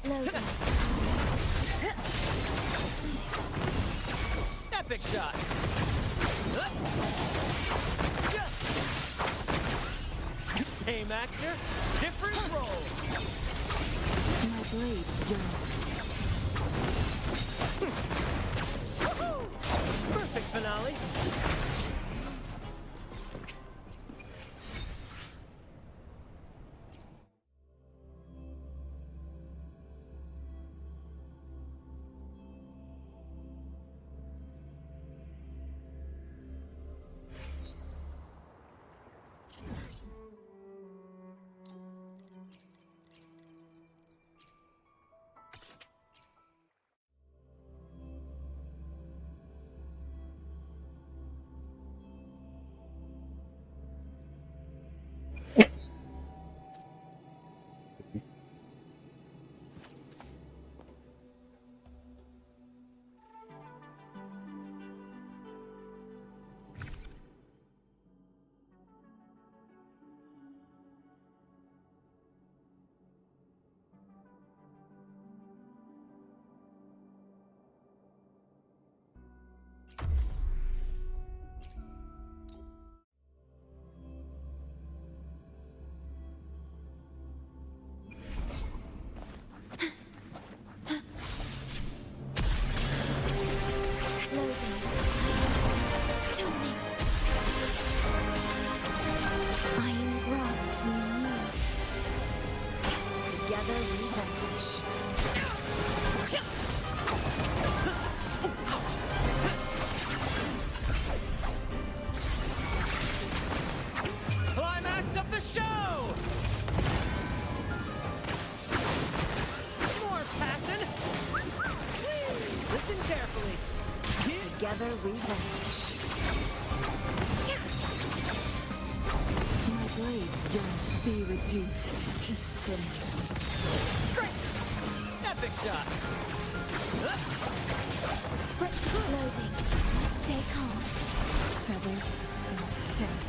Loading. Epic shot. Same actor, different role. My blade yearns. Perfect finale. Loading. Dominate. Iron graft renewed. Together we vanquish. Climax of the show! More passion! Listen carefully. Together we vanquish. My blade yearns. Be reduced to cinders. Great! Epic shot! Loading. Stay calm. Feathers and sand.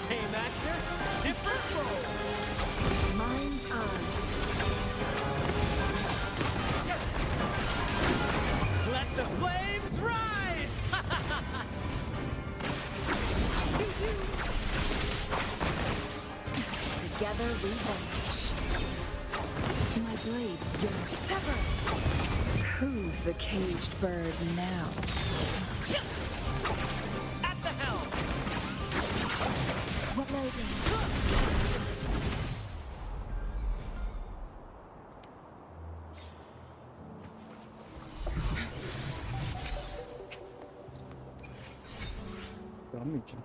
Same actor, different role. Mind's eye. Let the flames rise! Together we vanquish. My blade yearns. Sever! Who's the caged bird now? At the helm! What loading? Gelmeyeceğim.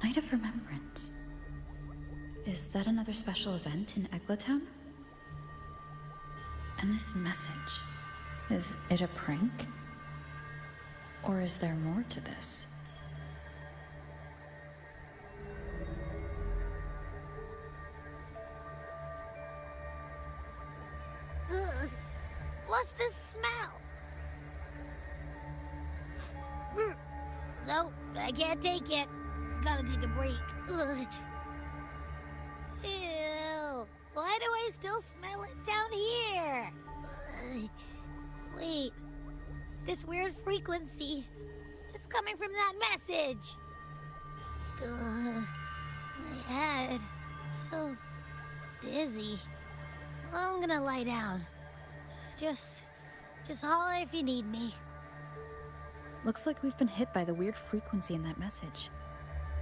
Night of Remembrance. Is that another special event in Eglatown? And this message, is it a prank? Or is there more to this? Ugh. What's this smell? Nope, I can't take it. Gotta take a break. Ugh. Ew. Why do I still smell it down here? Ugh. Wait. This weird frequency. It's coming from that message. Ugh. My head. So dizzy. Well, I'm gonna lie down. Just holler if you need me. Looks like we've been hit by the weird frequency in that message.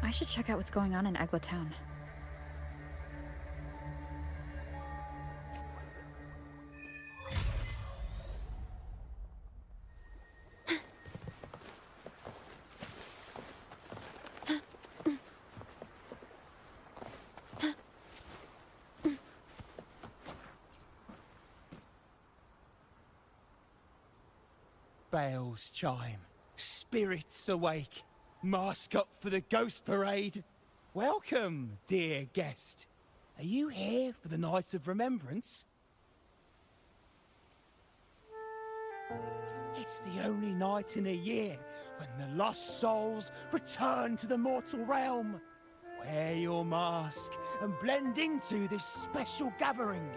I should check out what's going on in Eglatown. Bells chime, spirits awake, mask up for the ghost parade. Welcome, dear guest. Are you here for the Night of Remembrance? It's the only night in a year when the lost souls return to the mortal realm. Wear your mask and blend into this special gathering.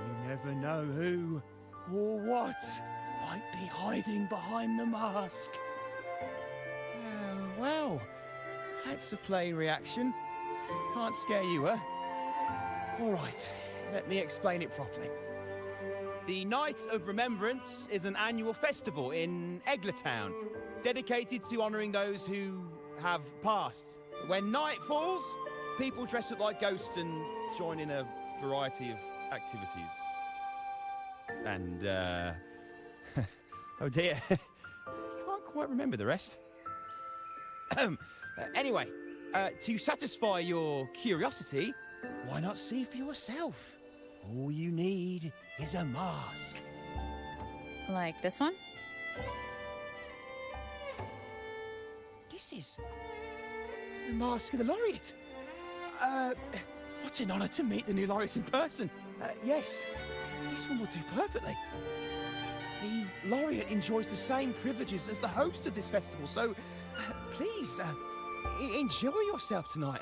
You never know who or what might be hiding behind the mask. Well, that's a plain reaction. Can't scare you, huh? All right, let me explain it properly. The Night of Remembrance is an annual festival in Eglatown, dedicated to honouring those who have passed. When night falls, people dress up like ghosts and join in a variety of activities. And, oh dear, I can't quite remember the rest. Anyway, to satisfy your curiosity, why not see for yourself? All you need is a mask. Like this one? This is the Mask of the Laureate. What an honor to meet the new laureate in person. Yes, this one will do perfectly. The laureate enjoys the same privileges as the host of this festival, so please enjoy yourself tonight.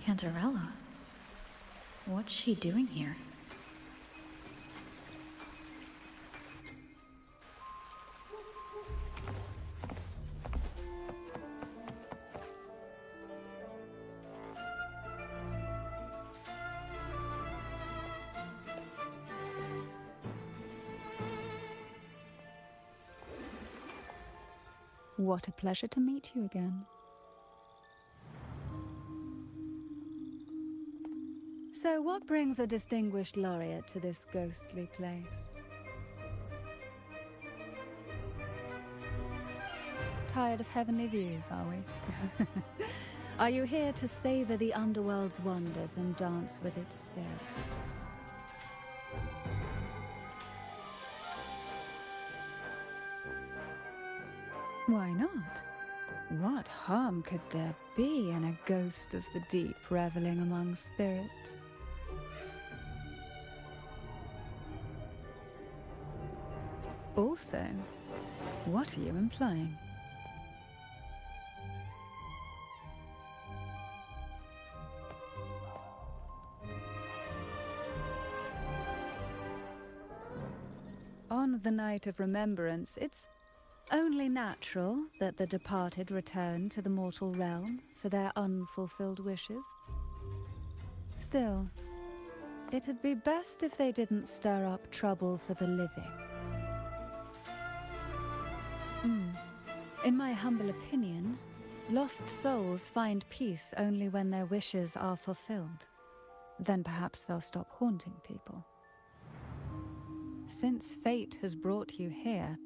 Cantarella? What's she doing here? What a pleasure to meet you again. So what brings a distinguished laureate to this ghostly place? Tired of heavenly views, are we? Are you here to savor the underworld's wonders and dance with its spirits? Why not? What harm could there be in a ghost of the deep reveling among spirits? Also, what are you implying? On the night of remembrance, it's only natural that the departed return to the mortal realm for their unfulfilled wishes. Still, it'd be best if they didn't stir up trouble for the living. In my humble opinion, lost souls find peace only when their wishes are fulfilled. Then perhaps they'll stop haunting people. Since fate has brought you here,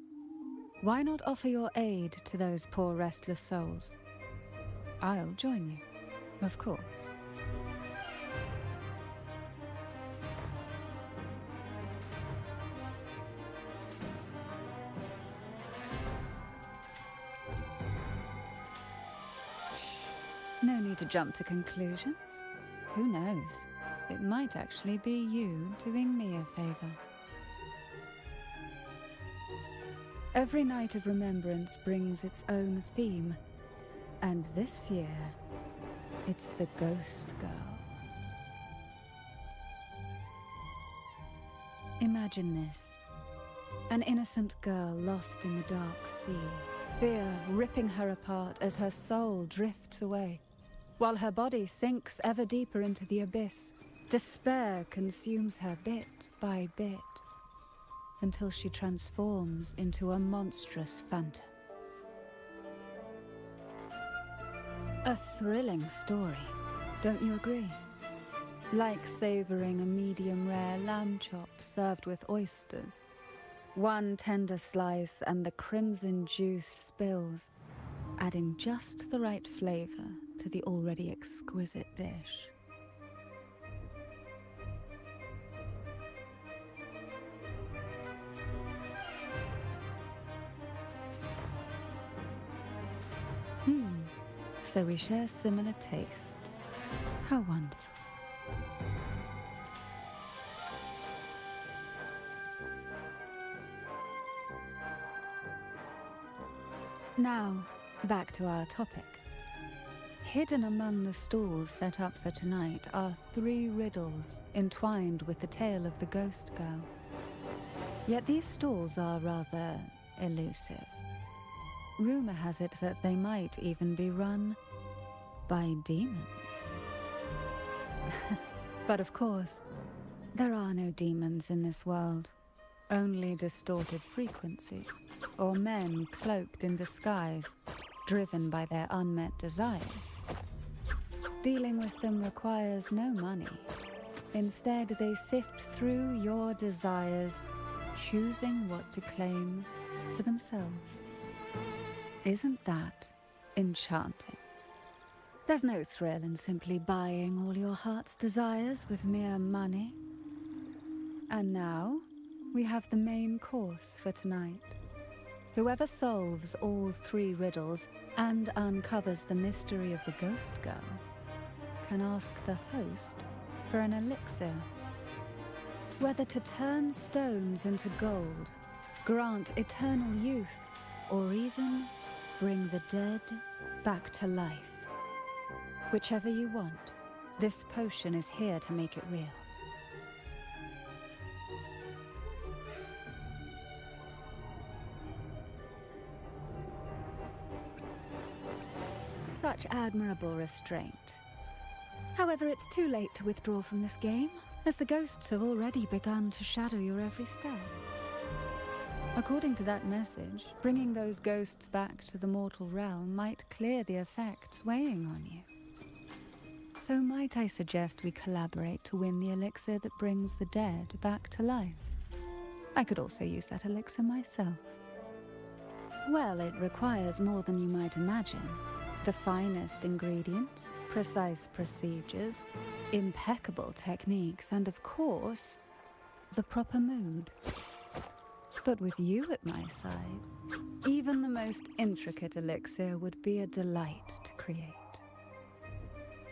why not offer your aid to those poor restless souls? I'll join you, of course. No need to jump to conclusions. Who knows? It might actually be you doing me a favor. Every night of remembrance brings its own theme, and this year, it's the Ghost Girl. Imagine this. An innocent girl lost in the dark sea, fear ripping her apart as her soul drifts away, while her body sinks ever deeper into the abyss. Despair consumes her bit by bit, until she transforms into a monstrous phantom. A thrilling story, don't you agree? Like savoring a medium-rare lamb chop served with oysters. One tender slice and the crimson juice spills, adding just the right flavor to the already exquisite dish. So we share similar tastes. How wonderful. Now, back to our topic. Hidden among the stalls set up for tonight are 3 riddles entwined with the tale of the Ghost Girl. Yet these stalls are rather elusive. Rumor has it that they might even be run by demons. But of course, there are no demons in this world. Only distorted frequencies, or men cloaked in disguise, driven by their unmet desires. Dealing with them requires no money. Instead, they sift through your desires, choosing what to claim for themselves. Isn't that enchanting? There's no thrill in simply buying all your heart's desires with mere money. And now, we have the main course for tonight. Whoever solves all 3 riddles and uncovers the mystery of the Ghost Girl can ask the host for an elixir. Whether to turn stones into gold, grant eternal youth, or even bring the dead back to life. Whichever you want, this potion is here to make it real. Such admirable restraint. However, it's too late to withdraw from this game, as the ghosts have already begun to shadow your every step. According to that message, bringing those ghosts back to the mortal realm might clear the effects weighing on you. So might I suggest we collaborate to win the elixir that brings the dead back to life? I could also use that elixir myself. Well, it requires more than you might imagine. The finest ingredients, precise procedures, impeccable techniques, and of course, the proper mood. But with you at my side, even the most intricate elixir would be a delight to create.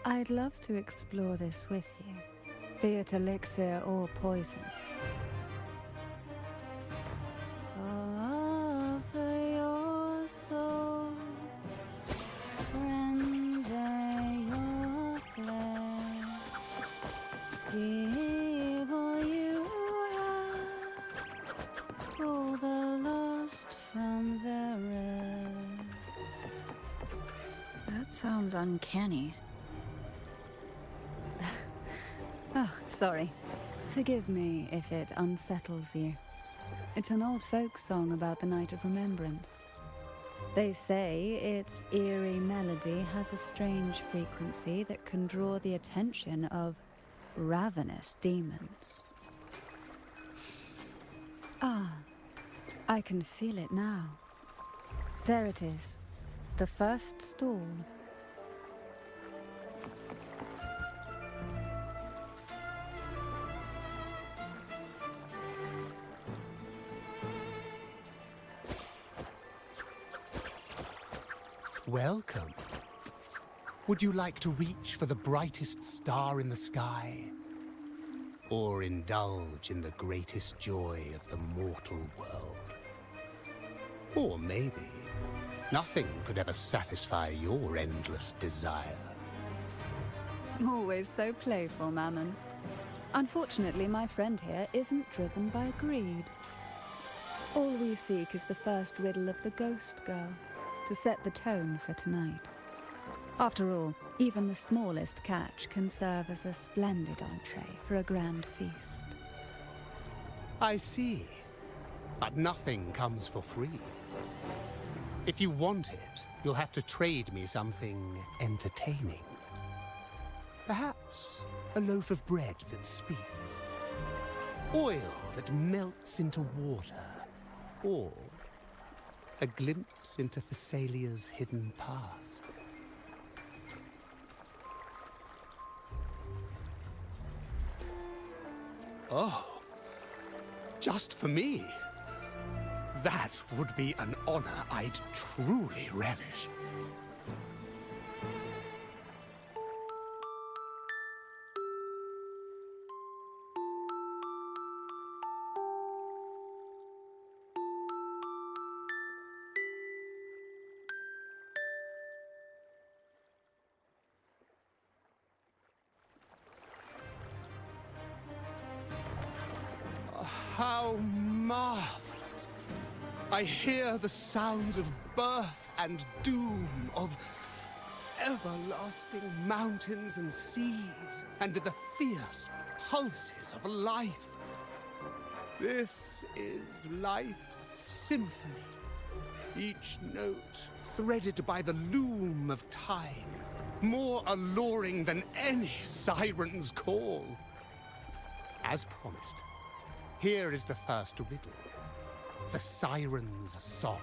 I'd love to explore this with you, be it elixir or poison. Evil you are, pull the lost from their rest. That sounds uncanny. Oh, sorry. Forgive me if it unsettles you. It's an old folk song about the Night of Remembrance. They say its eerie melody has a strange frequency that can draw the attention of ravenous demons. Ah, I can feel it now. There it is, the first stall. Welcome. Would you like to reach for the brightest star in the sky? Or indulge in the greatest joy of the mortal world? Or maybe nothing could ever satisfy your endless desire. Always so playful, Mammon. Unfortunately, my friend here isn't driven by greed. All we seek is the first riddle of the Ghost Girl, to set the tone for tonight. After all, even the smallest catch can serve as a splendid entree for a grand feast. I see. But nothing comes for free. If you want it, you'll have to trade me something entertaining. Perhaps a loaf of bread that speaks. Oil that melts into water. Or a glimpse into Thessalia's hidden past. Oh, just for me? That would be an honor I'd truly relish. How marvelous! I hear the sounds of birth and doom, of everlasting mountains and seas, and the fierce pulses of life. This is life's symphony, each note threaded by the loom of time, more alluring than any siren's call. As promised, here is the first riddle, the Siren's Song.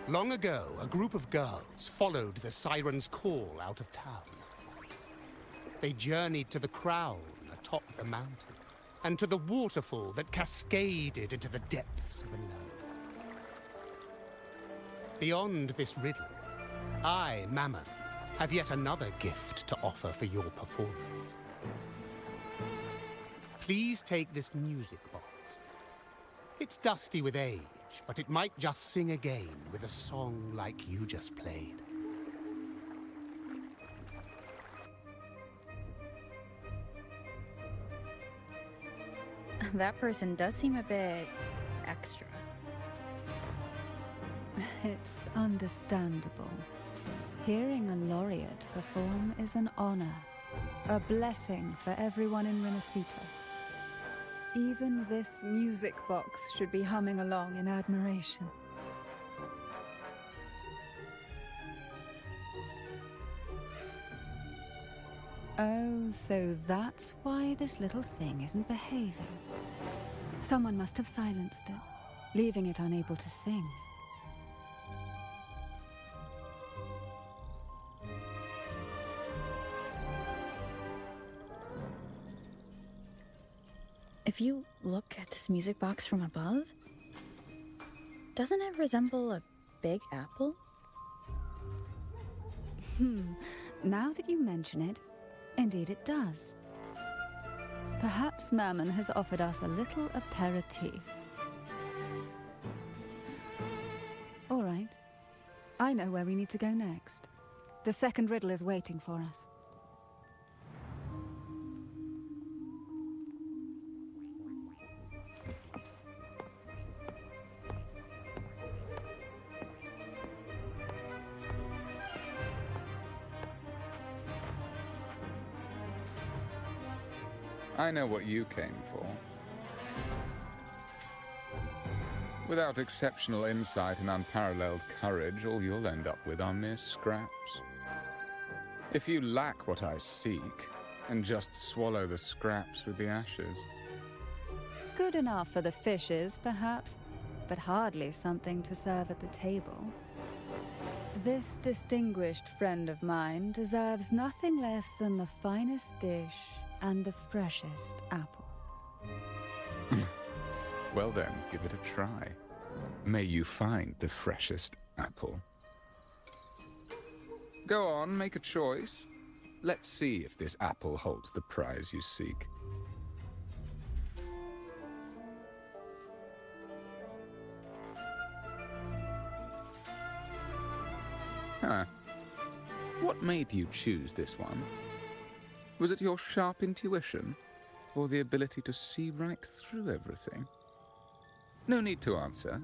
Long ago, a group of girls followed the Siren's call out of town. They journeyed to the crown atop the mountain, and to the waterfall that cascaded into the depths below. Beyond this riddle, I, Mammon, have yet another gift to offer for your performance. Please take this music box. It's dusty with age, but it might just sing again with a song like you just played. That person does seem a bit extra. It's understandable. Hearing a laureate perform is an honor, a blessing for everyone in Renacita. Even this music box should be humming along in admiration. Oh, so that's why this little thing isn't behaving. Someone must have silenced it, leaving it unable to sing. If you look at this music box from above, doesn't it resemble a big apple? Now that you mention it, indeed it does. Perhaps Mammon has offered us a little aperitif. All right. I know where we need to go next. The second riddle is waiting for us. I know what you came for. Without exceptional insight and unparalleled courage, all you'll end up with are mere scraps. If you lack what I seek, and just swallow the scraps with the ashes. Good enough for the fishes, perhaps, but hardly something to serve at the table. This distinguished friend of mine deserves nothing less than the finest dish and the freshest apple. Well then, give it a try. May you find the freshest apple. Go on, make a choice. Let's see if this apple holds the prize you seek. Huh. What made you choose this one? Was it your sharp intuition, or the ability to see right through everything? No need to answer.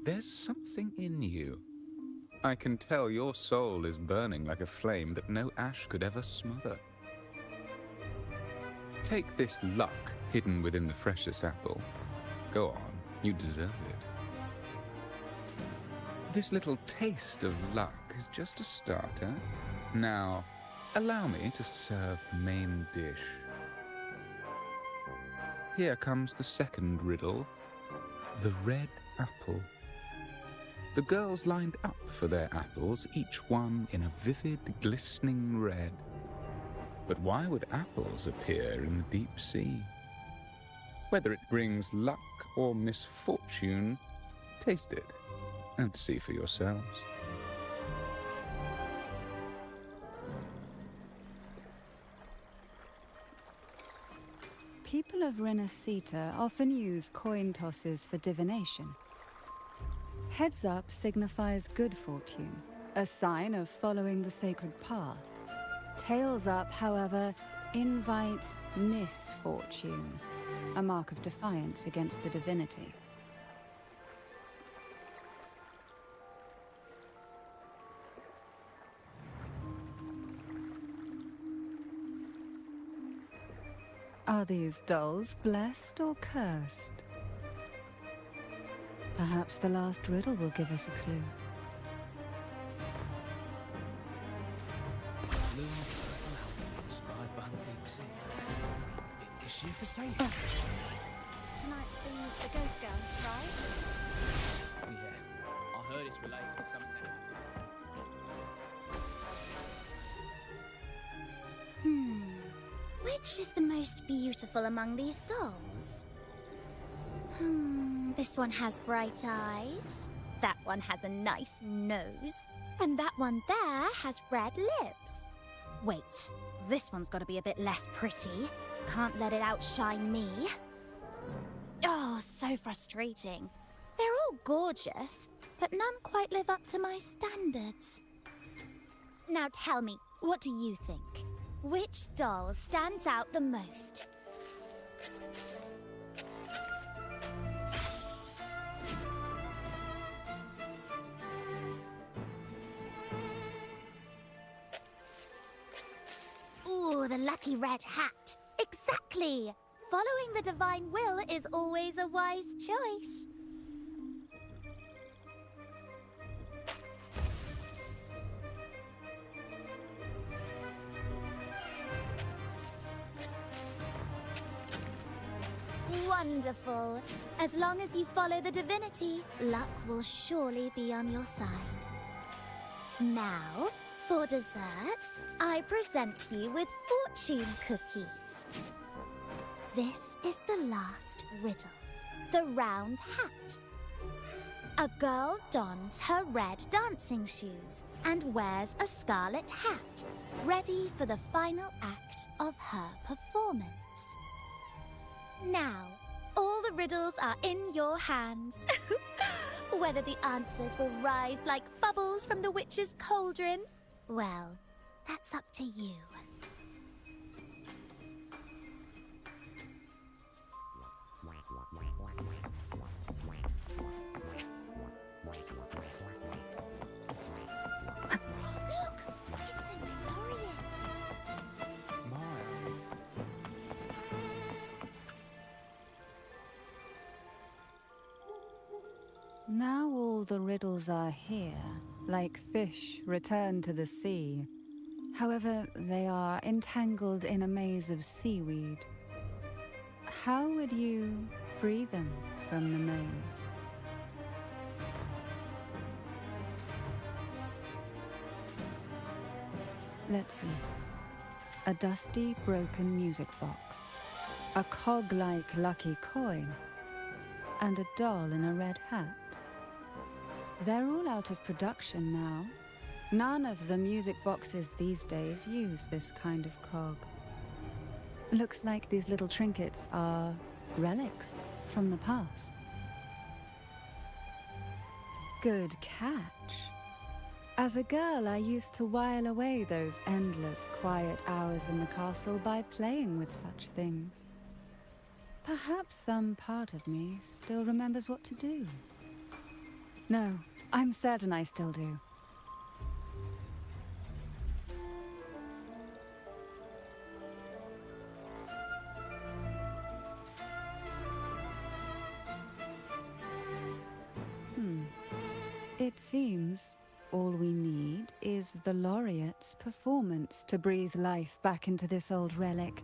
There's something in you. I can tell your soul is burning like a flame that no ash could ever smother. Take this luck hidden within the freshest apple. Go on, you deserve it. This little taste of luck is just a starter. Now, allow me to serve the main dish. Here comes the second riddle. The red apple. The girls lined up for their apples, each one in a vivid, glistening red. But why would apples appear in the deep sea? Whether it brings luck or misfortune, taste it and see for yourselves. People of Renacita often use coin tosses for divination. Heads up signifies good fortune, a sign of following the sacred path. Tails up, however, invites misfortune, a mark of defiance against the divinity. Are these dolls blessed or cursed? Perhaps the last riddle will give us a clue. Blue purple outfit inspired by the deep sea. Is she for sale? Tonight's theme is the Ghost Girl, right? Yeah, I heard it's related to something. Which is the most beautiful among these dolls? This one has bright eyes. That one has a nice nose. And that one there has red lips. Wait, this one's got to be a bit less pretty. Can't let it outshine me. Oh, so frustrating. They're all gorgeous, but none quite live up to my standards. Now tell me, what do you think? Which doll stands out the most? Ooh, the lucky red hat. Exactly! Following the divine will is always a wise choice. Wonderful. As long as you follow the divinity, luck will surely be on your side. Now, for dessert, I present you with fortune cookies. This is the last riddle. The round hat. A girl dons her red dancing shoes and wears a scarlet hat, ready for the final act of her performance. Now, all the riddles are in your hands. Whether the answers will rise like bubbles from the witch's cauldron, well, that's up to you. Look! It's the Memorian! the riddles are here, like fish returned to the sea. However, they are entangled in a maze of seaweed. How would you free them from the maze? Let's see. A dusty, broken music box. A cog-like lucky coin. And a doll in a red hat. They're all out of production now. None of the music boxes these days use this kind of cog. Looks like these little trinkets are relics from the past. Good catch. As a girl, I used to while away those endless, quiet hours in the castle by playing with such things. Perhaps some part of me still remembers what to do. No, I'm certain I still do. It seems all we need is the laureate's performance to breathe life back into this old relic.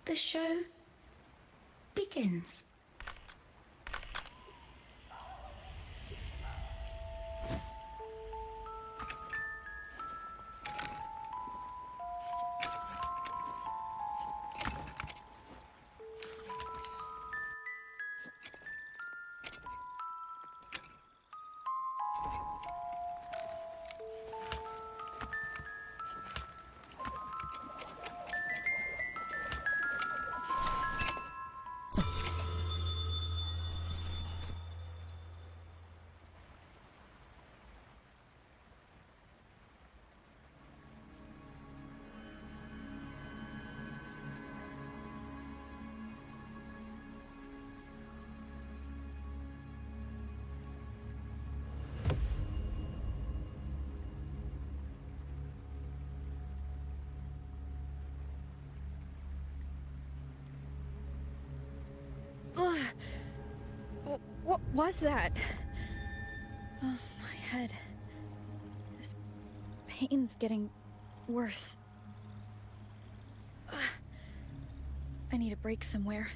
The show begins. What was that? Oh, my head. This pain's getting worse. I need a break somewhere.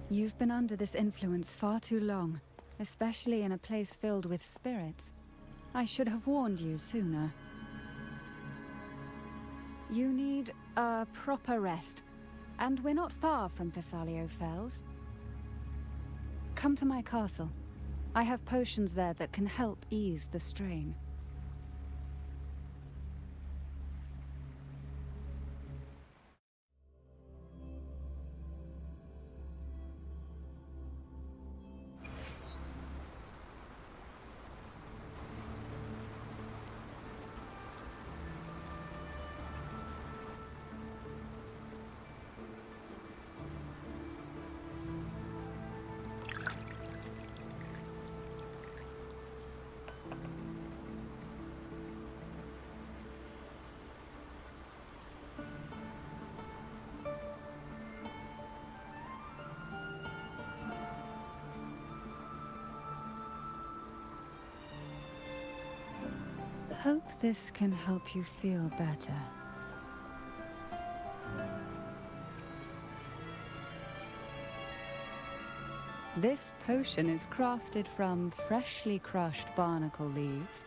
You've been under this influence far too long, especially in a place filled with spirits. I should have warned you sooner. You need a proper rest, and we're not far from Thessalio Fells. Come to my castle. I have potions there that can help ease the strain. Hope this can help you feel better. This potion is crafted from freshly crushed barnacle leaves,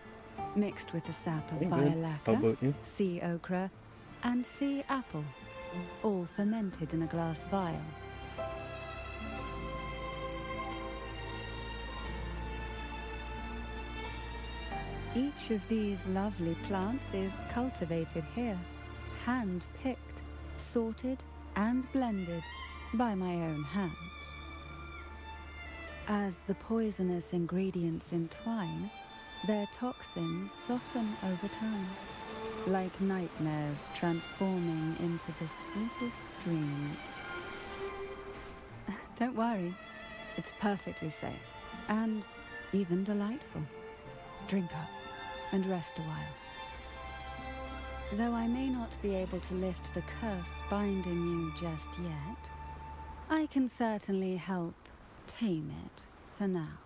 mixed with the sap of How about violacca, you? sea ochre, and sea apple, all fermented in a glass vial. Each of these lovely plants is cultivated here, hand-picked, sorted, and blended by my own hands. As the poisonous ingredients entwine, their toxins soften over time. like nightmares transforming into the sweetest dreams. Don't worry, it's perfectly safe and even delightful. Drink up and rest a while. Though I may not be able to lift the curse binding you just yet, I can certainly help tame it for now.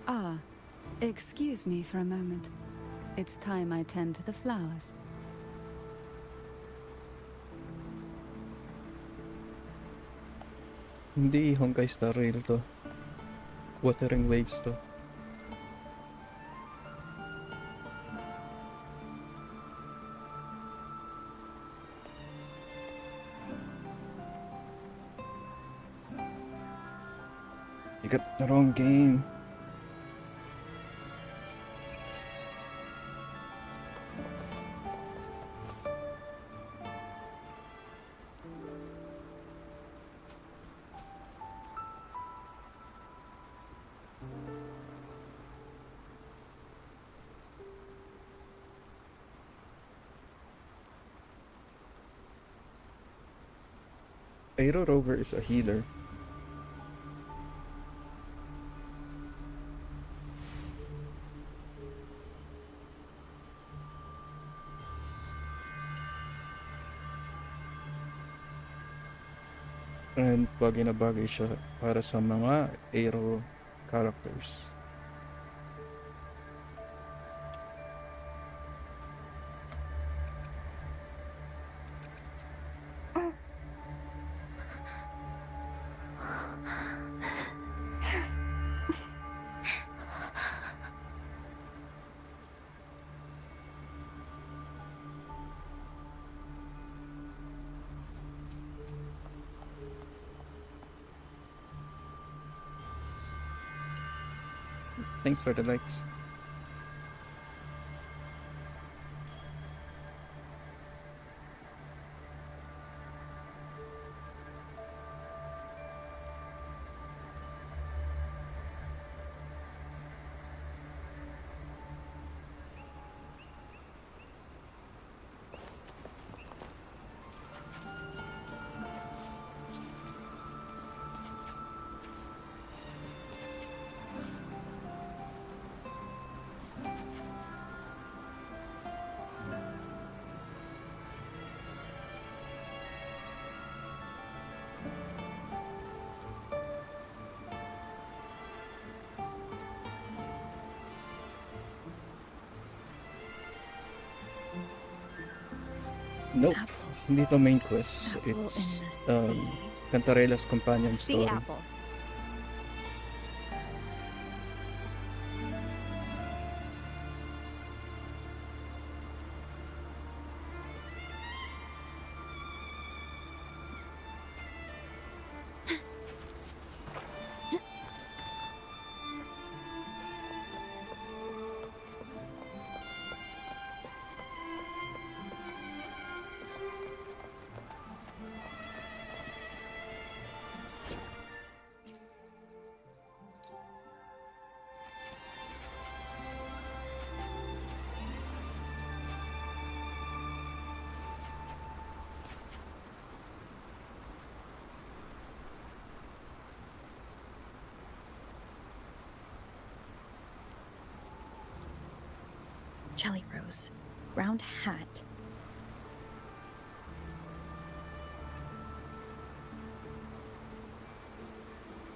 Ah, excuse me for a moment. It's time I tend to the flowers. Hindi ihong guys na real to. Watering waves to. You got the wrong game. Aero Rover is a healer. And bagay na bagay siya para sa mga Aero characters. Thanks for the likes. Nope, hindi to main quest. Apple It's in the sea. Cantarella's companion Sea story. apple. Jelly Rose. Round hat.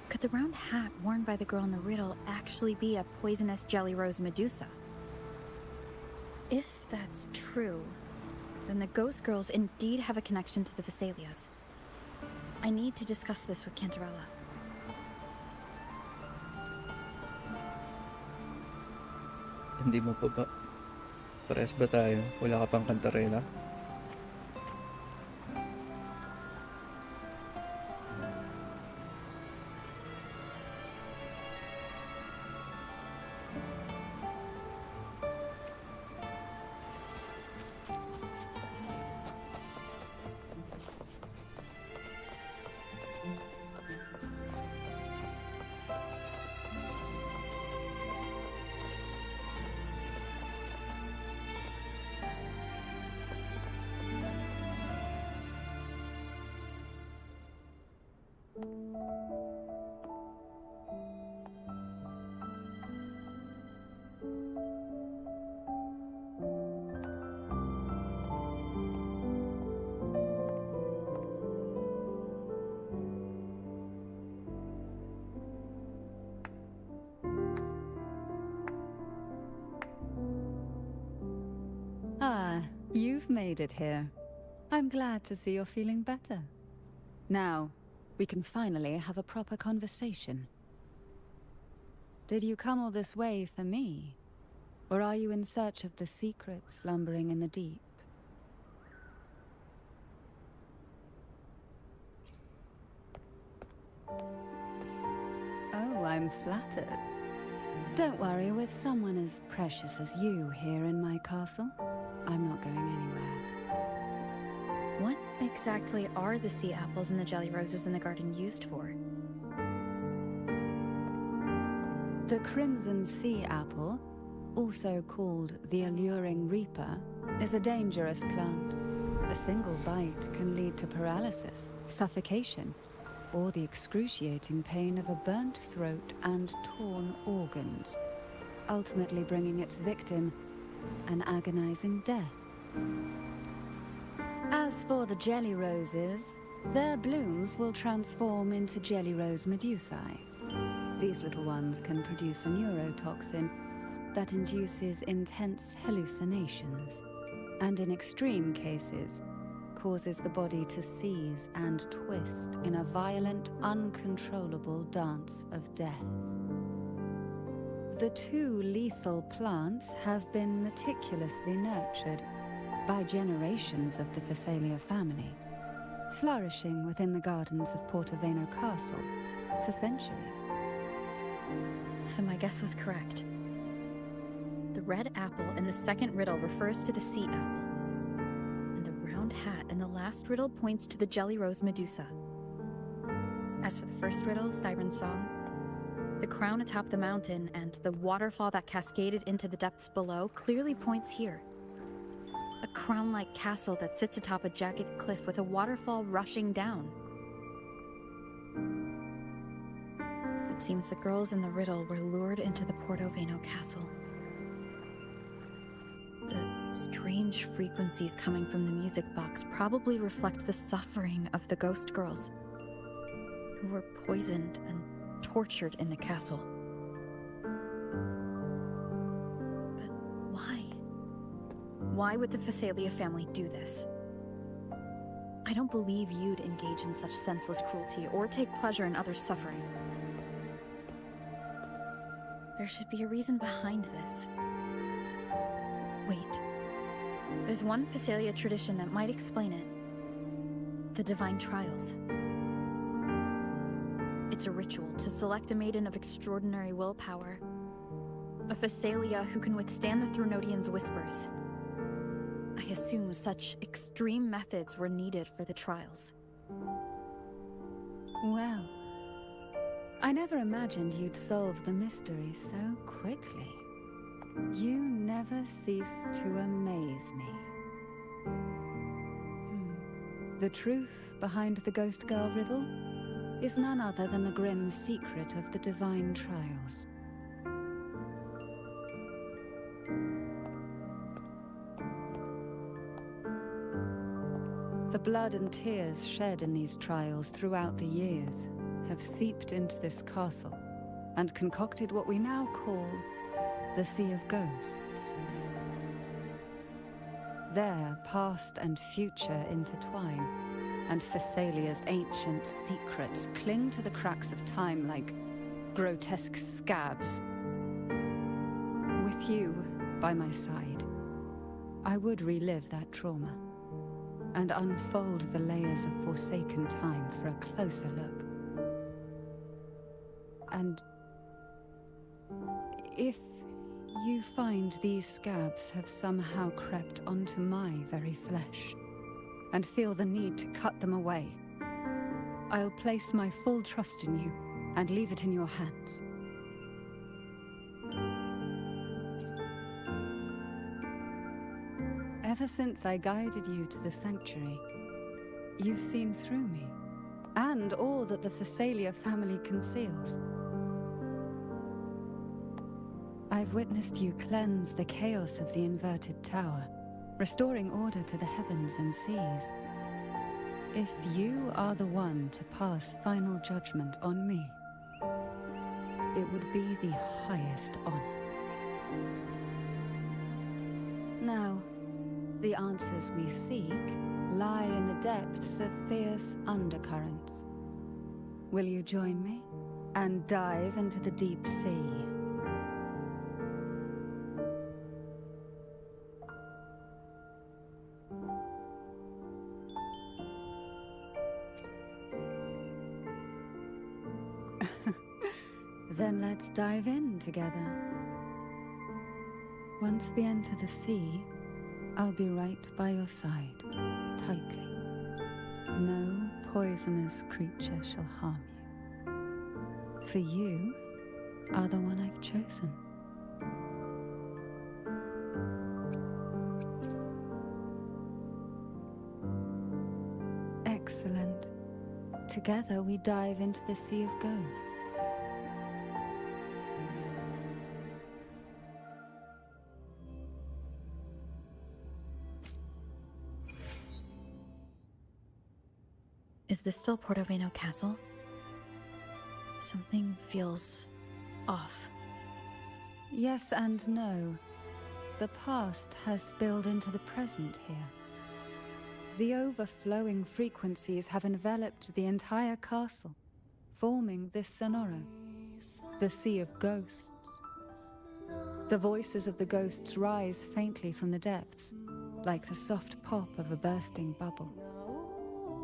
Could the round hat worn by the girl in the riddle actually be a poisonous Jelly Rose Medusa? If that's true, then the Ghost Girls indeed have a connection to the Vesalias. I need to discuss this with Cantarella. Hindi mo pa ba? Parehas ba tayo? Wala ka pang Cantarella? You've made it here. I'm glad to see you're feeling better. Now, we can finally have a proper conversation. Did you come all this way for me? Or are you in search of the secrets slumbering in the deep? Oh, I'm flattered. Don't worry, with someone as precious as you here in my castle, I'm not going anywhere. What exactly are the sea apples and the jelly roses in the garden used for? The crimson sea apple, also called the alluring reaper, is a dangerous plant. A single bite can lead to paralysis, suffocation, or the excruciating pain of a burnt throat and torn organs, ultimately bringing its victim an agonizing death. As for the jelly roses, their blooms will transform into jelly rose medusae. These little ones can produce a neurotoxin that induces intense hallucinations, and in extreme cases, causes the body to seize and twist in a violent, uncontrollable dance of death. The two lethal plants have been meticulously nurtured by generations of the Phasalia family, flourishing within the gardens of Portoveno Castle for centuries. So my guess was correct. The red apple in the second riddle refers to the sea apple, and the round hat in the last riddle points to the jelly rose Medusa. As for the first riddle, Siren's Song, the crown atop the mountain and the waterfall that cascaded into the depths below clearly points here. A crown-like castle that sits atop a jagged cliff with a waterfall rushing down. It seems the girls in the riddle were lured into the Portoveno castle. The strange frequencies coming from the music box probably reflect the suffering of the ghost girls, who were poisoned and tortured in the castle. But why? Why would the Phasalia family do this? I don't believe you'd engage in such senseless cruelty or take pleasure in others' suffering. There should be a reason behind this. Wait. There's one Phasalia tradition that might explain it. The Divine Trials. It's a ritual to select a maiden of extraordinary willpower. A Phasalia who can withstand the Threnodians' whispers. I assume such extreme methods were needed for the trials. Well, I never imagined you'd solve the mystery so quickly. You never cease to amaze me. The truth behind the Ghost Girl riddle is none other than the grim secret of the Divine Trials. The blood and tears shed in these trials throughout the years have seeped into this castle and concocted what we now call the Sea of Ghosts. There, past and future intertwine, and Phasalia's ancient secrets cling to the cracks of time like grotesque scabs. With you by my side, I would relive that trauma and unfold the layers of forsaken time for a closer look. And if you find these scabs have somehow crept onto my very flesh, and feel the need to cut them away, I'll place my full trust in you and leave it in your hands. Ever since I guided you to the sanctuary, you've seen through me, and all that the Phasalia family conceals. I've witnessed you cleanse the chaos of the inverted tower, restoring order to the heavens and seas. If you are the one to pass final judgment on me, it would be the highest honor. Now, The answers we seek lie in the depths of fierce undercurrents. Will you join me and dive into the deep sea? Then let's dive in together. Once we enter the sea, I'll be right by your side, tightly. No poisonous creature shall harm you. For you are the one I've chosen. Excellent. Together we dive into the Sea of Ghosts. Is this still Portoveno Castle? Something feels off. Yes and no. The past has spilled into the present here. The overflowing frequencies have enveloped the entire castle, forming this Sonoro, the Sea of Ghosts. The voices of the ghosts rise faintly from the depths, like the soft pop of a bursting bubble.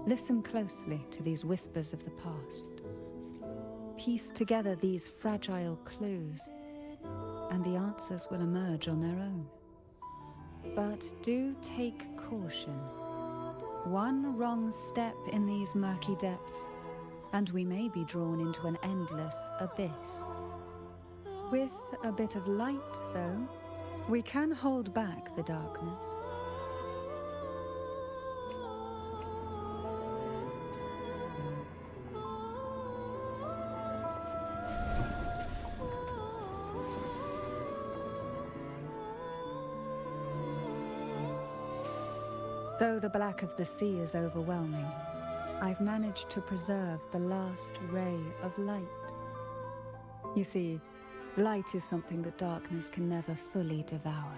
Listen closely to these whispers of the past. Piece together these fragile clues, and the answers will emerge on their own. But do take caution. One wrong step in these murky depths, and we may be drawn into an endless abyss. With a bit of light, though, we can hold back the darkness. Though the black of the sea is overwhelming, I've managed to preserve the last ray of light. You see, light is something that darkness can never fully devour.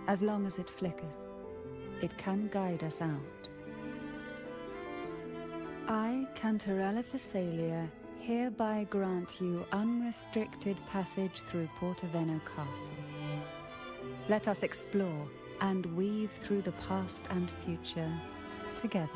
As long as it flickers, it can guide us out. I, Cantarella Thessalia, hereby grant you unrestricted passage through Portoveno Castle. Let us explore and weave through the past and future together.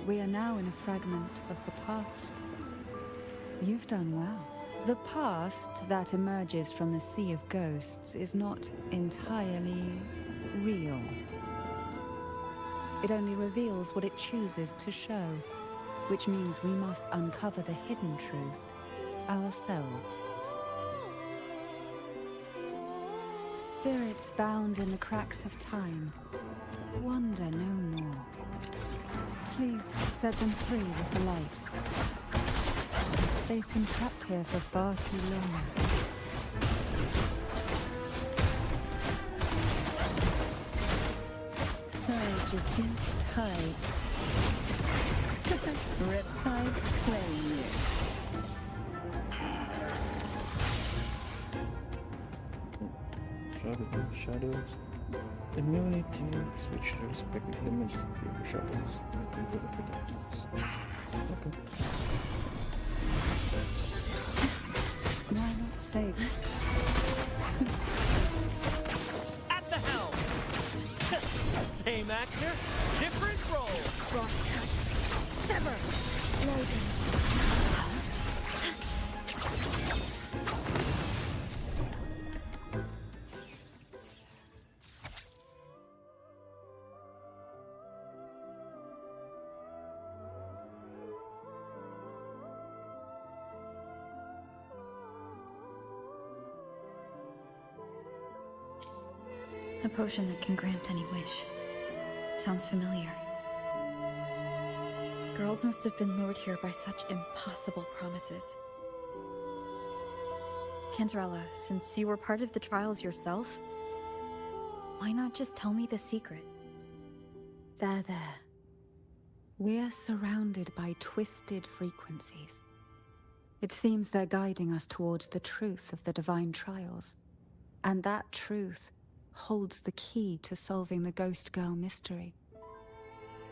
We are now in a fragment of the past. You've done well. The past that emerges from the Sea of Ghosts is not entirely real. It only reveals what it chooses to show, which means we must uncover the hidden truth ourselves. Spirits bound in the cracks of time wander no more. Please set them free with the light. They've been trapped here for far too long. Surge of deep tides. Riptides claim you. Shrouded in shadows. Immunity, switch to respective limits of shadows. Nothing to the darkness. Okay. Why not say that? At the helm! Same actor, different role. Crosscut. Sever. Loading. A potion that can grant any wish. Sounds familiar. Girls must have been lured here by such impossible promises. Cantarella, since you were part of the trials yourself, why not just tell me the secret? There. We're surrounded by twisted frequencies. It seems they're guiding us towards the truth of the divine trials. And that truth holds the key to solving the Ghost Girl mystery.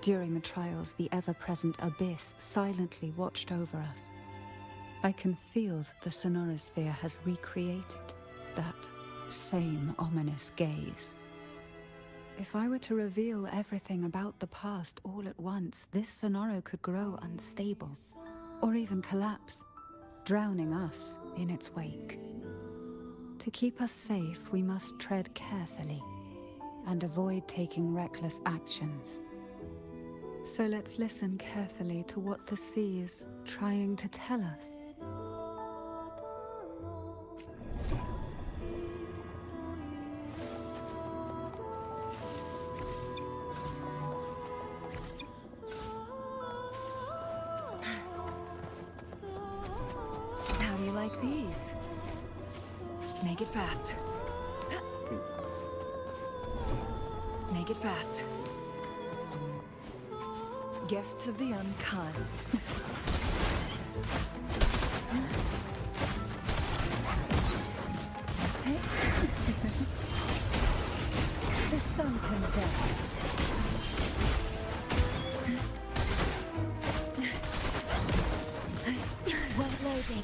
During the trials, the ever-present Abyss silently watched over us. I can feel that the Sonorosphere has recreated that same ominous gaze. If I were to reveal everything about the past all at once, this Sonoro could grow unstable, or even collapse, drowning us in its wake. To keep us safe, we must tread carefully and avoid taking reckless actions. So let's listen carefully to what the sea is trying to tell us. How do you like these? Make it fast. Make it fast. Guests of the unkind. To sunken depths. While loading.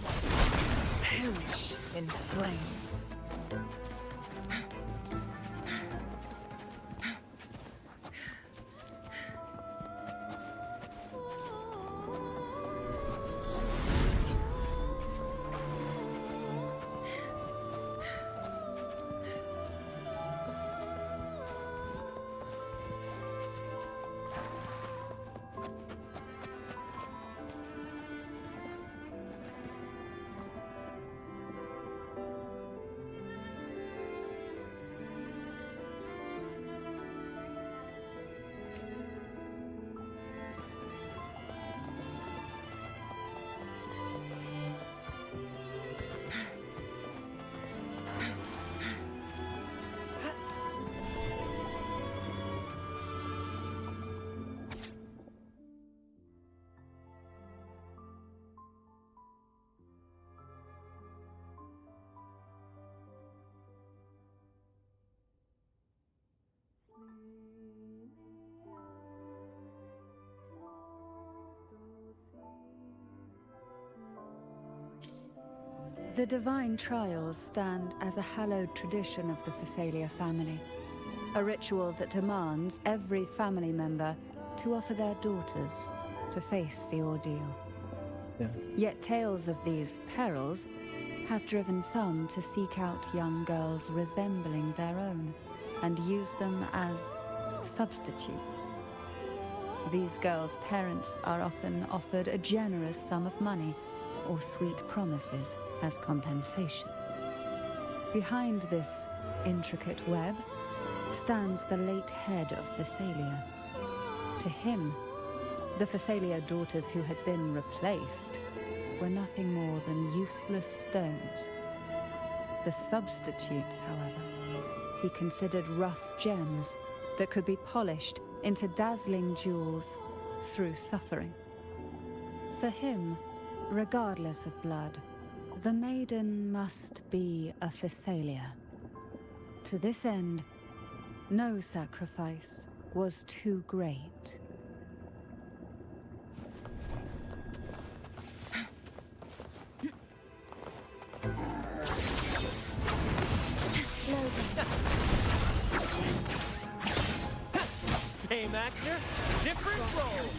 Perish in flames. The divine trials stand as a hallowed tradition of the Phasalia family, a ritual that demands every family member to offer their daughters to face the ordeal. Yeah. Yet tales of these perils have driven some to seek out young girls resembling their own and use them as substitutes. These girls' parents are often offered a generous sum of money or sweet promises as compensation. Behind this intricate web stands the late head of Phasalia. To him, the Phasalia daughters who had been replaced were nothing more than useless stones. The substitutes, however, he considered rough gems that could be polished into dazzling jewels through suffering. For him, regardless of blood, the maiden must be a Phasalia. To this end, no sacrifice was too great. Same actor, different role.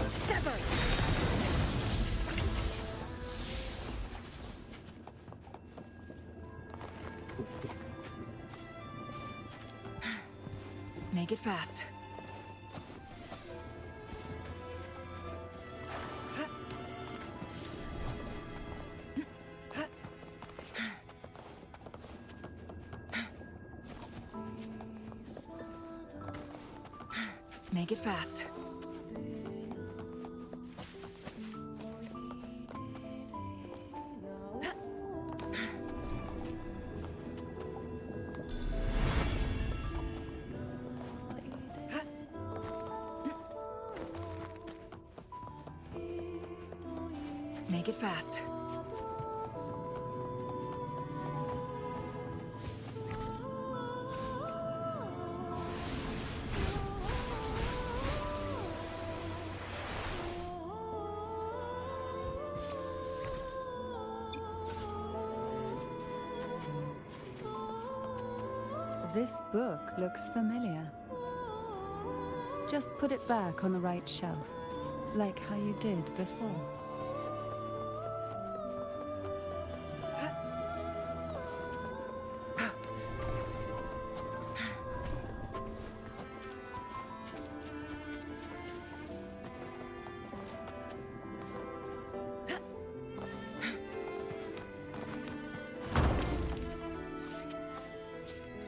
Sever! Make it fast. Make it fast. Make it fast. This book looks familiar. Just put it back on the right shelf, like how you did before.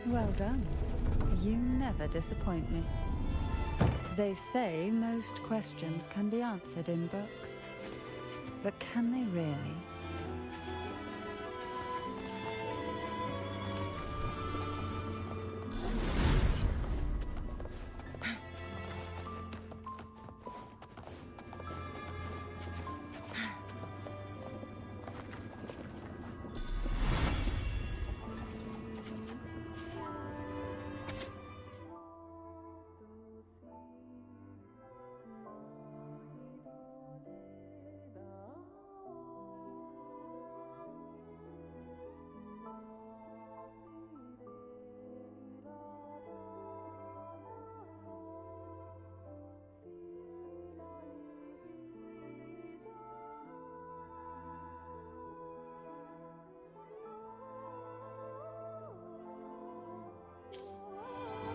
Well done. You never disappoint me. They say most questions can be answered in books. But can they really?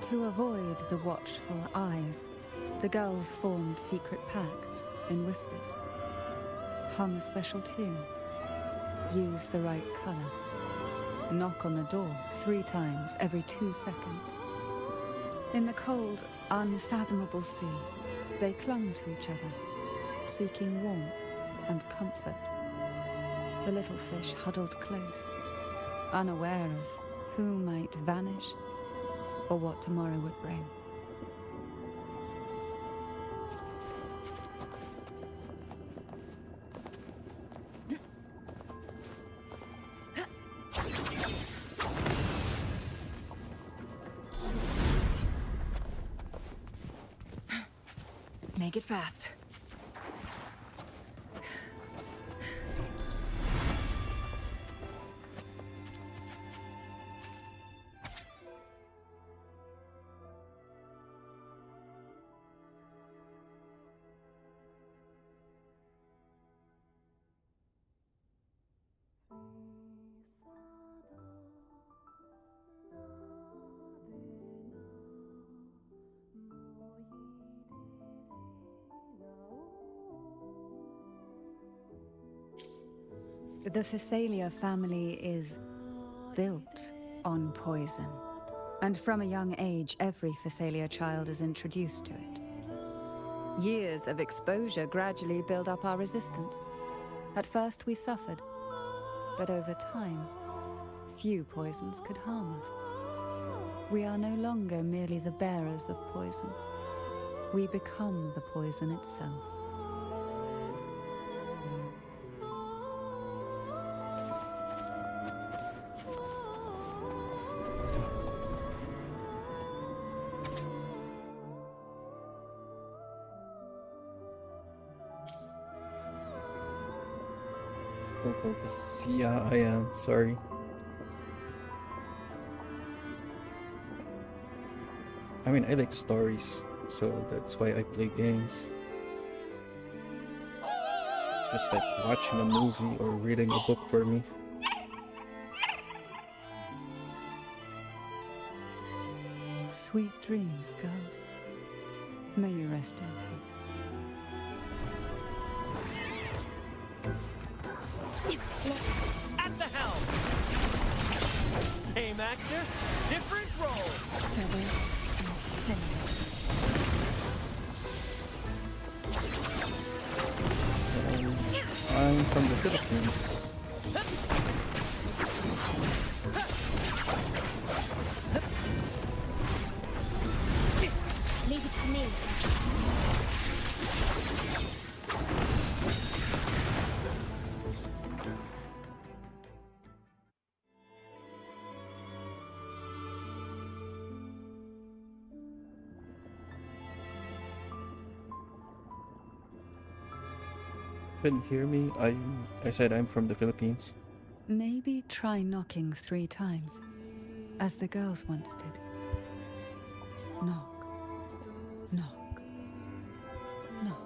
To avoid the watchful eyes, the girls formed secret pacts in whispers. Hum a special tune. Use the right color. Knock on the door 3 times every 2 seconds. In the cold, unfathomable sea, they clung to each other, seeking warmth and comfort. The little fish huddled close, unaware of who might vanish or what tomorrow would bring. Make it fast. The Physalia family is built on poison. And from a young age, every Physalia child is introduced to it. Years of exposure gradually build up our resistance. At first we suffered, but over time, few poisons could harm us. We are no longer merely the bearers of poison. We become the poison itself. Yeah, I am. Sorry. I mean, I like stories, so that's why I play games. It's just like watching a movie or reading a book for me. Sweet dreams, girls. May you rest in peace. At the helm! Same actor, different role! Feathers and sinews. from the Philippines. Leave it to me. Couldn't hear me. I said I'm from the Philippines. Maybe try knocking 3 times, as the girls once did. Knock, knock, knock.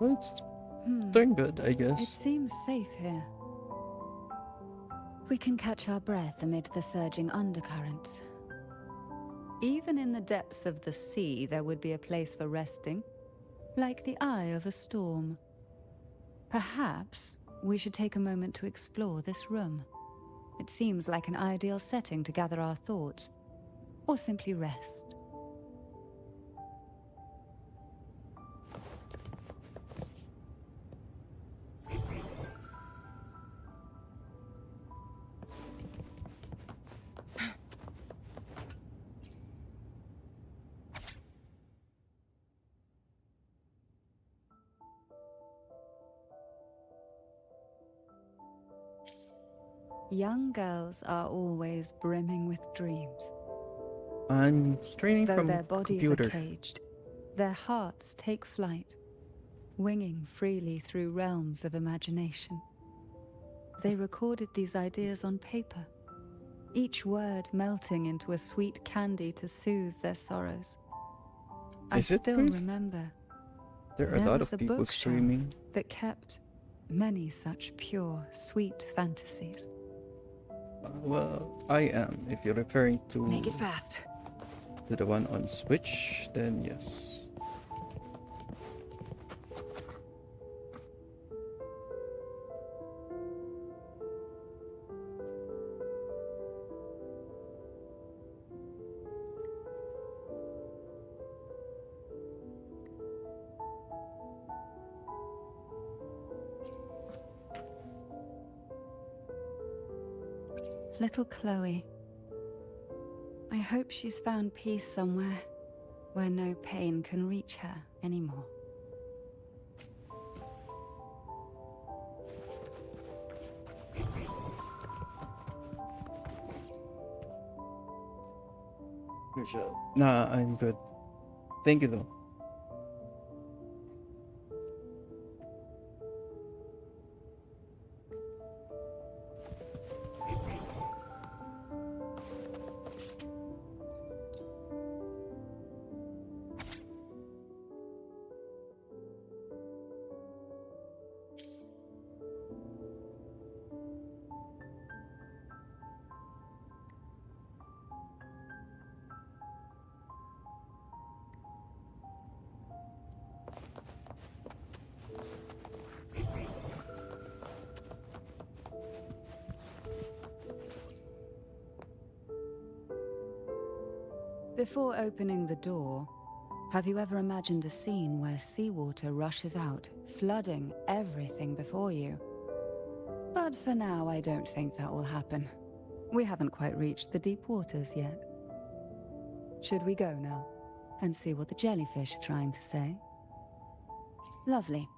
Well, it's doing good, I It guess. seems safe here. We can catch our breath amid the surging undercurrents. Even in the depths of the sea, there would be a place for resting, like the eye of a storm. Perhaps we should take a moment to explore this room. It seems like an ideal setting to gather our thoughts, or simply rest. Young girls are always brimming with dreams. I'm straining Though from their bodies computer. are caged, their hearts take flight, winging freely through realms of imagination. They recorded these ideas on paper, each word melting into a sweet candy to soothe their sorrows. I Is it still real? remember There are a there lot was of a people bookshelf streaming. that kept many such pure, sweet fantasies. Well, I am. If you're referring to Make it fast. the one on Switch, then yes. Little Chloe. I hope she's found peace somewhere where no pain can reach her anymore. Nah, I'm good. Thank you though. Before opening the door, have you ever imagined a scene where seawater rushes out, flooding everything before you? But for now, I don't think that will happen. We haven't quite reached the deep waters yet. Should we go now and see what the jellyfish are trying to say? Lovely.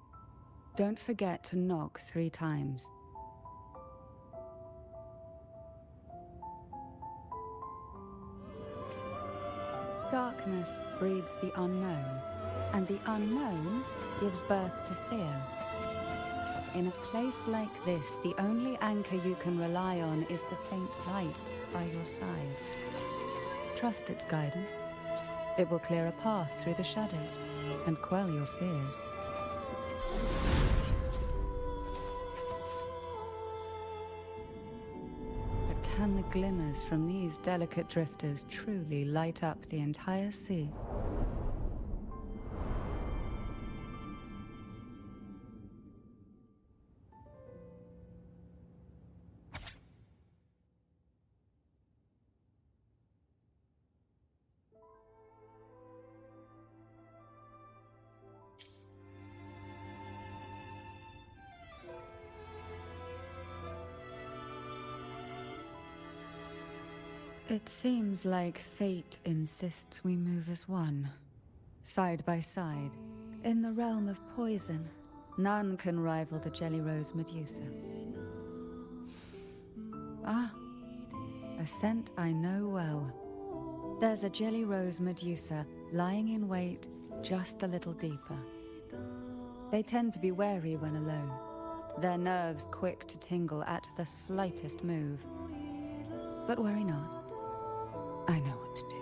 Don't forget to knock 3 times. Darkness breeds the unknown, and the unknown gives birth to fear. In a place like this, the only anchor you can rely on is the faint light by your side. Trust its guidance. It will clear a path through the shadows and quell your fears. can the glimmers from these delicate drifters truly light up the entire sea? It seems like fate insists we move as one, side by side. In the realm of poison, none can rival the Jelly Rose Medusa. Ah, a scent I know well. There's a Jelly Rose Medusa lying in wait just a little deeper. They tend to be wary when alone, their nerves quick to tingle at the slightest move. But worry not. I know what to do.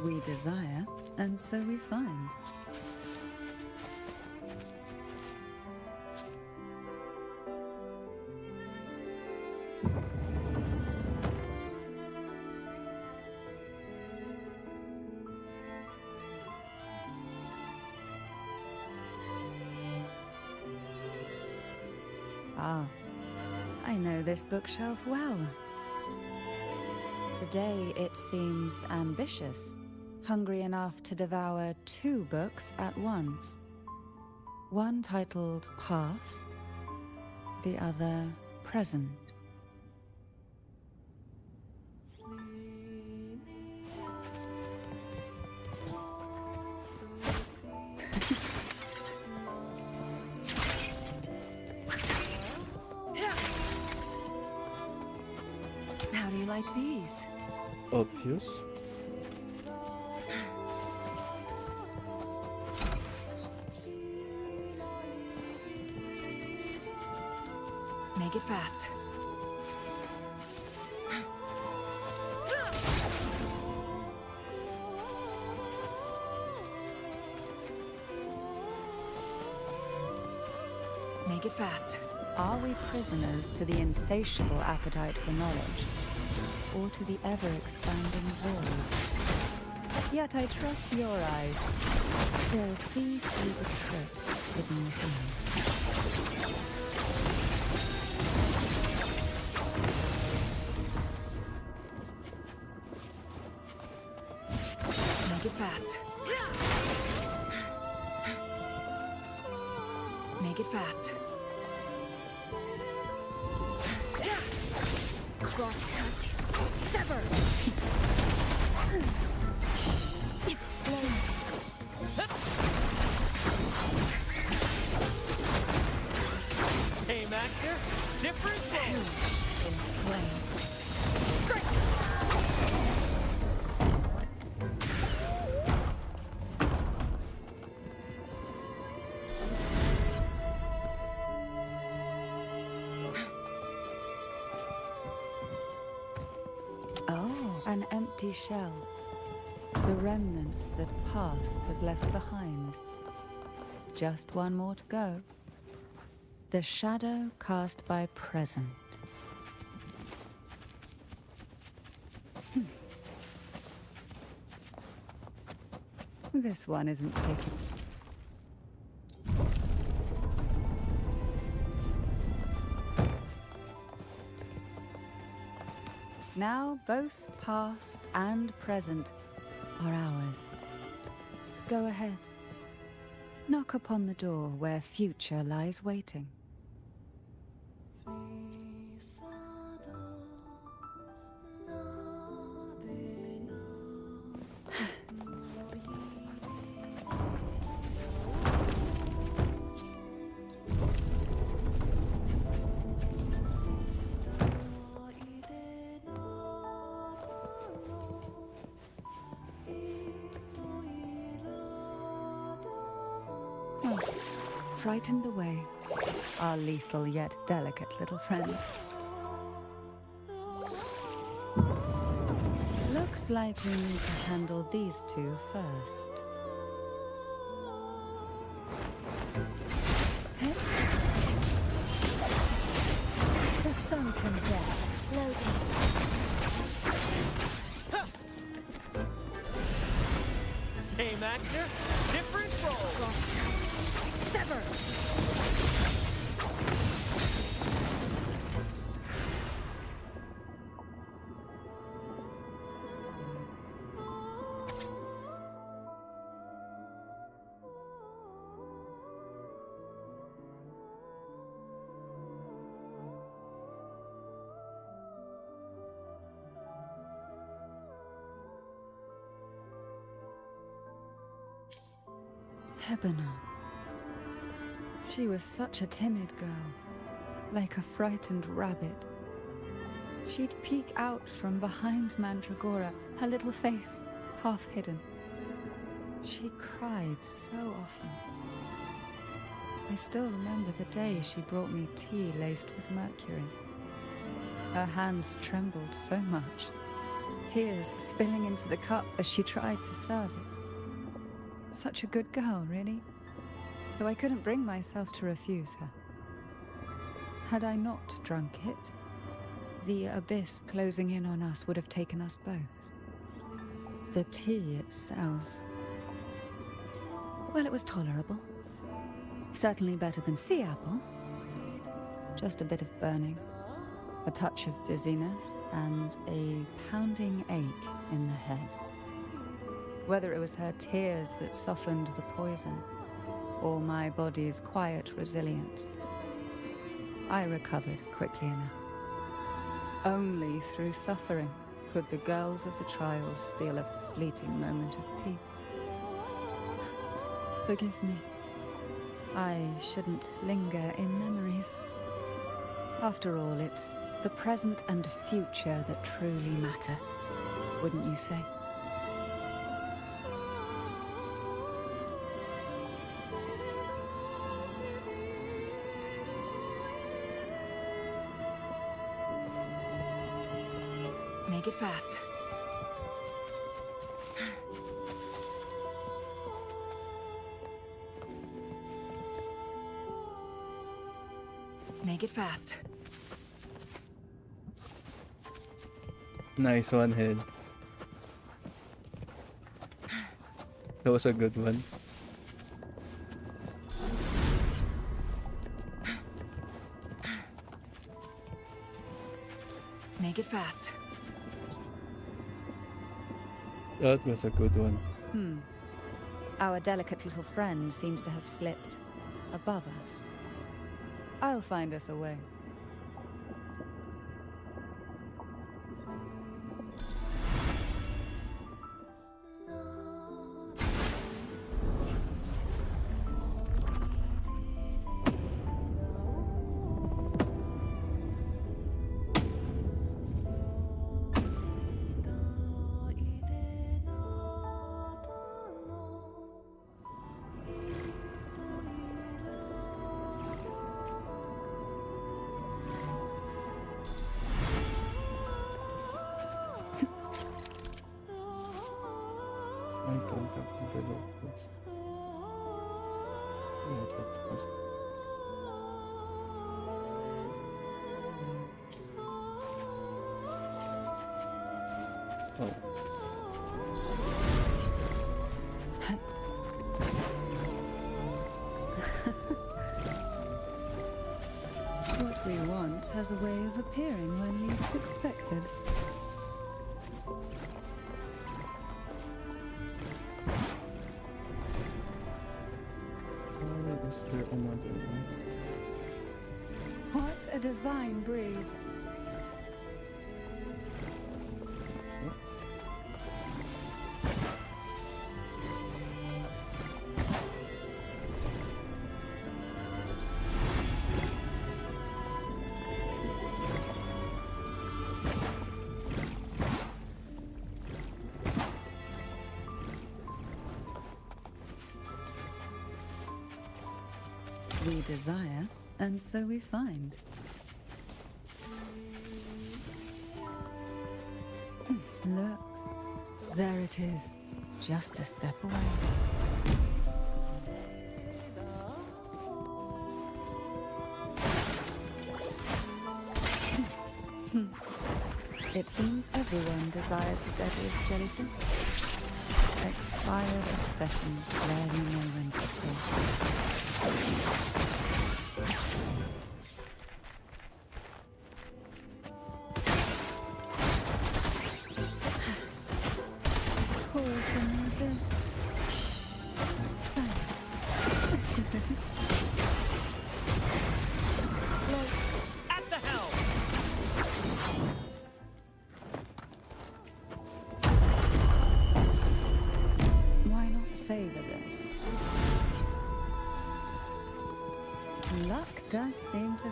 We desire, and so we find. Ah, I know this bookshelf well. Today it seems ambitious, hungry enough to devour 2 books at once. One titled Past, the other Present. How do you like these? Obvious. Make it fast. Make it fast. Are we prisoners to the insatiable appetite for knowledge, or to the ever-expanding void? Yet I trust your eyes. They'll see through the tricks hidden here. Make it fast. Make it fast. Cross touch. Sever! Same actor, different day. In flames. Oh, an empty shell. The remnants that past has left behind. Just one more to go. The shadow cast by present. This one isn't picky. Now both past and present are ours. Go ahead. Knock upon the door where future lies waiting. frightened away our lethal yet delicate little friend. Looks like we need to handle these two first. To sunken depths. Slow down. Same actor, different role. Sever! Hebenon. She was such a timid girl, like a frightened rabbit. She'd peek out from behind Mandragora, her little face half hidden. She cried so often. I still remember the day she brought me tea laced with mercury. Her hands trembled so much, tears spilling into the cup as she tried to serve it. Such a good girl, really. So I couldn't bring myself to refuse her. Had I not drunk it, the abyss closing in on us would have taken us both. The tea itself, well, it was tolerable. Certainly better than sea apple. Just a bit of burning, a touch of dizziness, and a pounding ache in the head. Whether it was her tears that softened the poison, or my body's quiet resilience, I recovered quickly enough. Only through suffering could the girls of the trials steal a fleeting moment of peace. Forgive me. I shouldn't linger in memories. After all, it's the present and future that truly matter, wouldn't you say? Make it fast. Make it fast. Nice one, Head. That was a good one. Make it fast. That was a good one. Our delicate little friend seems to have slipped above us. I'll find us a way. I don't have to reload this. Yeah, that was- Oh. What we want has a way of appearing when least expected. Or is there another one? What a divine breeze. We desire, and so we find. Look, there it is, just a step away. It seems everyone desires the deadliest jellyfish. Expired obsessions rarely know when to stop. Call for more this. Silence. At the helm! Why not savor this? Luck does seem to fit.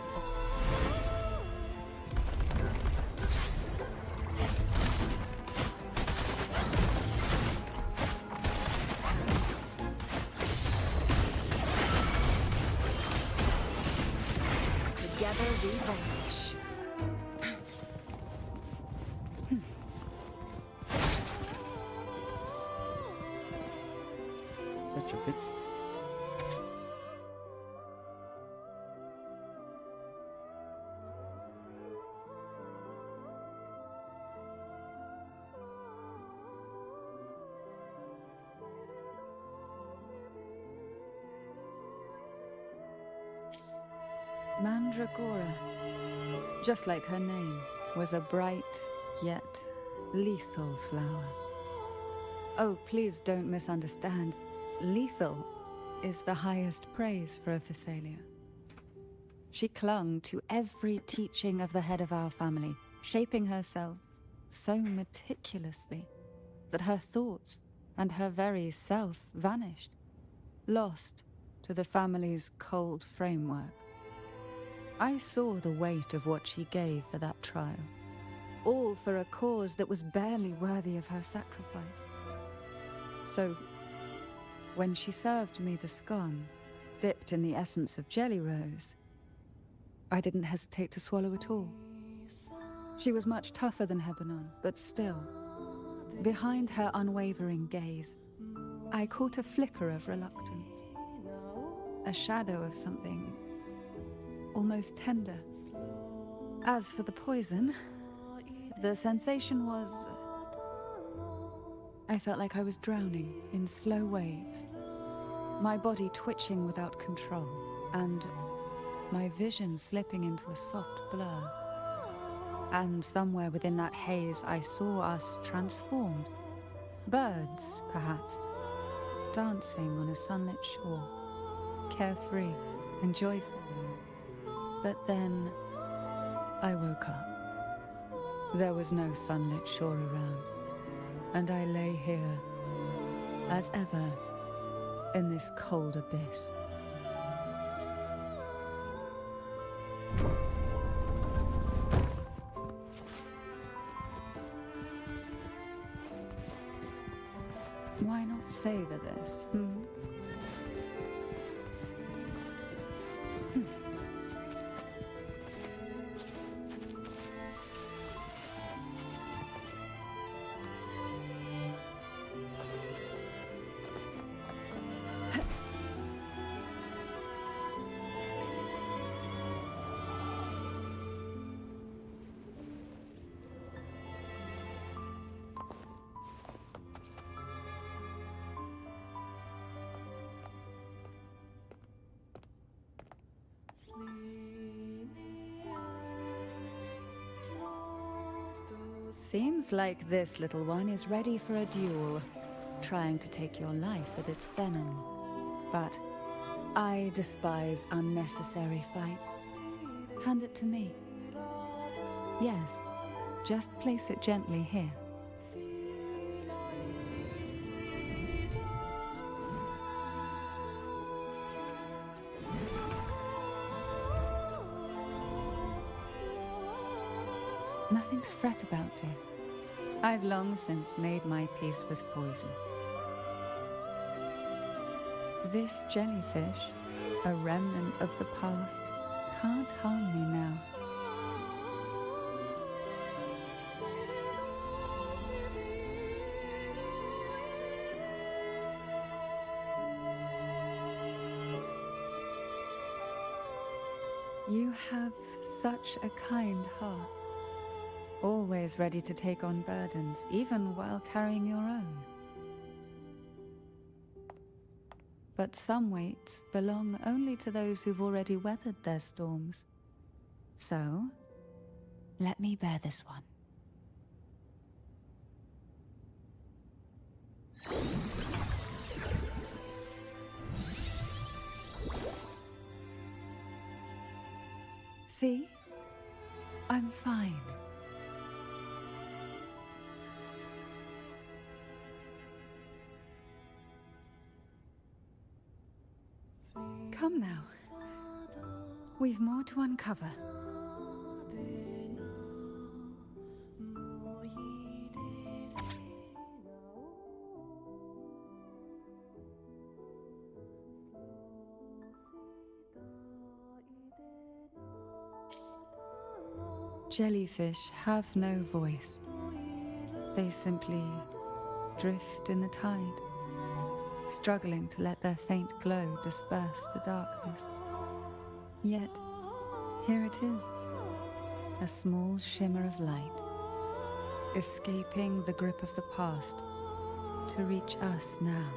Together we vanish. That's a bit. Mandragora, just like her name, was a bright yet lethal flower. Oh, please don't misunderstand. Lethal is the highest praise for a Physalia. She clung to every teaching of the head of our family, shaping herself so meticulously that her thoughts and her very self vanished, lost to the family's cold framework. I saw the weight of what she gave for that trial, all for a cause that was barely worthy of her sacrifice. So, when she served me the scone, dipped in the essence of Jelly Rose, I didn't hesitate to swallow it all. She was much tougher than Hebanon, but still, behind her unwavering gaze, I caught a flicker of reluctance, a shadow of something almost tender. As for the poison, the sensation was... I felt like I was drowning in slow waves, my body twitching without control, and my vision slipping into a soft blur. And somewhere within that haze, I saw us transformed. Birds, perhaps, dancing on a sunlit shore, carefree and joyful. But then, I woke up. There was no sunlit shore around, and I lay here, as ever, in this cold abyss. Why not savor this, Seems like this little one is ready for a duel, trying to take your life with its venom. But I despise unnecessary fights. Hand it to me. Yes, just place it gently here. Nothing to fret about, dear. I've long since made my peace with poison. This jellyfish A remnant of the past can't harm me now. You have such a kind heart, always ready to take on burdens, even while carrying your own. But some weights belong only to those who've already weathered their storms. So, let me bear this one. See? I'm fine. Come now. We've more to uncover. Jellyfish have no voice. They simply drift in the tide, struggling to let their faint glow disperse the darkness. Yet, here it is, a small shimmer of light, escaping the grip of the past to reach us now.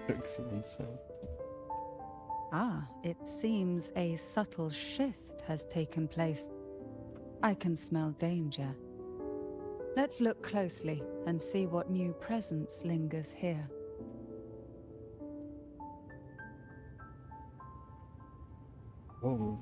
Excellent sound. Ah, it seems a subtle shift has taken place. I can smell danger. Let's look closely and see what new presence lingers here. Whoa.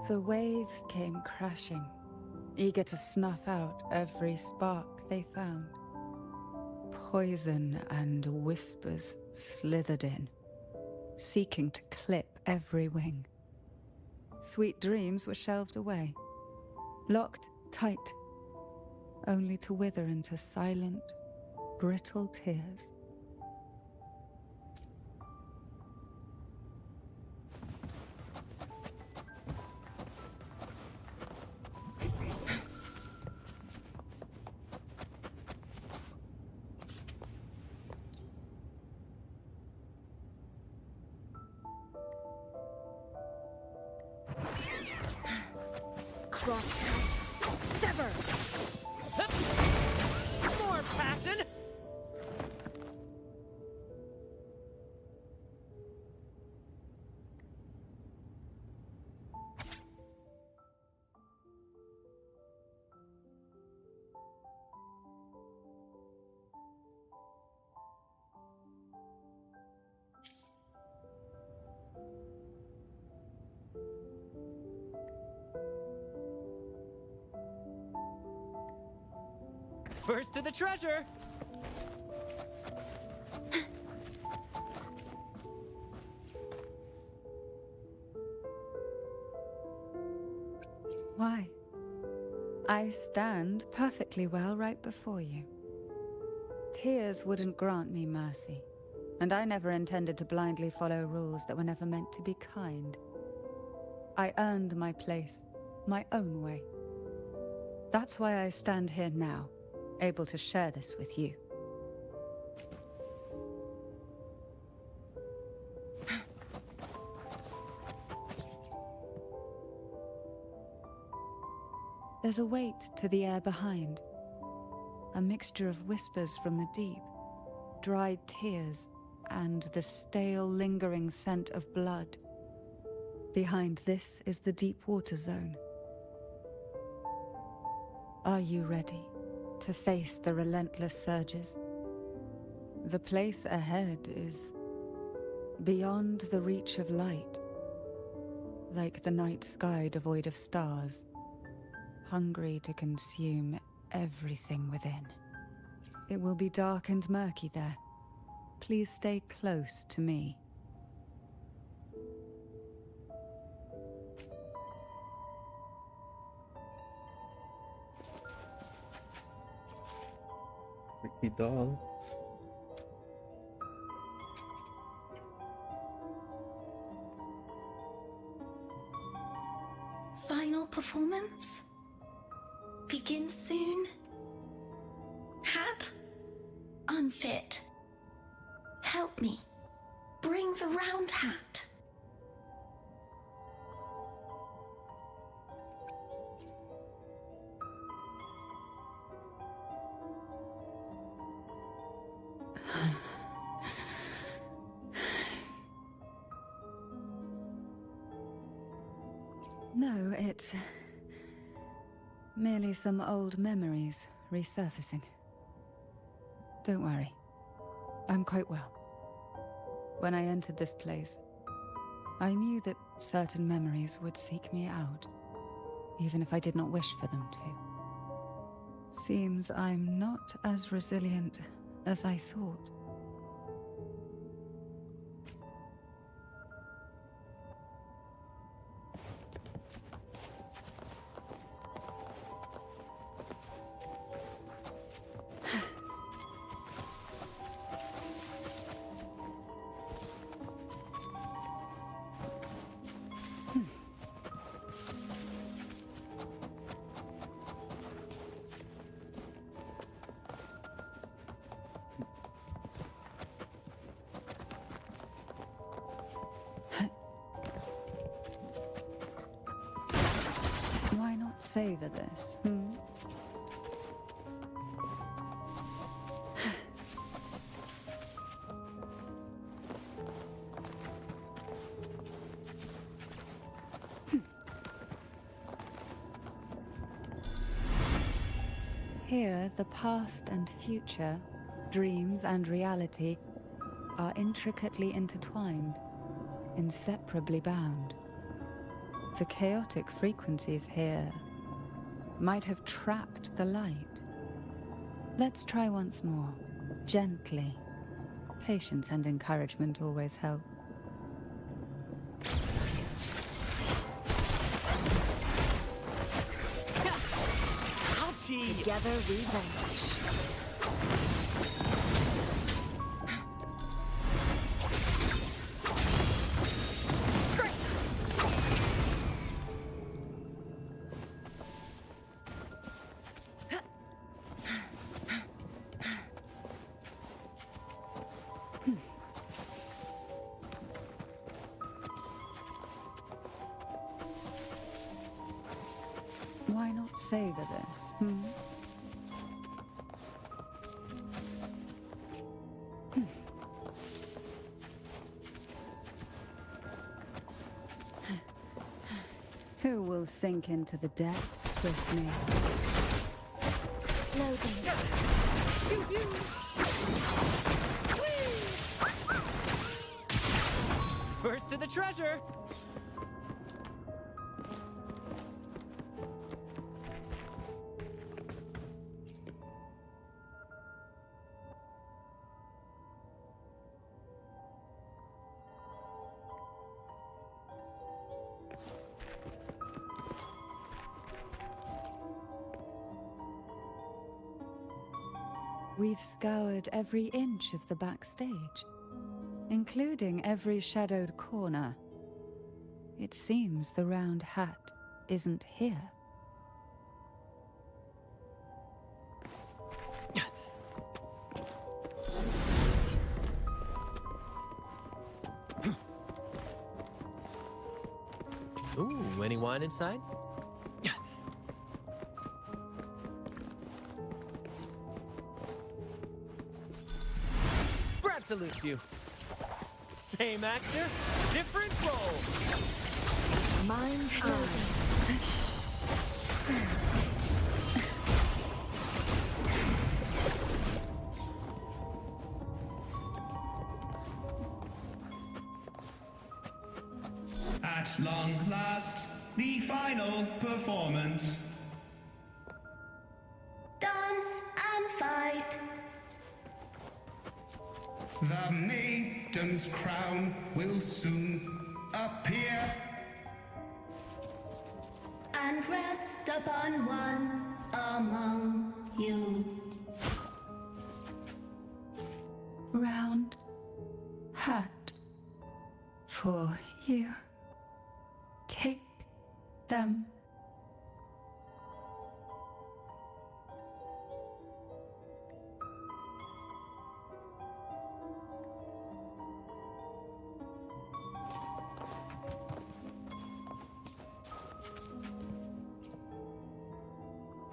The waves came crashing, eager to snuff out every spark they found. Poison and whispers slithered in, seeking to clip every wing. Sweet dreams were shelved away, locked tight, only to wither into silent, brittle tears. Crosscut. Sever! More passion! First to the treasure! Why? I stand perfectly well right before you. Tears wouldn't grant me mercy, and I never intended to blindly follow rules that were never meant to be kind. I earned my place, my own way. That's why I stand here now, able to share this with you. There's a weight to the air behind, a mixture of whispers from the deep, dried tears, and the stale, lingering scent of blood. Behind this is the deep water zone. Are you ready to face the relentless surges? The place ahead is beyond the reach of light, like the night sky devoid of stars, hungry to consume everything within. It will be dark and murky there. Please stay close to me. Creepy doll. Final performance? Begins soon? Hat? Unfit. Help me. Bring the round hat. No, it's merely some old memories resurfacing. Don't worry. I'm quite well. When I entered this place, I knew that certain memories would seek me out, even if I did not wish for them to. Seems I'm not as resilient as I thought. Why not savor this, Here, the past and future, dreams and reality, are intricately intertwined, inseparably bound. The chaotic frequencies here might have trapped the light. Let's try once more, gently. Patience and encouragement always help. Ouchie! Together we vanquish. Why not savor this, Who will sink into the depths with me? Slow down. First to the treasure! We've scoured every inch of the backstage, including every shadowed corner. It seems the round hat isn't here. Ooh, any wine inside? Brad salutes you. Same actor, different role. Mind eye. At long last, the final performance. Dance and fight. The maiden's crown will soon appear. And rest upon one among you. Round hat for you. Take them.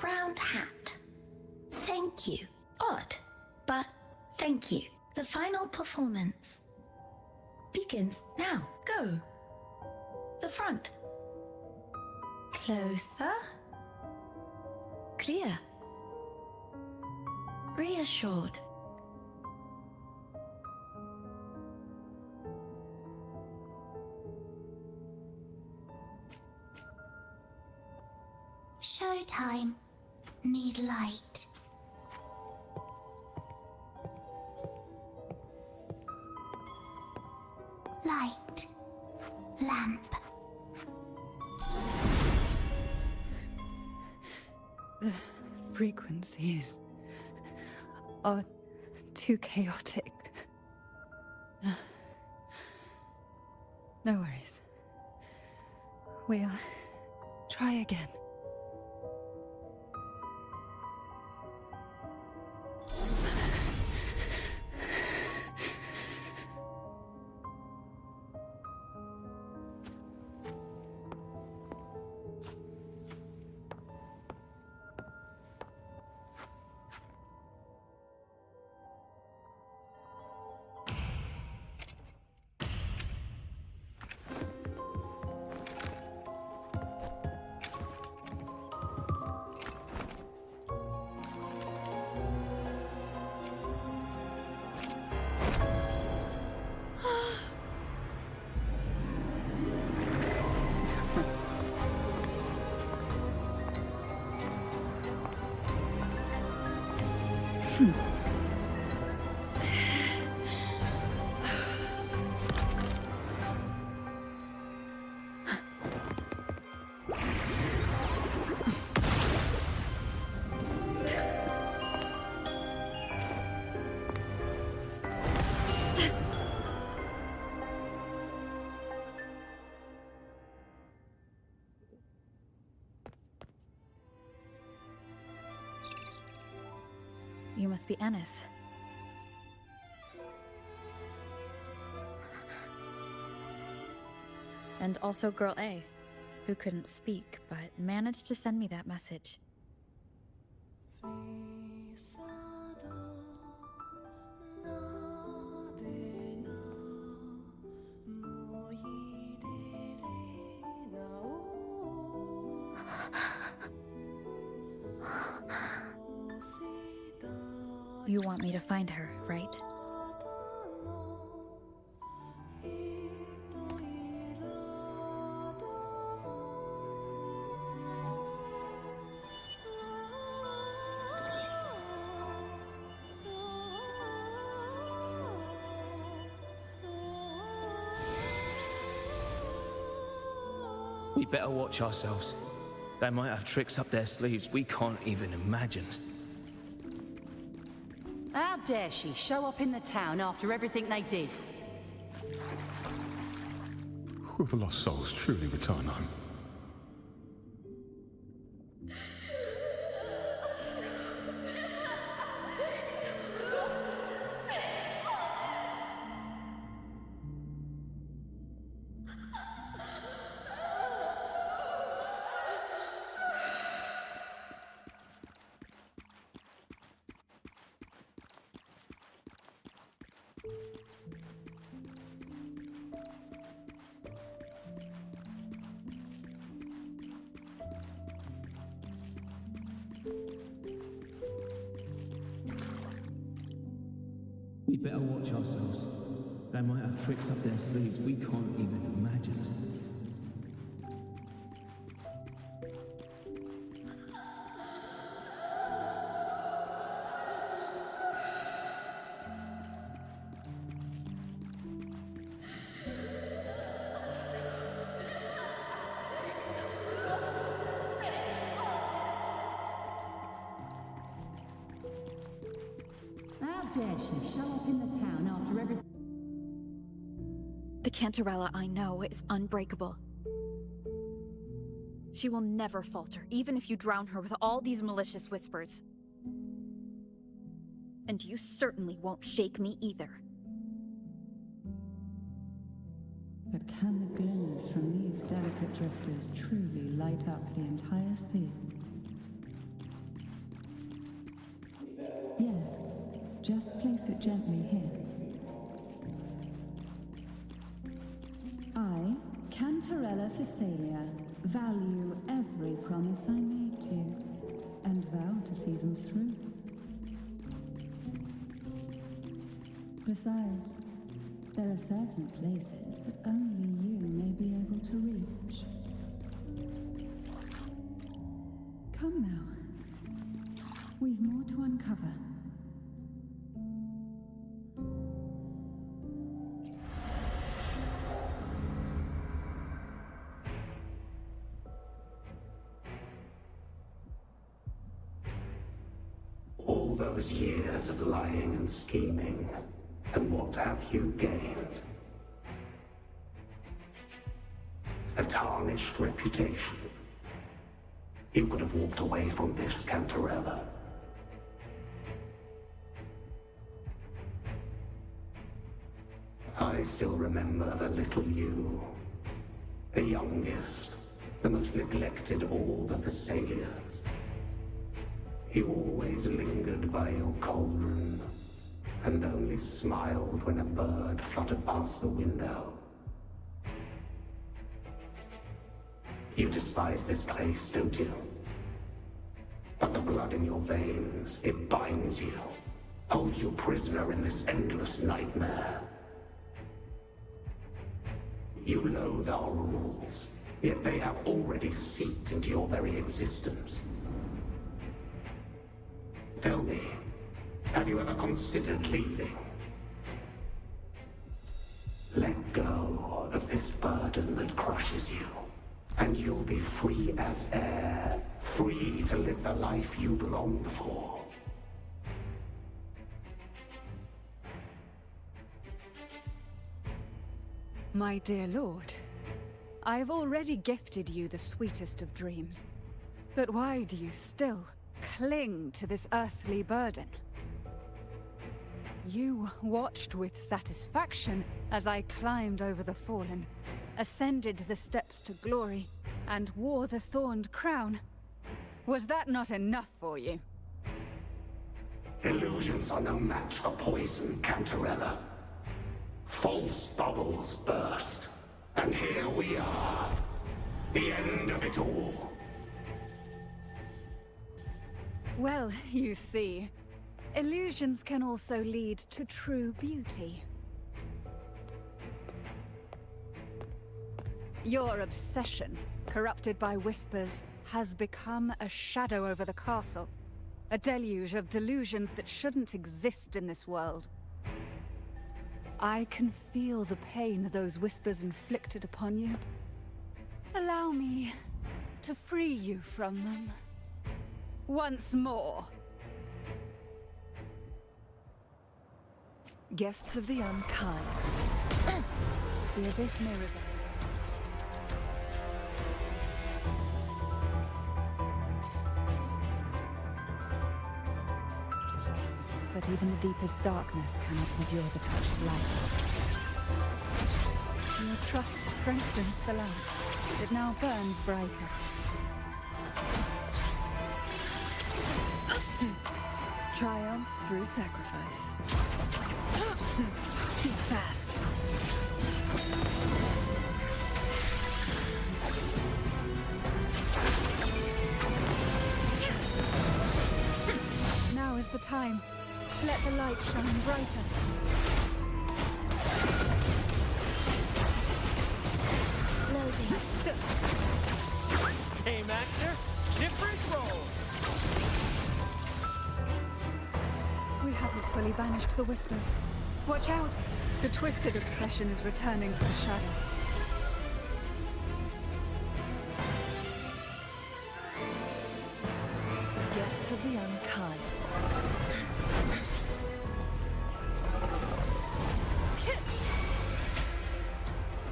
Round hat. Thank you. Odd, but thank you. The final performance begins now. Go. The front. Closer. Clear. Reassured. Showtime. Need light. Light. Lamp. The frequencies are too chaotic. No worries. We'll try again. You must be Ennis. And also Girl A, who couldn't speak, but managed to send me that message. You want me to find her, right? We better watch ourselves. They might have tricks up their sleeves we can't even imagine. How dare she show up in the town after everything they did? Will the lost souls truly return home? We better watch ourselves. They might have tricks up their sleeves we can't even imagine. How dare she show up in the town after everything? The Cantarella I know is unbreakable. She will never falter, even if you drown her with all these malicious whispers. And you certainly won't shake me either. But can the glimmers from these delicate drifters truly light up the entire sea? Yes, just place it gently here. I, Cantarella Physalia, value every promise I made to you, and vow to see them through. Besides, there are certain places that only you may be able to reach. Come now. We've more to uncover. All those years of lying and scheming, and what have you gained? A tarnished reputation. You could have walked away from this, Cantarella. I still remember the little you. The youngest, the most neglected of all the Thessalias. You always lingered by your cauldron, and only smiled when a bird fluttered past the window. You despise this place, don't you? But the blood in your veins, it binds you, holds you prisoner in this endless nightmare. You loathe our rules, yet they have already seeped into your very existence. Tell me, have you ever considered leaving? Let go of this burden that crushes you, and you'll be free as air, free to live the life you've longed for. My dear lord, I've already gifted you the sweetest of dreams. But why do you still cling to this earthly burden? You watched with satisfaction as I climbed over the fallen, ascended the steps to glory, and wore the thorned crown. Was that not enough for you? Illusions are no match for poison, Cantarella. False bubbles burst, and here we are. The end of it all. Well, you see, illusions can also lead to true beauty. Your obsession, corrupted by whispers, has become a shadow over the castle. A deluge of delusions that shouldn't exist in this world. I can feel the pain those whispers inflicted upon you. Allow me to free you from them. Once more. Guests of the unkind. The abyss mirrors it. But even the deepest darkness cannot endure the touch of light. Your trust strengthens the light. It now burns brighter. Triumph through sacrifice. Keep fast. Now is the time. Let the light shine brighter. Loading. Same actor, different role. We haven't fully banished the whispers. Watch out! The twisted obsession is returning to the shadow. Guests of the unkind.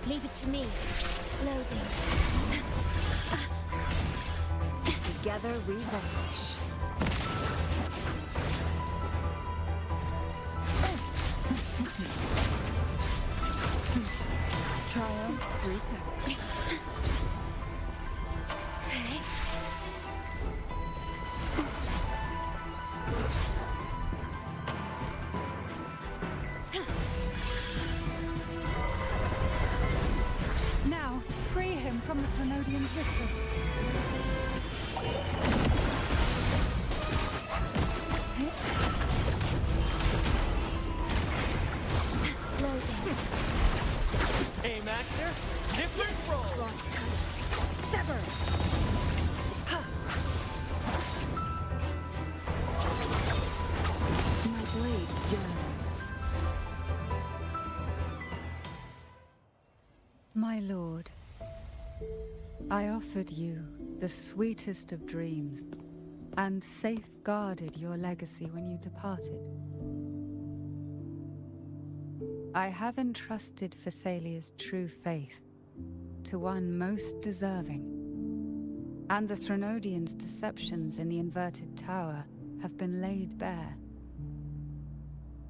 Leave it to me. Loading. Together we vanish. Triumph through sacrifice. Now, free him from the Thrunodian's whispers. Loading. Same actor, different role. Sever! My blade yearns. My lord, I offered you the sweetest of dreams and safeguarded your legacy when you departed. I have entrusted Phassalia's true faith to one most deserving, and the Thrunodians' deceptions in the inverted tower have been laid bare.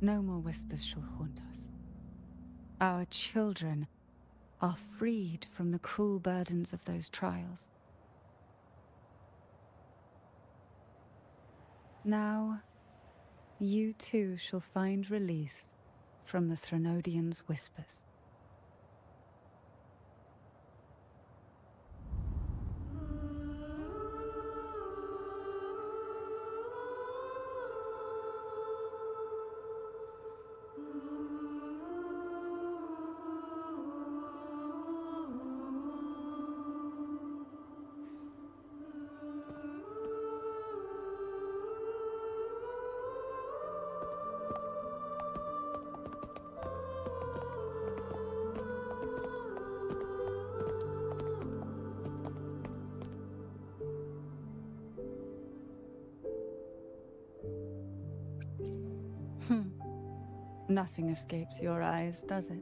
No more whispers shall haunt us. Our children are freed from the cruel burdens of those trials. Now, you too shall find release from the Thrunodians' whispers. Nothing escapes your eyes, does it?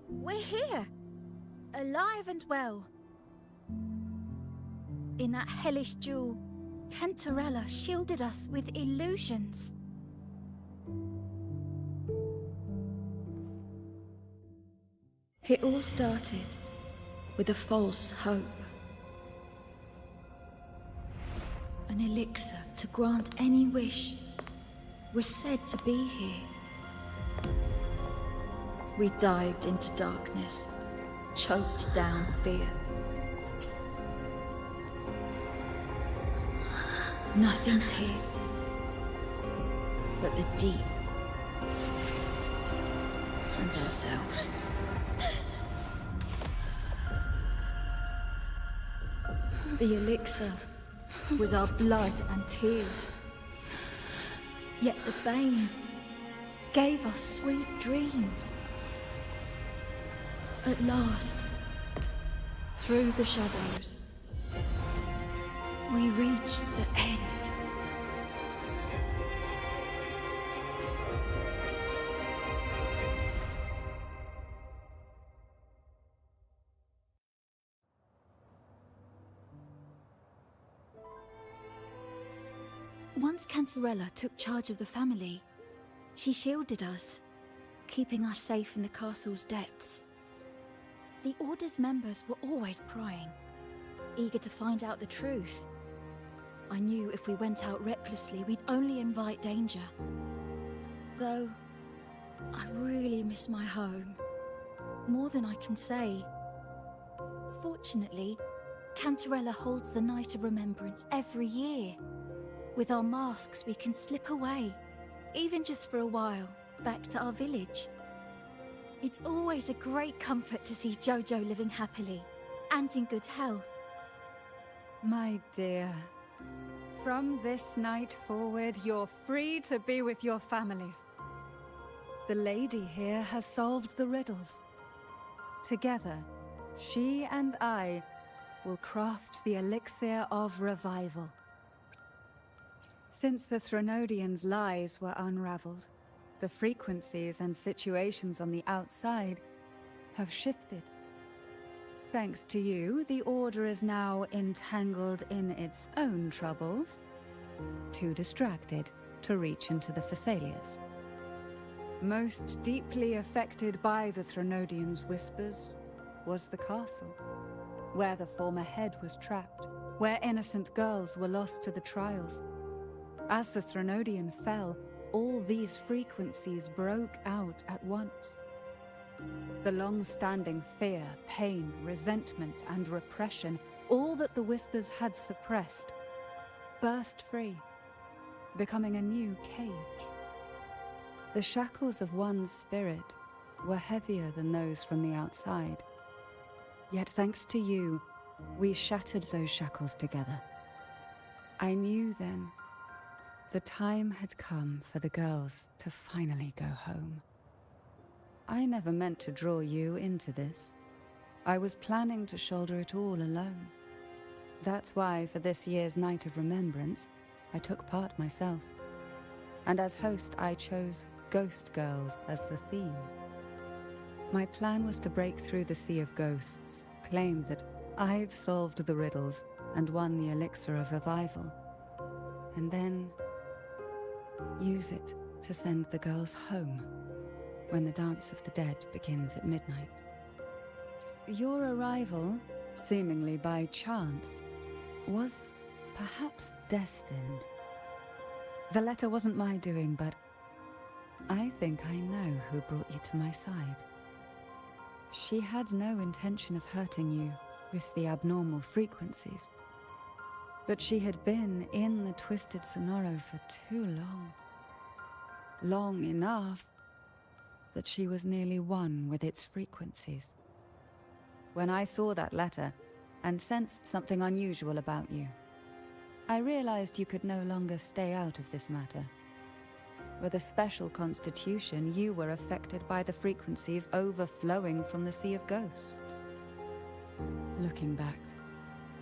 We're here, alive and well. In that hellish duel, Cantarella shielded us with illusions. It all started with a false hope. An elixir to grant any wish was said to be here. We dived into darkness, choked down fear. Nothing's here but the deep and ourselves. The elixir was our blood and tears. Yet the Bane gave us sweet dreams. At last, through the shadows, we reached the end. Once Cantarella took charge of the family, she shielded us, keeping us safe in the castle's depths. The Order's members were always prying, eager to find out the truth. I knew if we went out recklessly, we'd only invite danger. Though, I really miss my home, more than I can say. Fortunately, Cantarella holds the Night of Remembrance every year. With our masks, we can slip away, even just for a while, back to our village. It's always a great comfort to see Jojo living happily and in good health. My dear, from this night forward, you're free to be with your families. The lady here has solved the riddles. Together, she and I will craft the elixir of revival. Since the Threnodians' lies were unraveled, the frequencies and situations on the outside have shifted. Thanks to you, the Order is now entangled in its own troubles, too distracted to reach into the Thessalias. Most deeply affected by the Threnodians' whispers was the castle, where the former head was trapped, where innocent girls were lost to the trials. As the Threnodian fell, all these frequencies broke out at once. The long-standing fear, pain, resentment, and repression, all that the whispers had suppressed, burst free, becoming a new cage. The shackles of one's spirit were heavier than those from the outside. Yet thanks to you, we shattered those shackles together. I knew then the time had come for the girls to finally go home. I never meant to draw you into this. I was planning to shoulder it all alone. That's why for this year's Night of Remembrance, I took part myself. And as host, I chose Ghost Girls as the theme. My plan was to break through the Sea of Ghosts, claim that I've solved the riddles and won the elixir of revival, and then use it to send the girls home when the Dance of the Dead begins at midnight. Your arrival, seemingly by chance, was perhaps destined. The letter wasn't my doing, but I think I know who brought you to my side. She had no intention of hurting you with the abnormal frequencies, but she had been in the Twisted Sonoro for too long. Long enough that she was nearly one with its frequencies. When I saw that letter and sensed something unusual about you, I realized you could no longer stay out of this matter. With a special constitution, you were affected by the frequencies overflowing from the Sea of Ghosts. Looking back,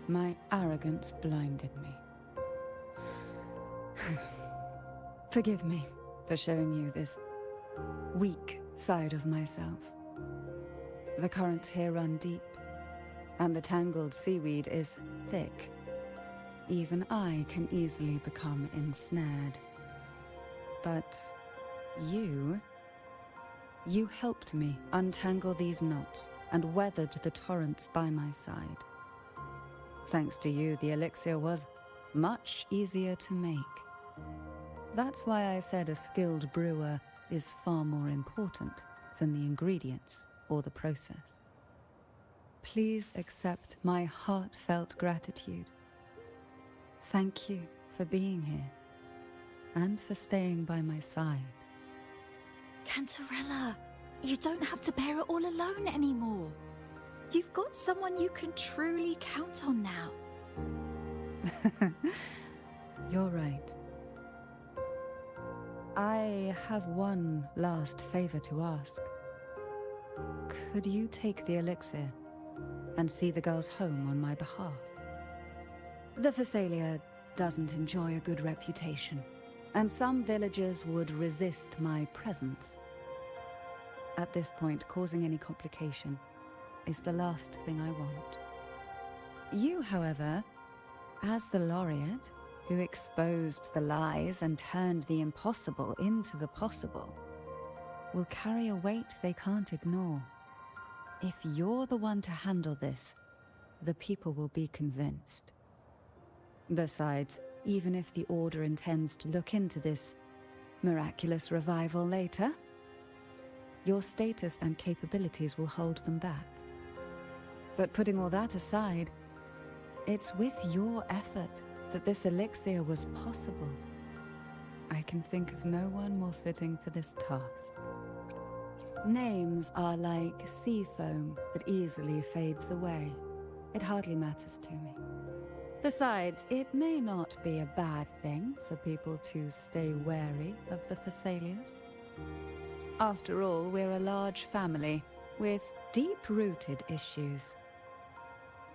my arrogance blinded me. Forgive me for showing you this weak side of myself. The currents here run deep, and the tangled seaweed is thick. Even I can easily become ensnared. But you helped me untangle these knots and weathered the torrents by my side. Thanks to you, the elixir was much easier to make. That's why I said a skilled brewer is far more important than the ingredients or the process. Please accept my heartfelt gratitude. Thank you for being here, and for staying by my side. Cantarella, you don't have to bear it all alone anymore. You've got someone you can truly count on now. You're right. I have one last favor to ask. Could you take the elixir and see the girls home on my behalf? The Thessalia doesn't enjoy a good reputation, and some villagers would resist my presence. At this point, causing any complication is the last thing I want. You, however, as the laureate, who exposed the lies and turned the impossible into the possible, will carry a weight they can't ignore. If you're the one to handle this, the people will be convinced. Besides, even if the Order intends to look into this miraculous revival later, your status and capabilities will hold them back. But putting all that aside, it's with your effort that this elixir was possible. I can think of no one more fitting for this task. Names are like sea foam that easily fades away. It hardly matters to me. Besides, it may not be a bad thing for people to stay wary of the Thessalians. After all, we're a large family with deep-rooted issues.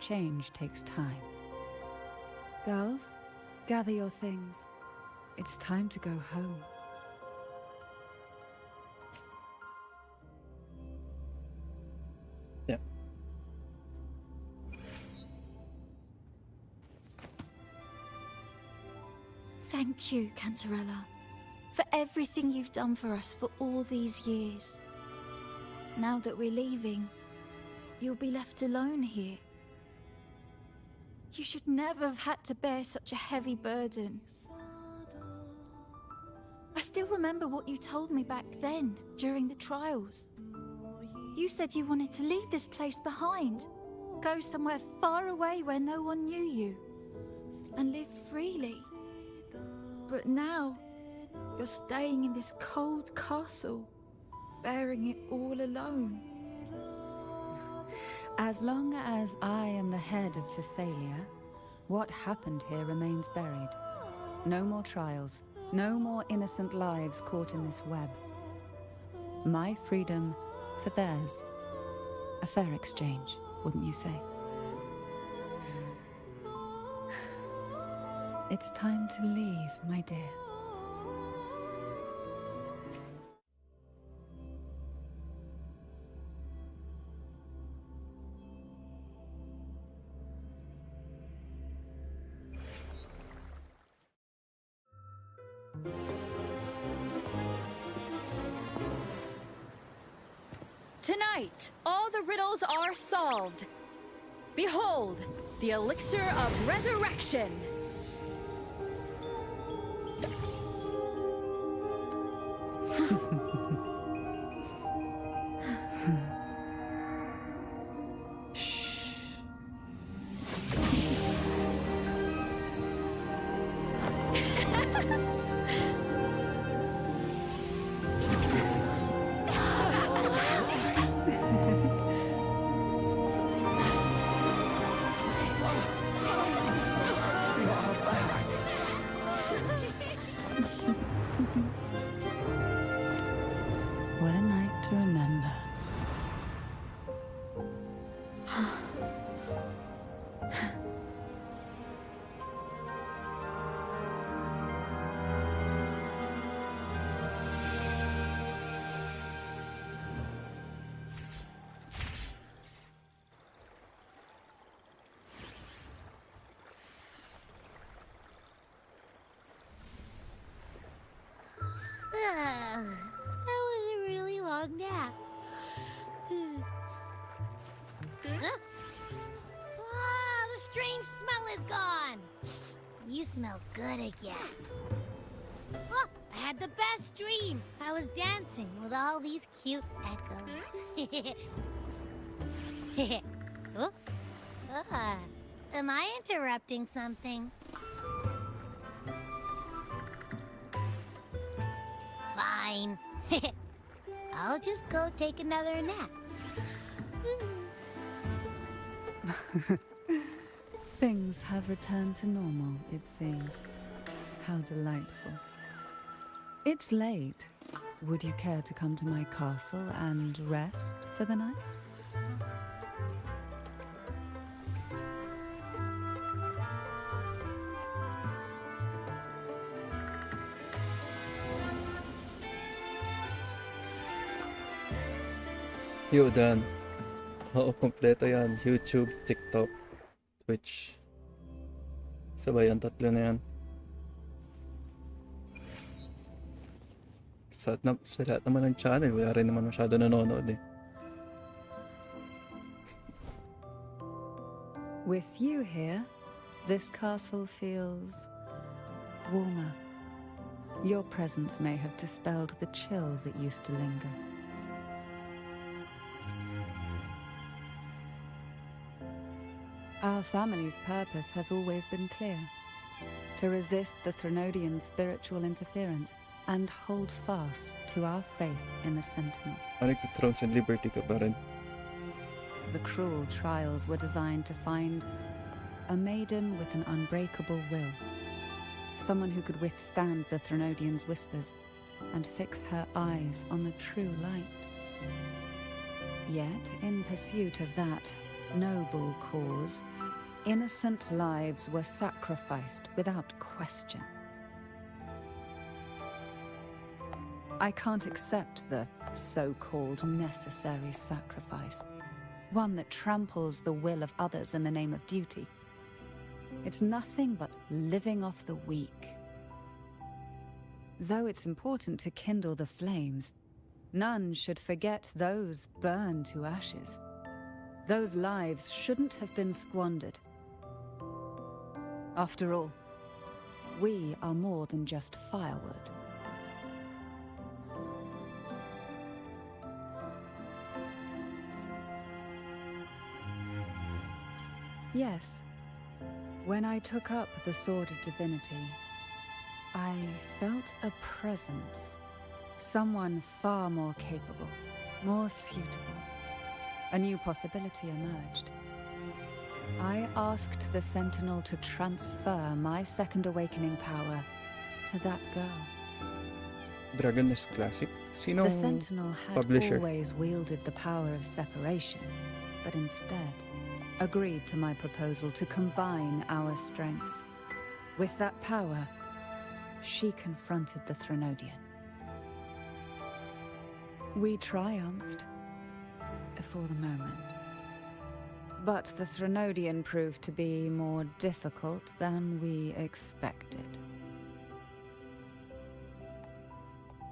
Change takes time. Girls, gather your things. It's time to go home. Yeah. Thank you, Cantarella, for everything you've done for us for all these years. Now that we're leaving, you'll be left alone here. You should never have had to bear such a heavy burden. I still remember what you told me back then, during the trials. You said you wanted to leave this place behind, go somewhere far away where no one knew you, and live freely. But now, you're staying in this cold castle, bearing it all alone. As long as I am the head of Thessalia, what happened here remains buried. No more trials, no more innocent lives caught in this web. My freedom for theirs. A fair exchange, wouldn't you say? It's time to leave, my dear. Tonight, all the riddles are solved. Behold, the elixir of resurrection. What a night to remember. That was a really long nap. Huh? Ah, the strange smell is gone. You smell good again. Oh, I had the best dream. I was dancing with all these cute echoes. Oh? Am I interrupting something? Fine. I'll just go take another nap. Things have returned to normal, it seems. How delightful. It's late. Would you care to come to my castle and rest for the night? Yun, Dan. Oo, kompleto yan. YouTube, TikTok, Twitch. Sabay ang tatlo na yan. sa lahat naman ng channel, wala rin naman masyado nanonood eh. With you here, this castle feels warmer. Your presence may have dispelled the chill that used to linger. Our family's purpose has always been clear: to resist the Threnodian spiritual interference and hold fast to our faith in the Sentinel. Thrones and Liberty ka pa rin. The cruel trials were designed to find a maiden with an unbreakable will. Someone who could withstand the Threnodian's whispers and fix her eyes on the true light. Yet, in pursuit of that noble cause, innocent lives were sacrificed without question. I can't accept the so-called necessary sacrifice, one that tramples the will of others in the name of duty. It's nothing but living off the weak. Though it's important to kindle the flames, none should forget those burned to ashes. Those lives shouldn't have been squandered. After all, we are more than just firewood. Yes. When I took up the Sword of Divinity, I felt a presence. Someone far more capable, more suitable. A new possibility emerged. I asked the Sentinel to transfer my second awakening power to that girl. Dragon Nest Classic? Sinong The Sentinel had publisher? always wielded the power of separation, but instead agreed to my proposal to combine our strengths. With that power, she confronted the Threnodian. We triumphed, for the moment. But the Threnodian proved to be more difficult than we expected.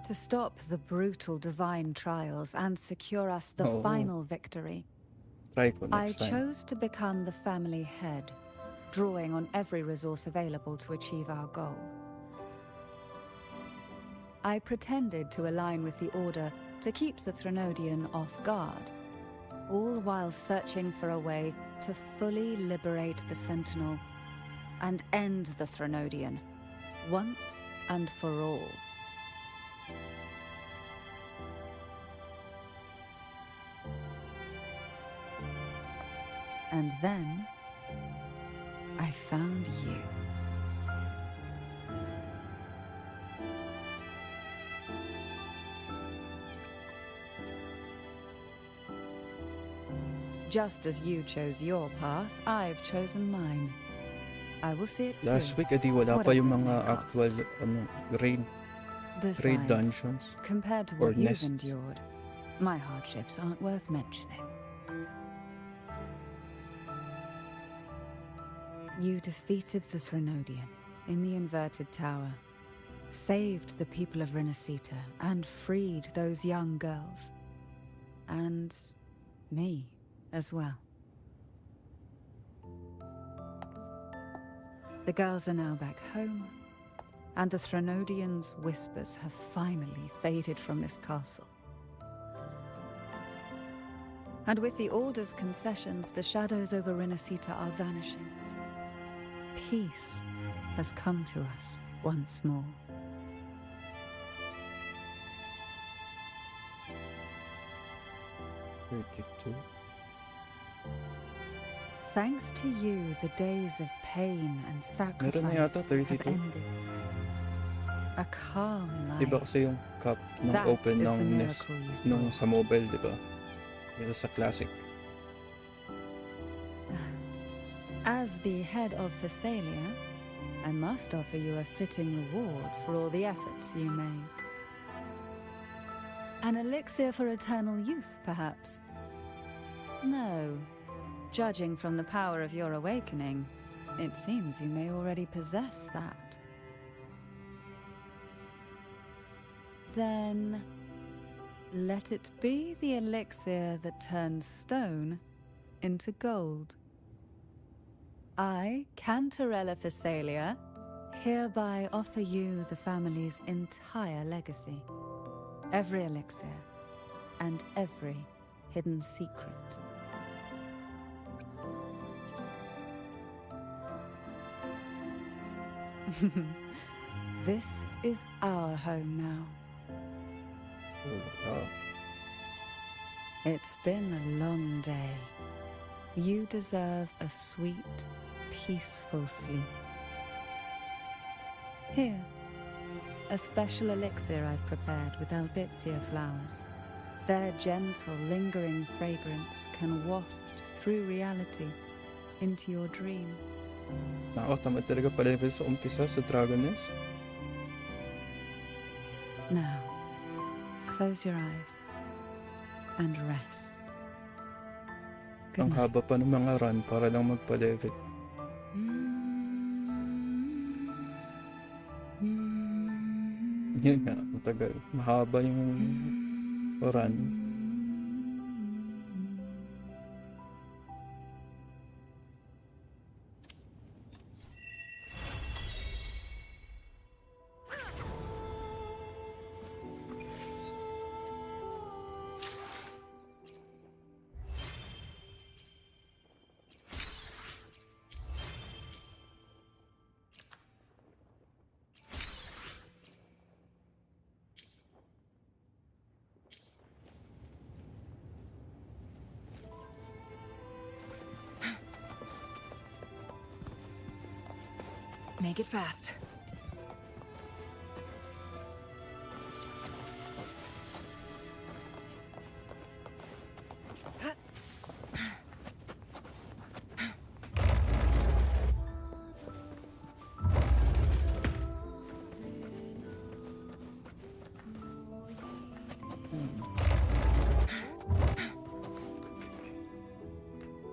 To stop the brutal divine trials and secure us the final victory, Try ko I next time. chose to become the family head, drawing on every resource available to achieve our goal. I pretended to align with the Order to keep the Threnodian off guard, all while searching for a way to fully liberate the Sentinel and end the Threnodian, once and for all. And then, I found you. Just as you chose your path, I've chosen mine. I will see it through. Last week, edi wala pa whatever yung it mga may cost. actual raid Besides, dungeons compared to or what you've nests. endured, my hardships aren't worth mentioning. You defeated the Threnodian in the Inverted Tower, saved the people of Renacita, and freed those young girls. And me as well. The girls are now back home, and the Threnodian's whispers have finally faded from this castle. And with the Order's concessions, the shadows over Renacita are vanishing. Peace has come to us once more. Thanks to you, the days of pain and Meron na yata, sacrifice have 32. ended. A calm Diba life. kasi yung cup ng That open is ng the nest miracle you've nung brought. sa mobile, diba? Kesa sa classic. As the head of Thessalia, I must offer you a fitting reward for all the efforts you made. An elixir for eternal youth, perhaps? No. Judging from the power of your awakening, it seems you may already possess that. Then let it be the elixir that turns stone into gold. I, Cantarella Phasalia, hereby offer you the family's entire legacy. Every elixir and every hidden secret. This is our home now. Oh, wow. It's been a long day. You deserve a sweet, peaceful sleep. Here, a special elixir I've prepared with Albizia flowers. Their gentle, lingering fragrance can waft through reality into your dream. Nakakatamad talaga pa-level sa umpisa sa Dragon Nest. Now, close your eyes and rest. Good Ang night. haba pa ng mga run para lang magpa-level. Yun nga, matagal. Mahaba yung run. Make it fast.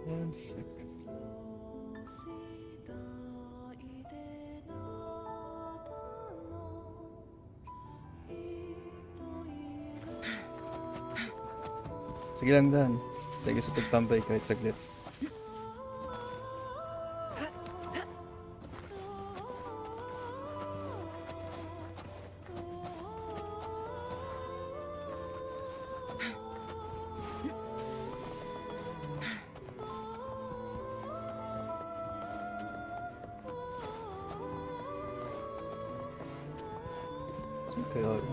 One second. Sige lang, Dan. Lagi sa pagtambay kahit saglit. Saan kaya yun?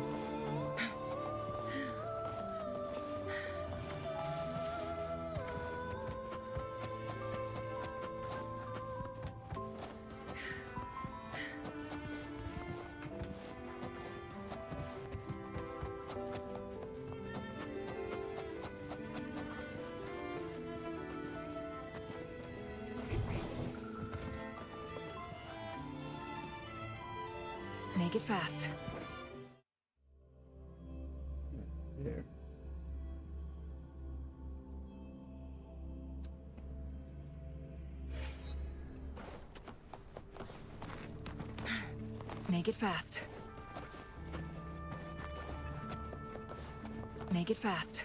Make it fast. There. Make it fast. Make it fast.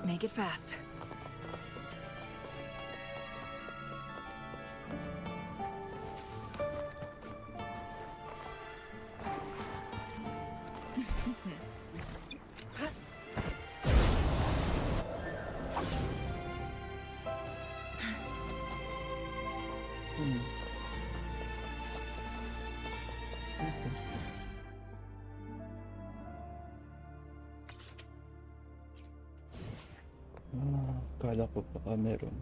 Make it fast. Kala ko baka meron.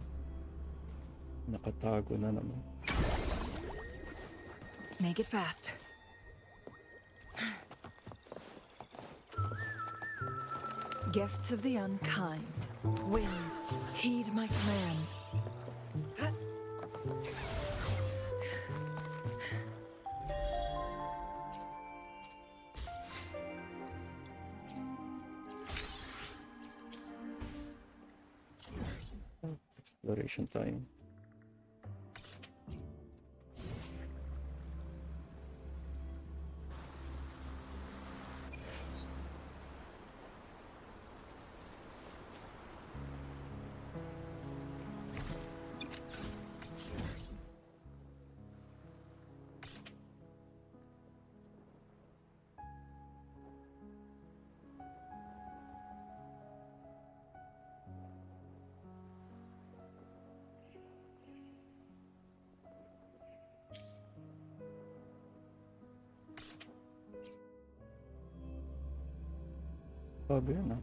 Nakatago na naman. Make it fast. Guests of the unkind, winds, heed my command. Exploration time. Bago yun ah.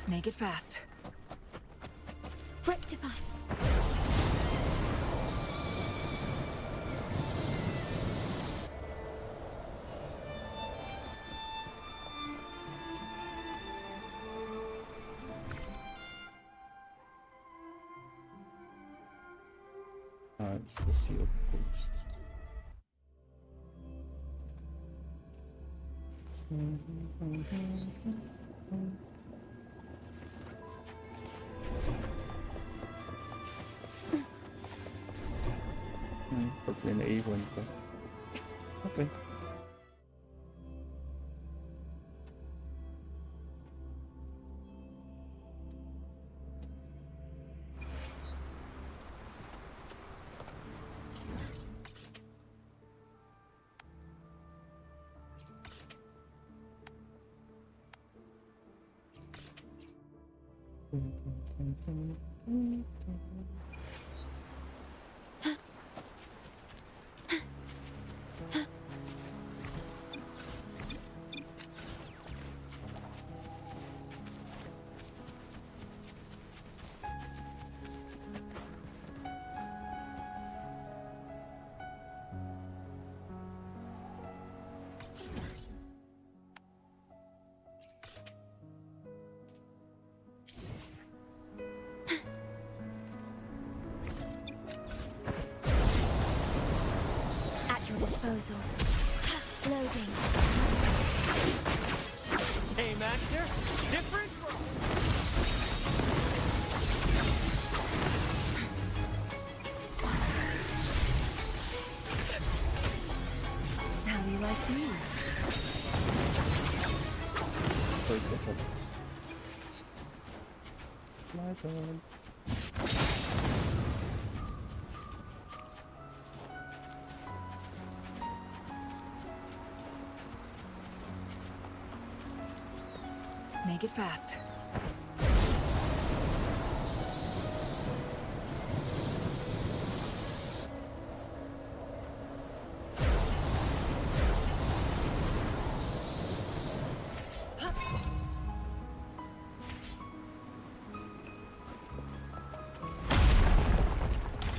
Make it fast. Rectify. It's the Sea of Ghosts. Pag may naiwan ka. Okay. At your disposal. Loading. Same actor, different. How do you like these? My turn. Make it fast.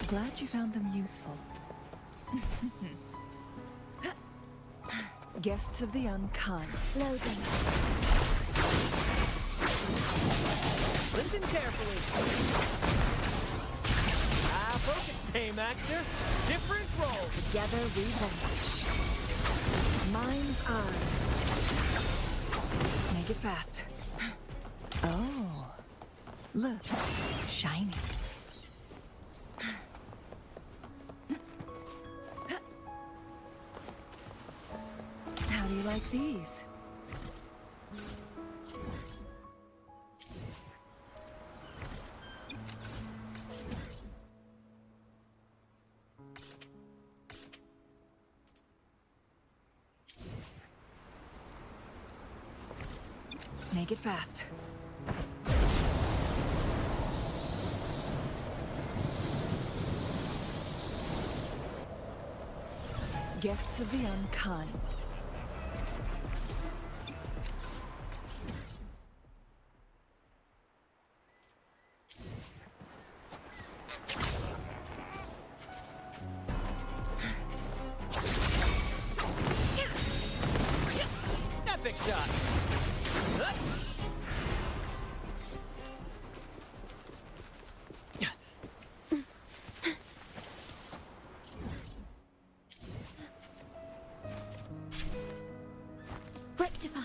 Glad you found them useful. Guests of the unkind. Loading. Listen carefully. Focus. Same actor, different role. Together we vanish. Mind's eye. Make it fast. Oh, look, shinies. How do you like these? Make it fast. Guests of the unkind. Epic shot. Rectify.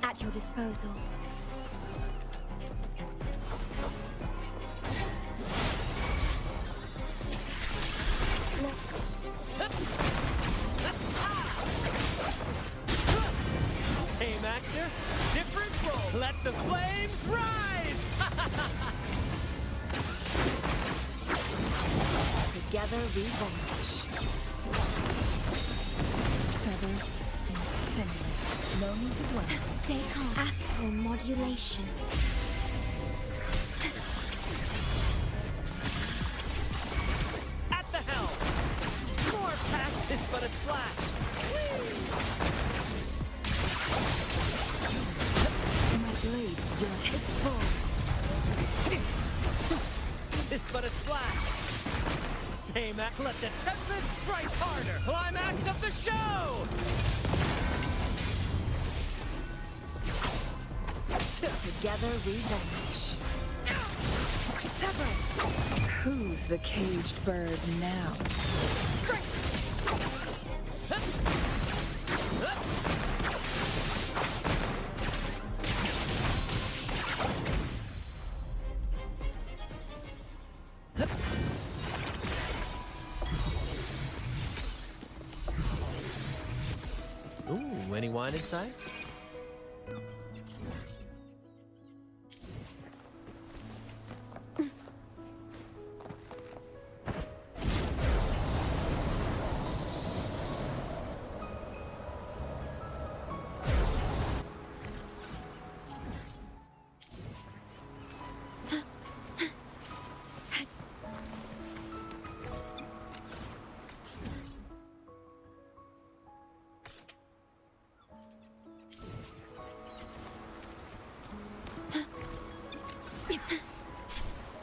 At your disposal. Same actor, different role. Let the flames rise! Together we vanish. Feathers incinerate. No need to dwell. Stay calm. Astral modulation. At the helm! More practice but a splash! My blade, your take full. Tis but a splash! Same act, let the tempest strike harder! Climax of the show! Together we vanish. Sever! Who's the caged bird now? Ooh, any wine inside?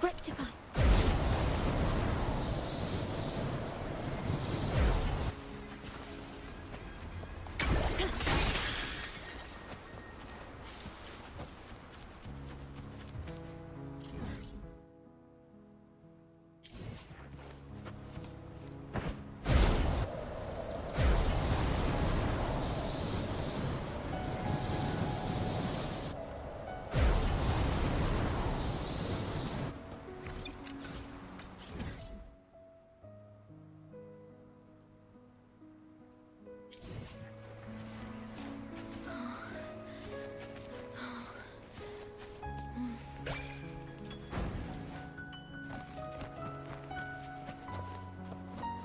Rectify.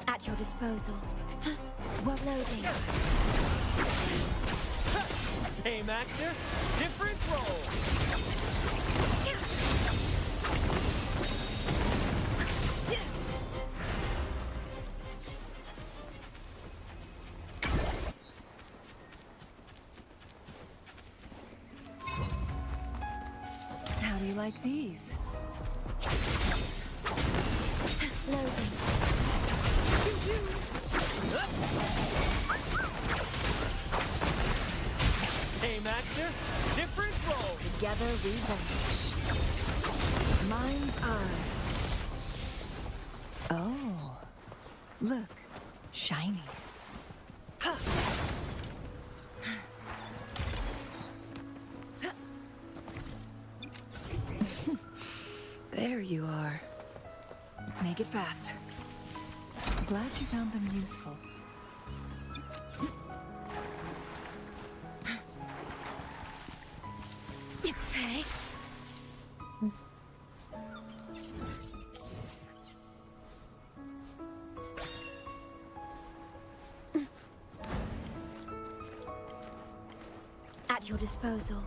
At your disposal. Well loading. Same actor, different role. How do you like these? Together we vanish. Mind's eye. Oh, look, shinies. There you are. Make it fast. Glad you found them useful. Okay. At your disposal.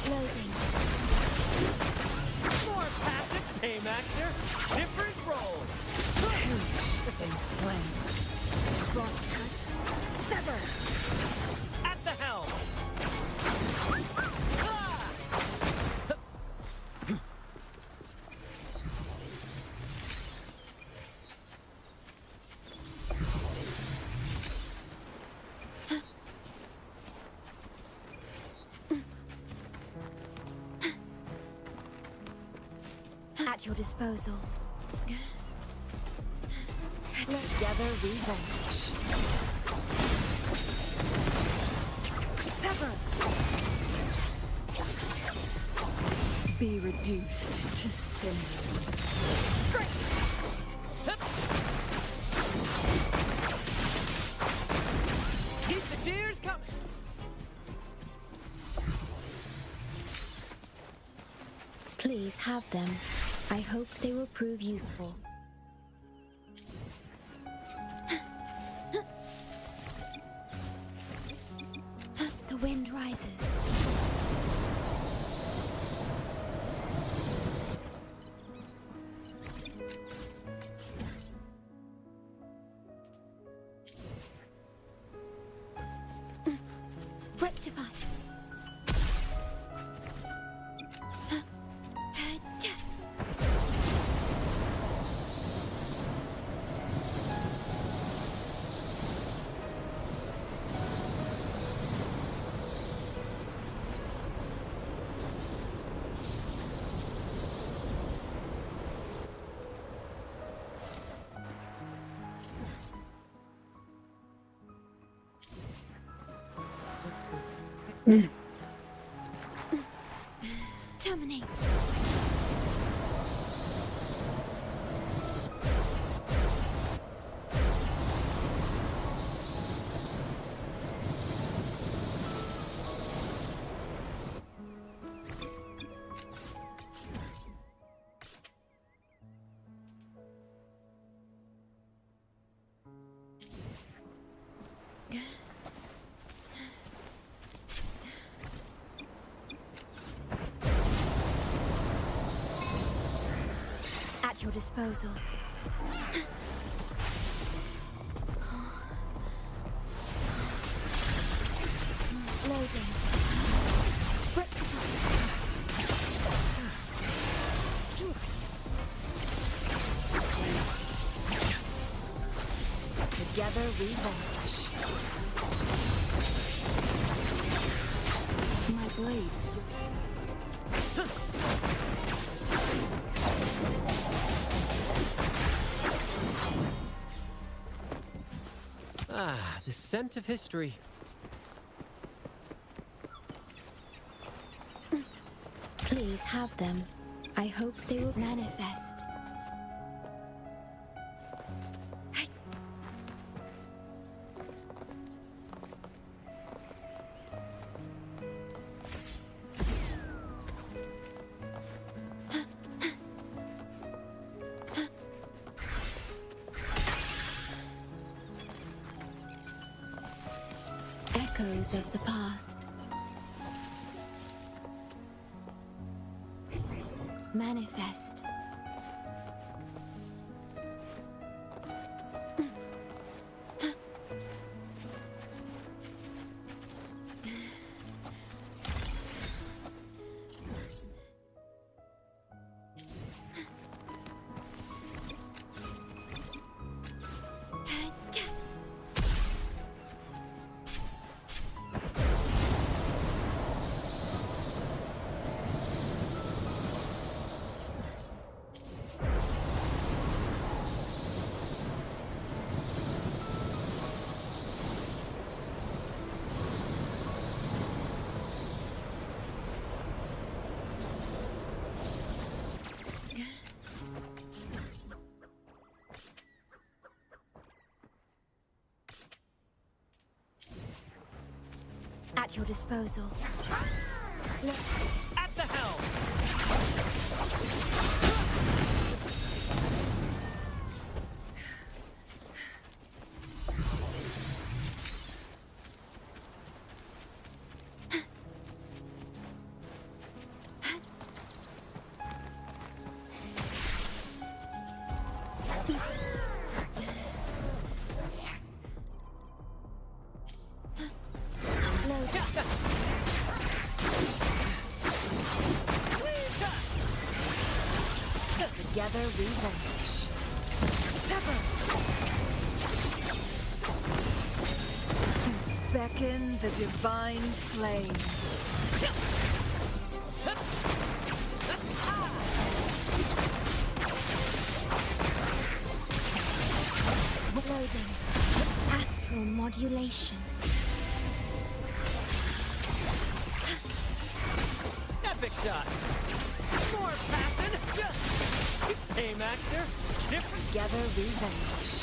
Loading. More patches, same actor, different role. In flames. Crosscut. Sever. At the helm. At your disposal. Together we vanish. Sever. Be reduced to cinders. Keep the cheers coming. Please have them. I hope they will prove useful. The wind rises. Rectify. Terminate. At your disposal. Loading. Rectify. Together we vanish. My blade. Ah, the scent of history. Please have them. I hope they will manifest. Echoes of the past. Manifest. At your disposal. Look. At the helm! Together we vanish. Sever! Beckon the divine flames. Loading. Astral modulation. Epic shot! More passion! Same actor, different. Together we vanish.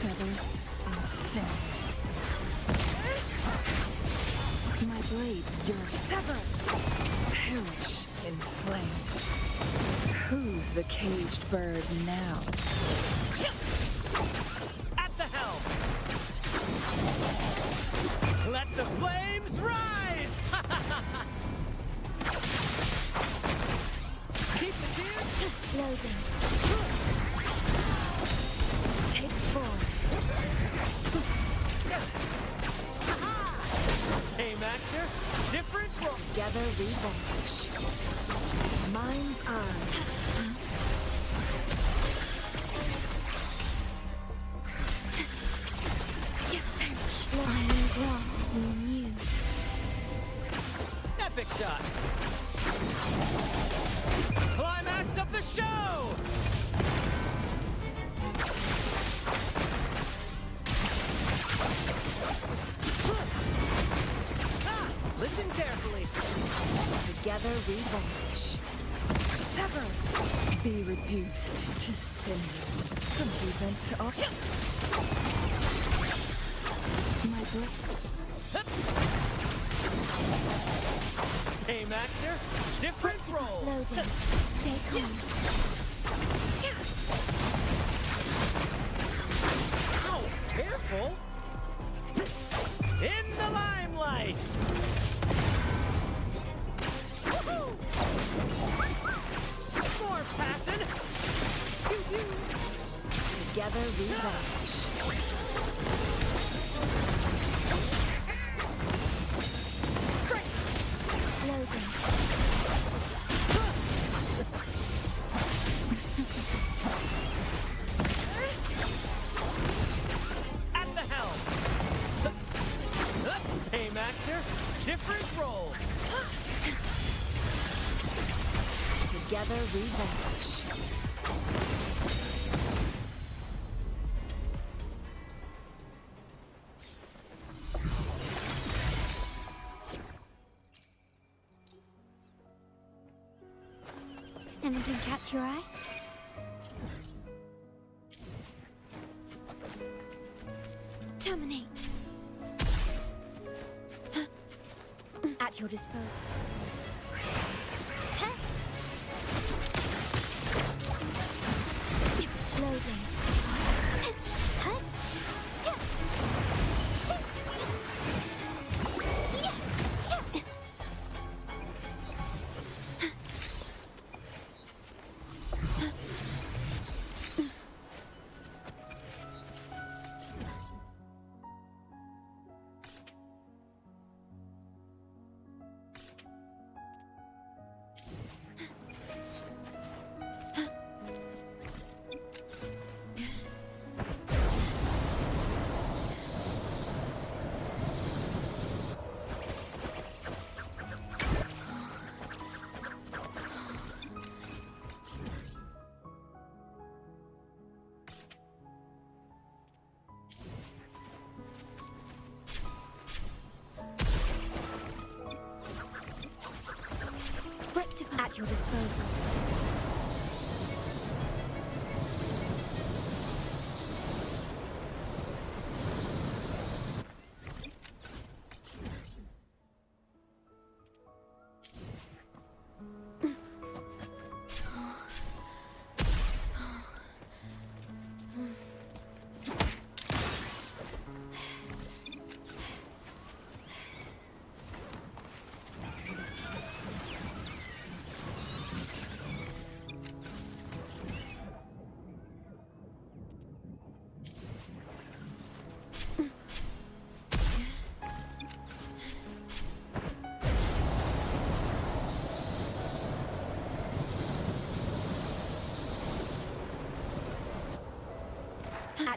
Feathers and cinders. My blade, you're severed. Perish in flames. Who's the caged bird now? At the helm! Let the flames rise! Keep the cheer! Loading. Take form. Same actor, different role. Together we vanish. Mind's eye. Flying graft you knew. Epic shot! Climax of the show! Listen carefully. Together we vanish. Sever! Be reduced to cinders. From defense to offense. My blade. Same actor, different role. Loading. Stay calm. Ow! Careful! In the limelight! More passion! Together we vanish. Loading. At the helm! Same actor, different role. Together we vanish. Anything catch your eye? Terminate. At your disposal. Loading. At your disposal.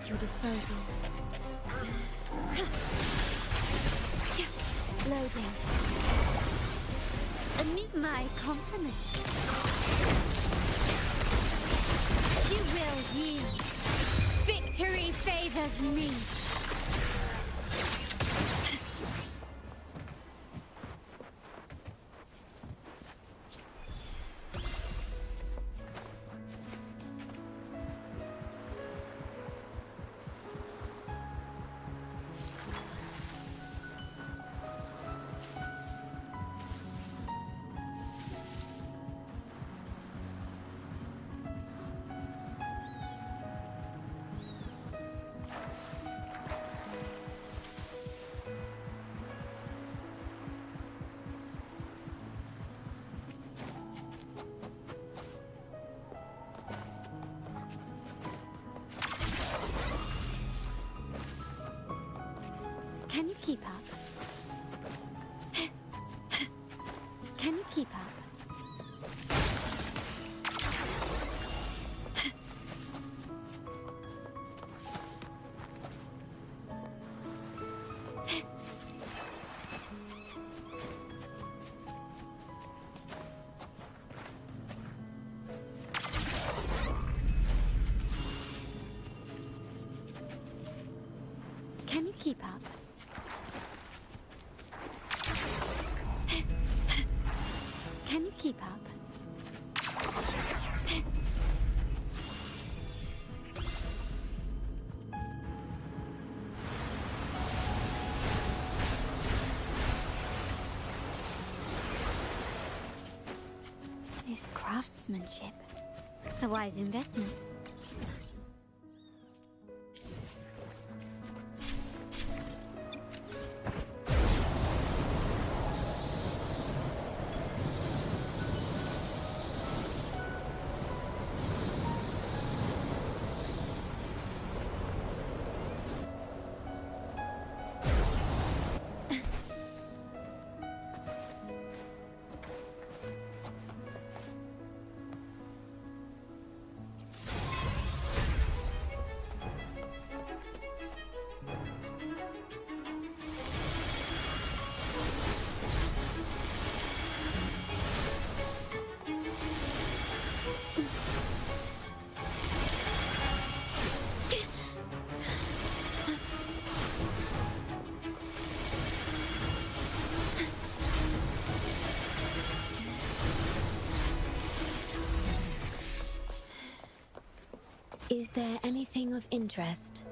at your disposal. Loading. Meet my compliments. You will yield. Victory favors me. Can you keep up? Can you keep up? Can you keep up? Can you keep up? This craftsmanship. A wise investment. Is there anything of interest?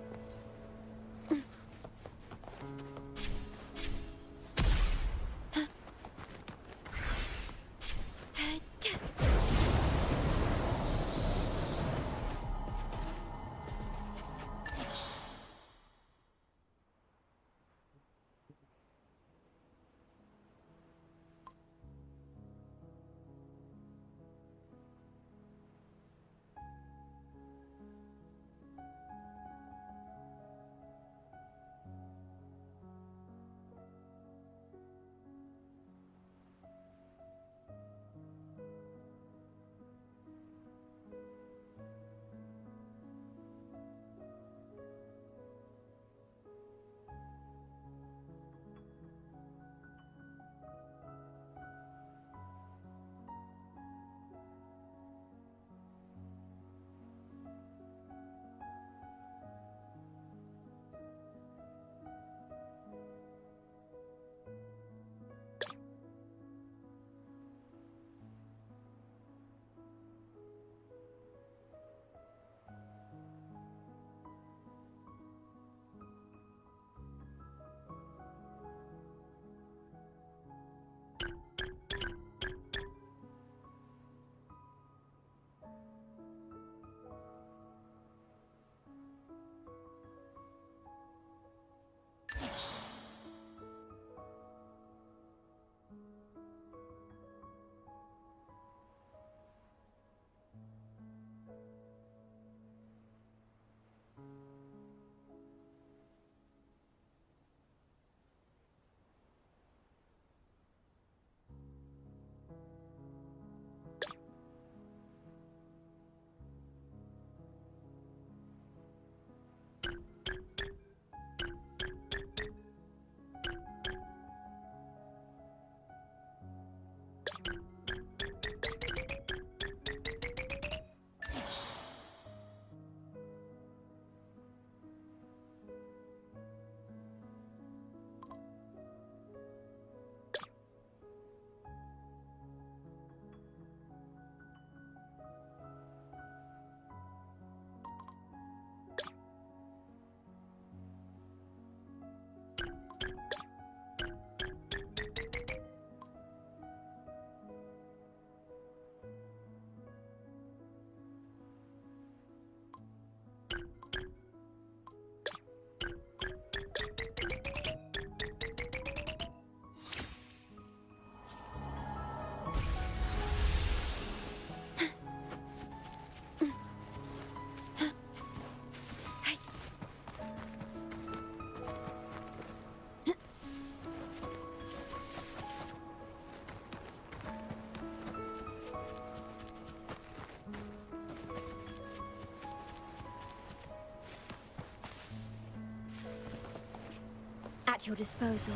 At your disposal.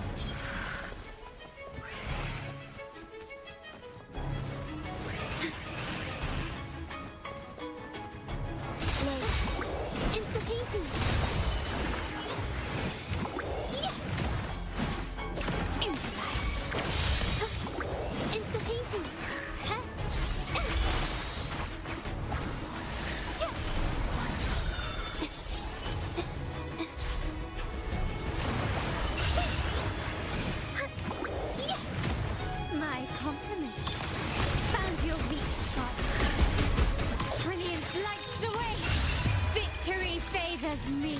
Insta-painting! Improvise! Insta-painting! My compliments. Found your weak spot. Brilliance lights the way. Victory favors me.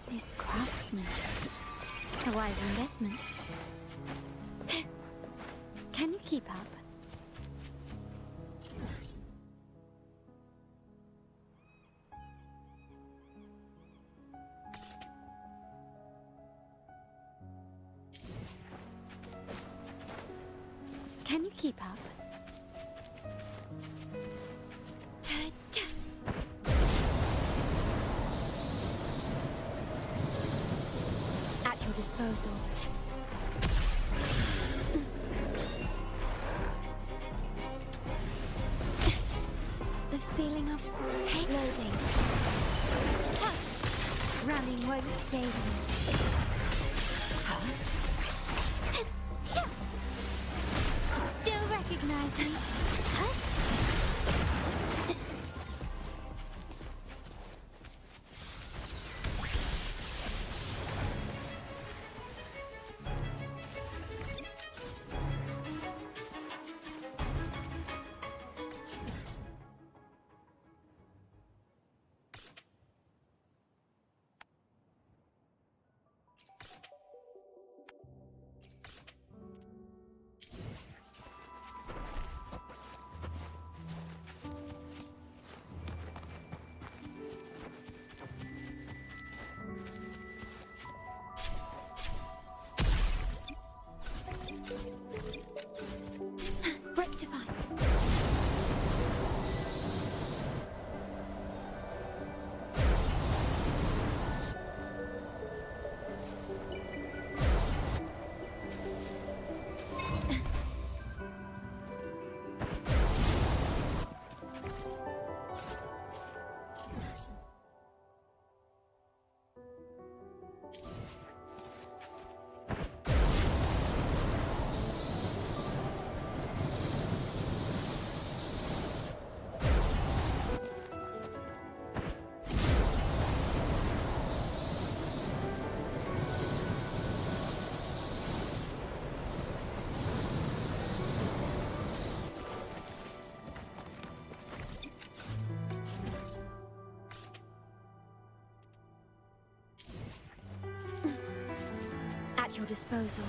This craftsmanship. A wise investment. Can you keep up? Can you keep up? At your disposal. The feeling of loading. Running won't save me. Still recognize me? Rectify. At your disposal.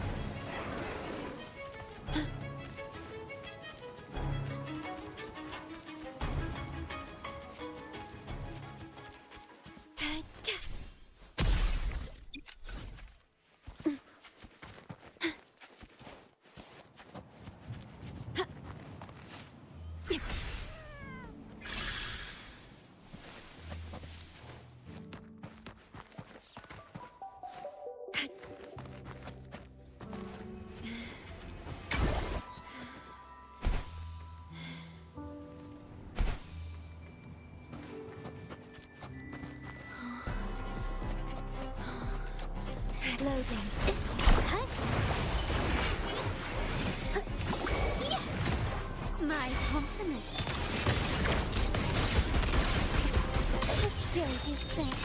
Loading. My compliments. The stage is set.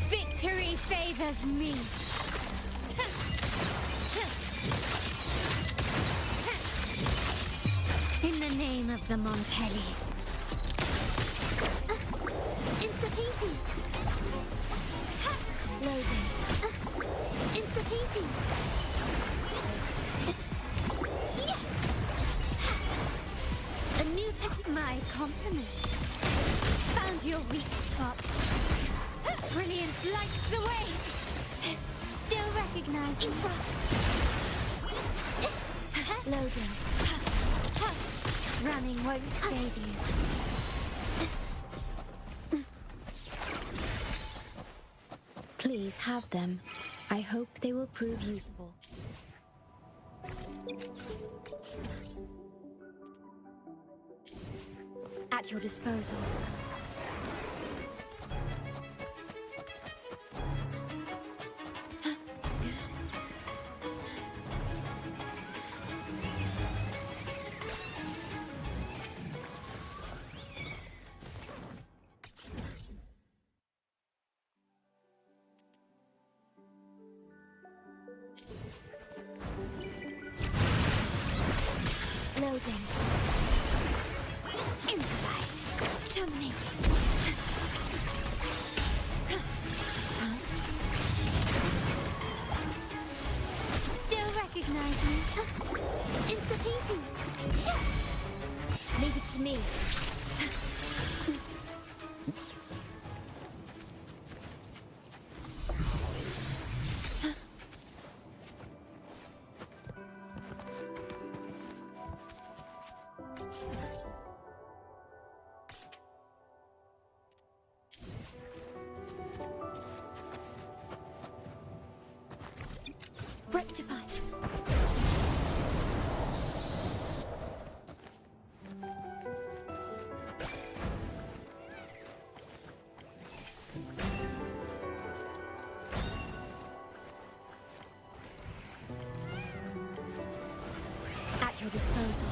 Victory favors me. In the name of the Montellis. Insta-painting. Loading. Insta-painting. A new technique. My compliments. Found your weak spot. Brilliance lights the way. Still recognize me. Loading. Running won't save you. Please have them. I hope they will prove useful. At your disposal. Loading. Improvise. Terminate. Still recognize me. Insta-painting. Leave it to me. Rectify. At your disposal.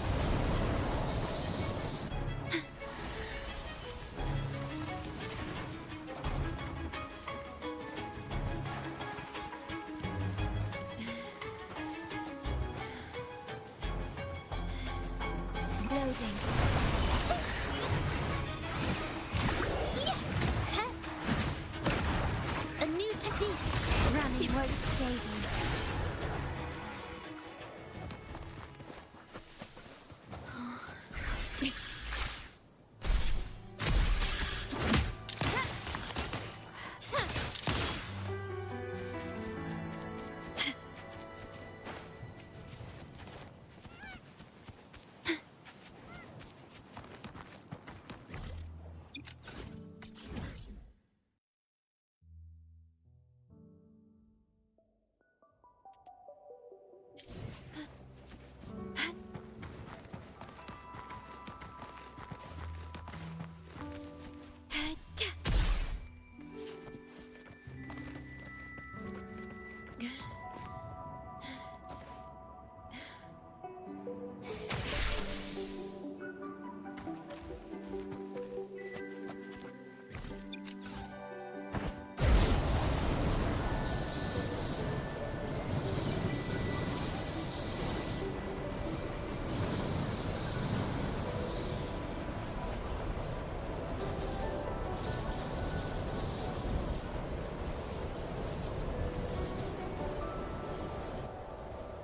Loading. A new technique. Running won't save you.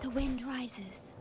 The wind rises.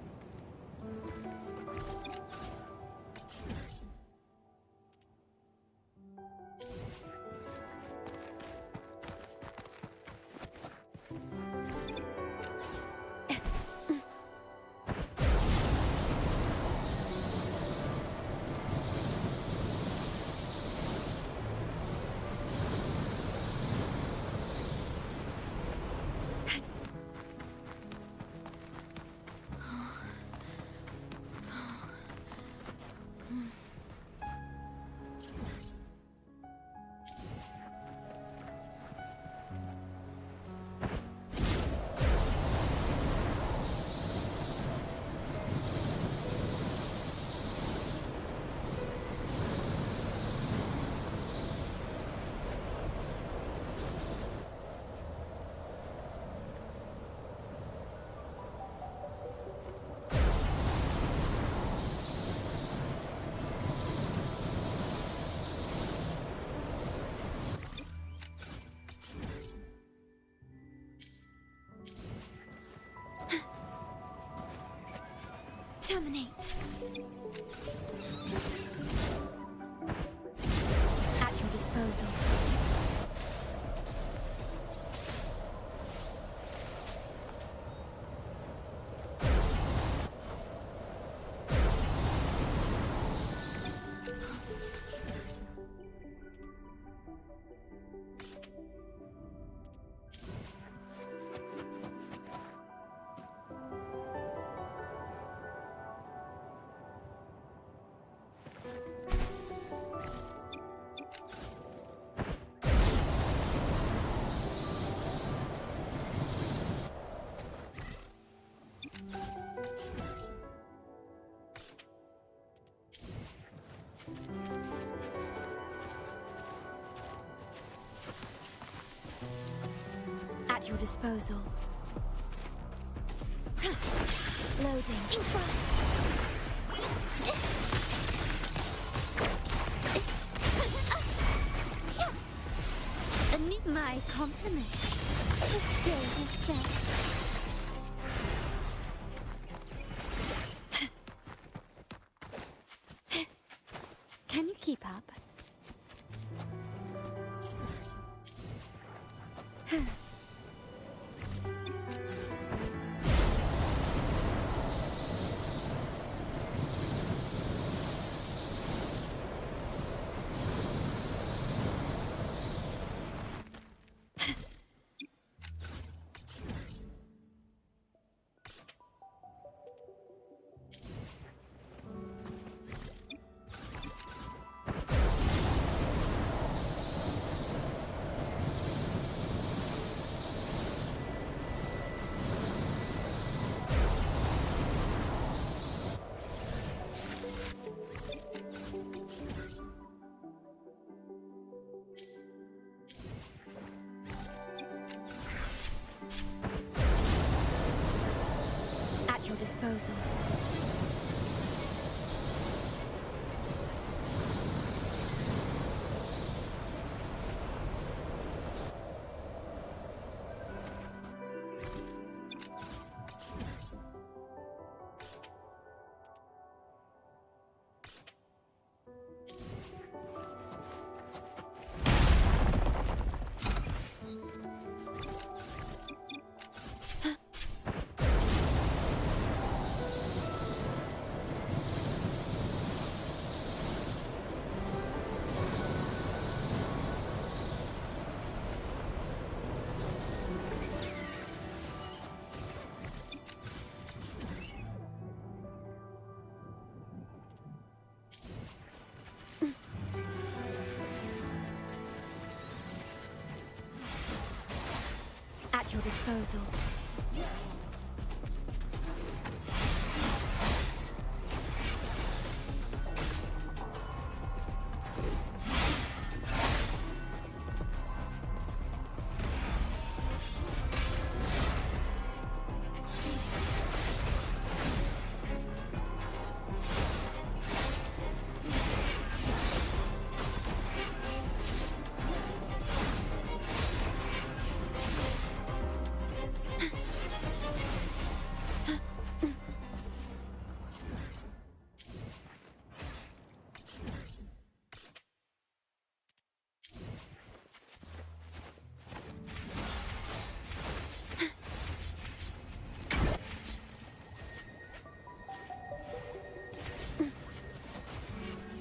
Terminate. At your disposal. At your disposal. Loading. In front. My compliments. The stage is set. Can you keep up? At your disposal. At your disposal.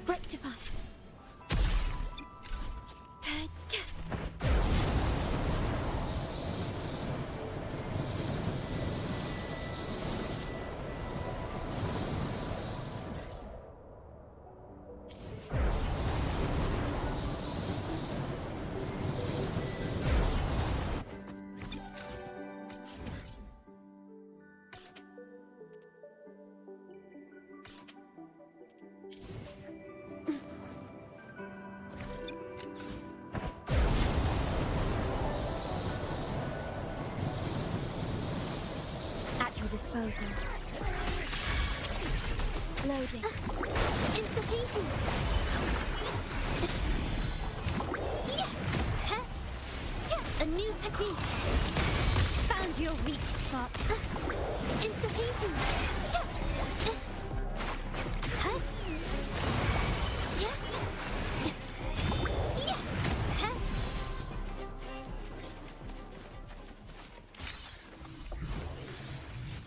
Rectify. At your disposal. Loading. Insta-painting. A new technique. Found your weak spot. Insta-painting.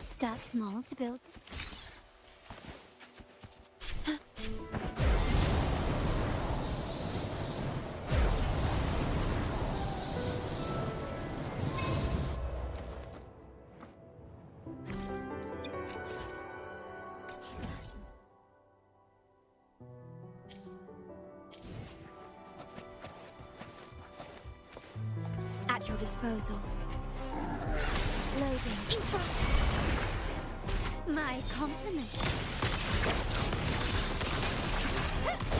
Start small to build. At your disposal. Loading. My compliments.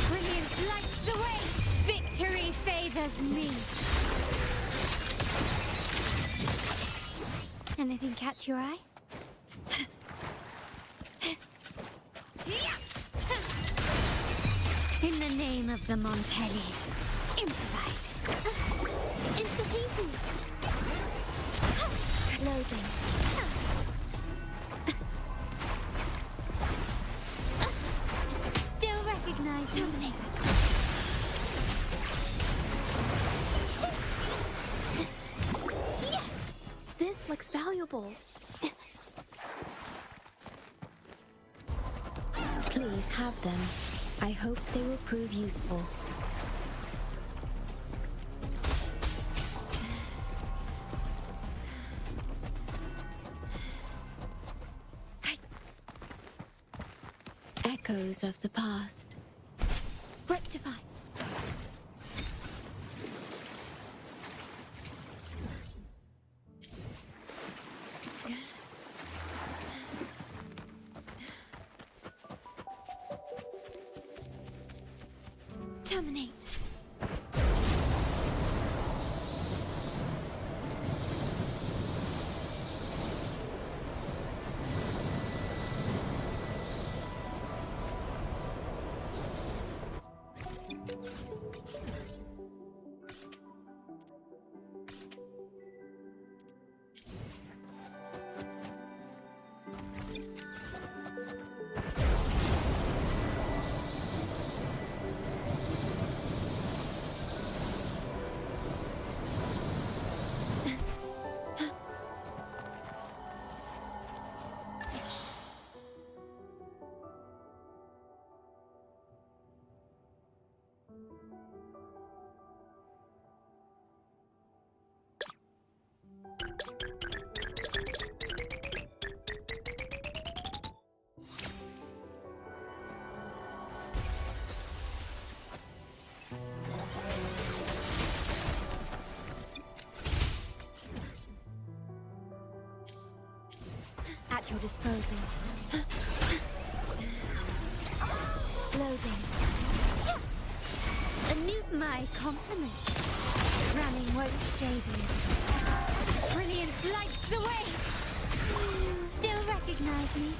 Brilliance lights the way. Victory favors me. Anything catch your eye? In the name of the Montellis, improvise. Intervening. Loading. Still recognize. Terminate. This looks valuable. Please have them. I hope they will prove useful. Echoes of the past. Rectify. Terminate. At your disposal. Loading. My compliments. Running won't save you. Brilliance lights the way. Still recognize me?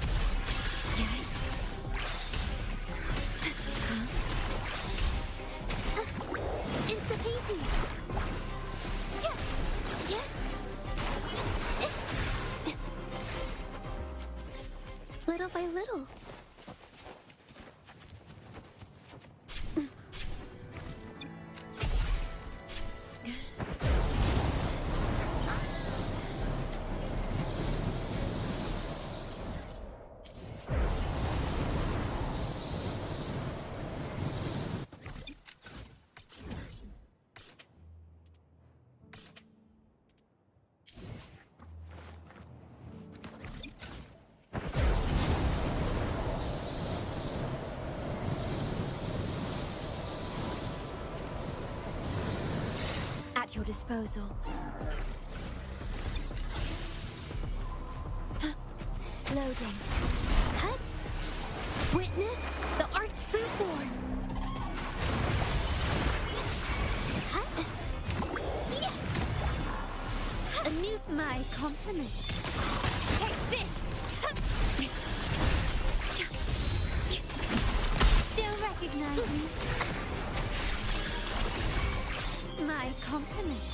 Interpeting. Little by little. At your disposal. Loading. Hut. Witness the art's firstborn. Hut. Yeah. Anew my compliments. Take this. Still recognize me? My compliments.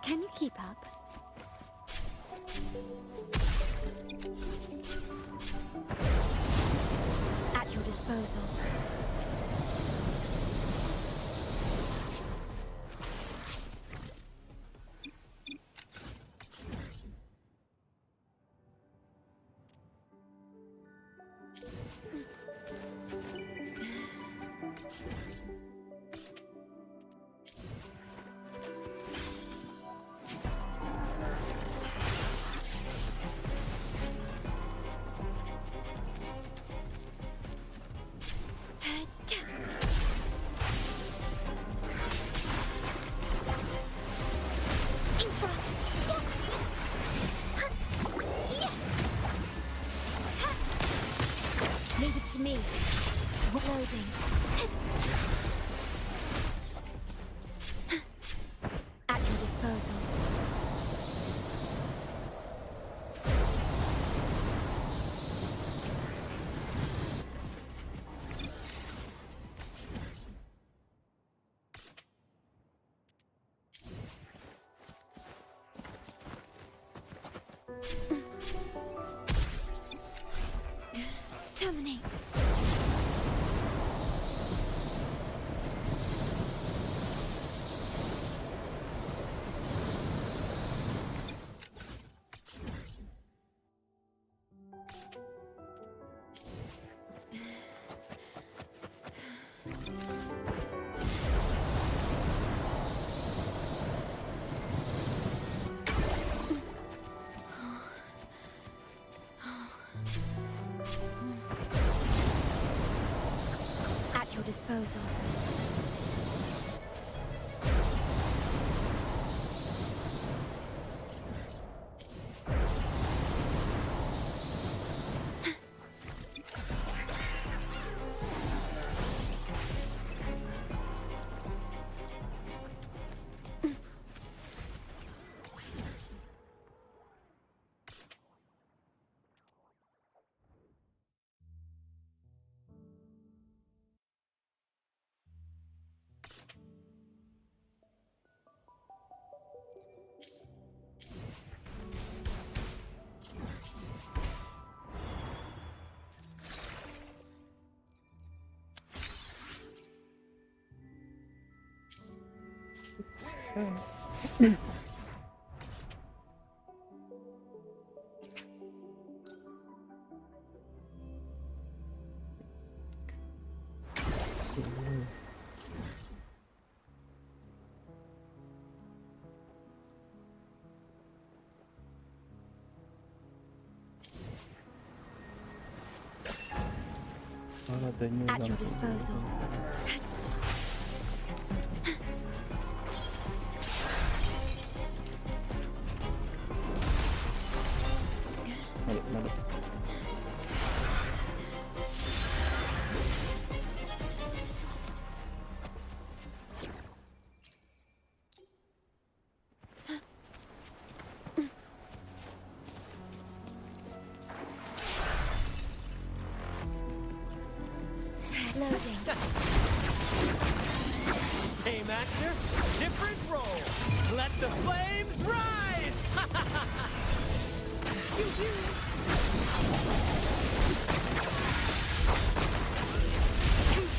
Can you keep up? At your disposal. In front. Leave it to me. Loading. At your disposal. Terminate. At your disposal. At your disposal. Loading. Same actor, different role. Let the flames rise!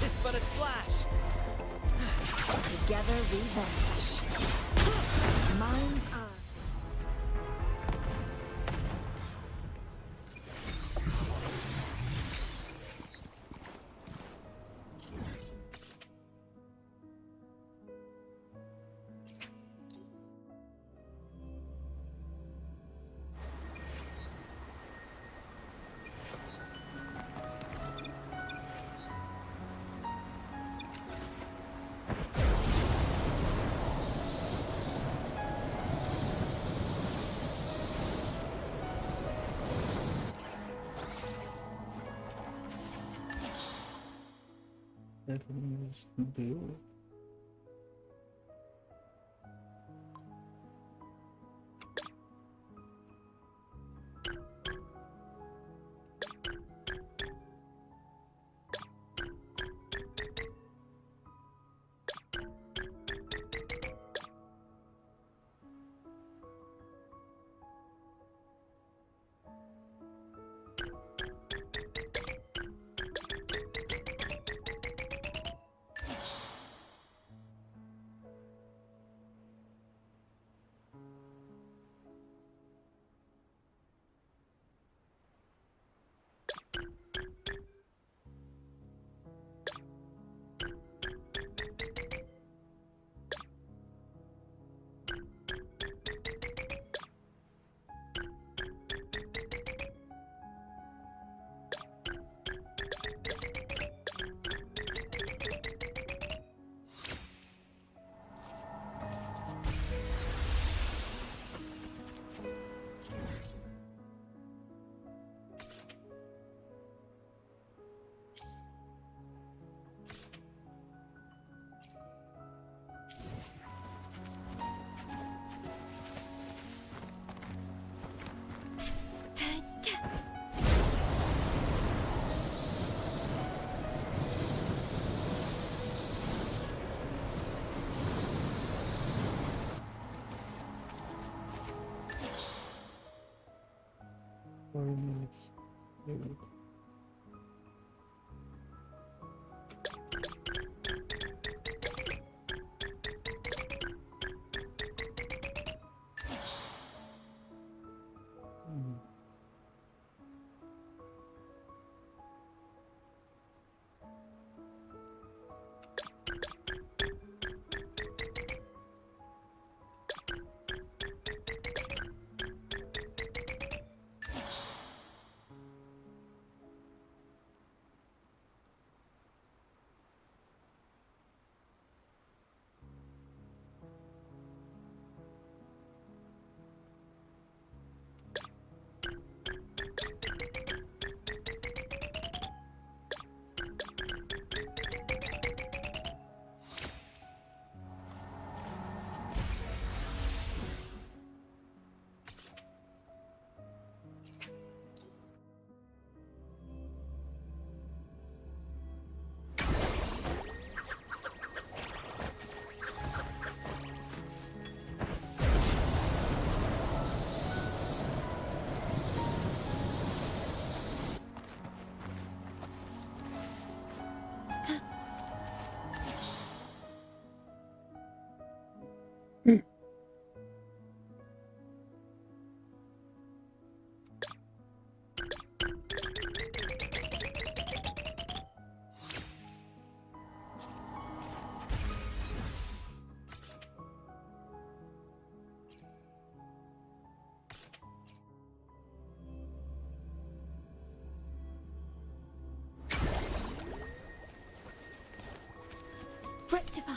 It's but a splash. Together we vanish. Mind's eye. Blue. 4 minutes. Maybe. Rectify.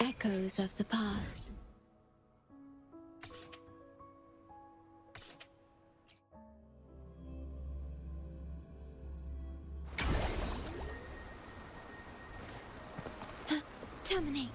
Echoes of the past. Terminate.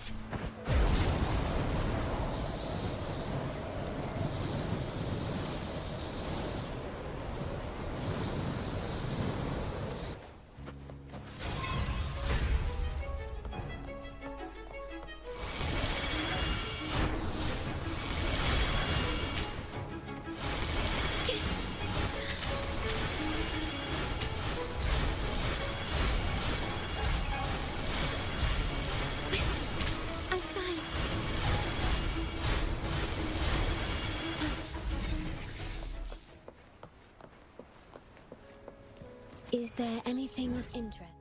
Is there anything of interest?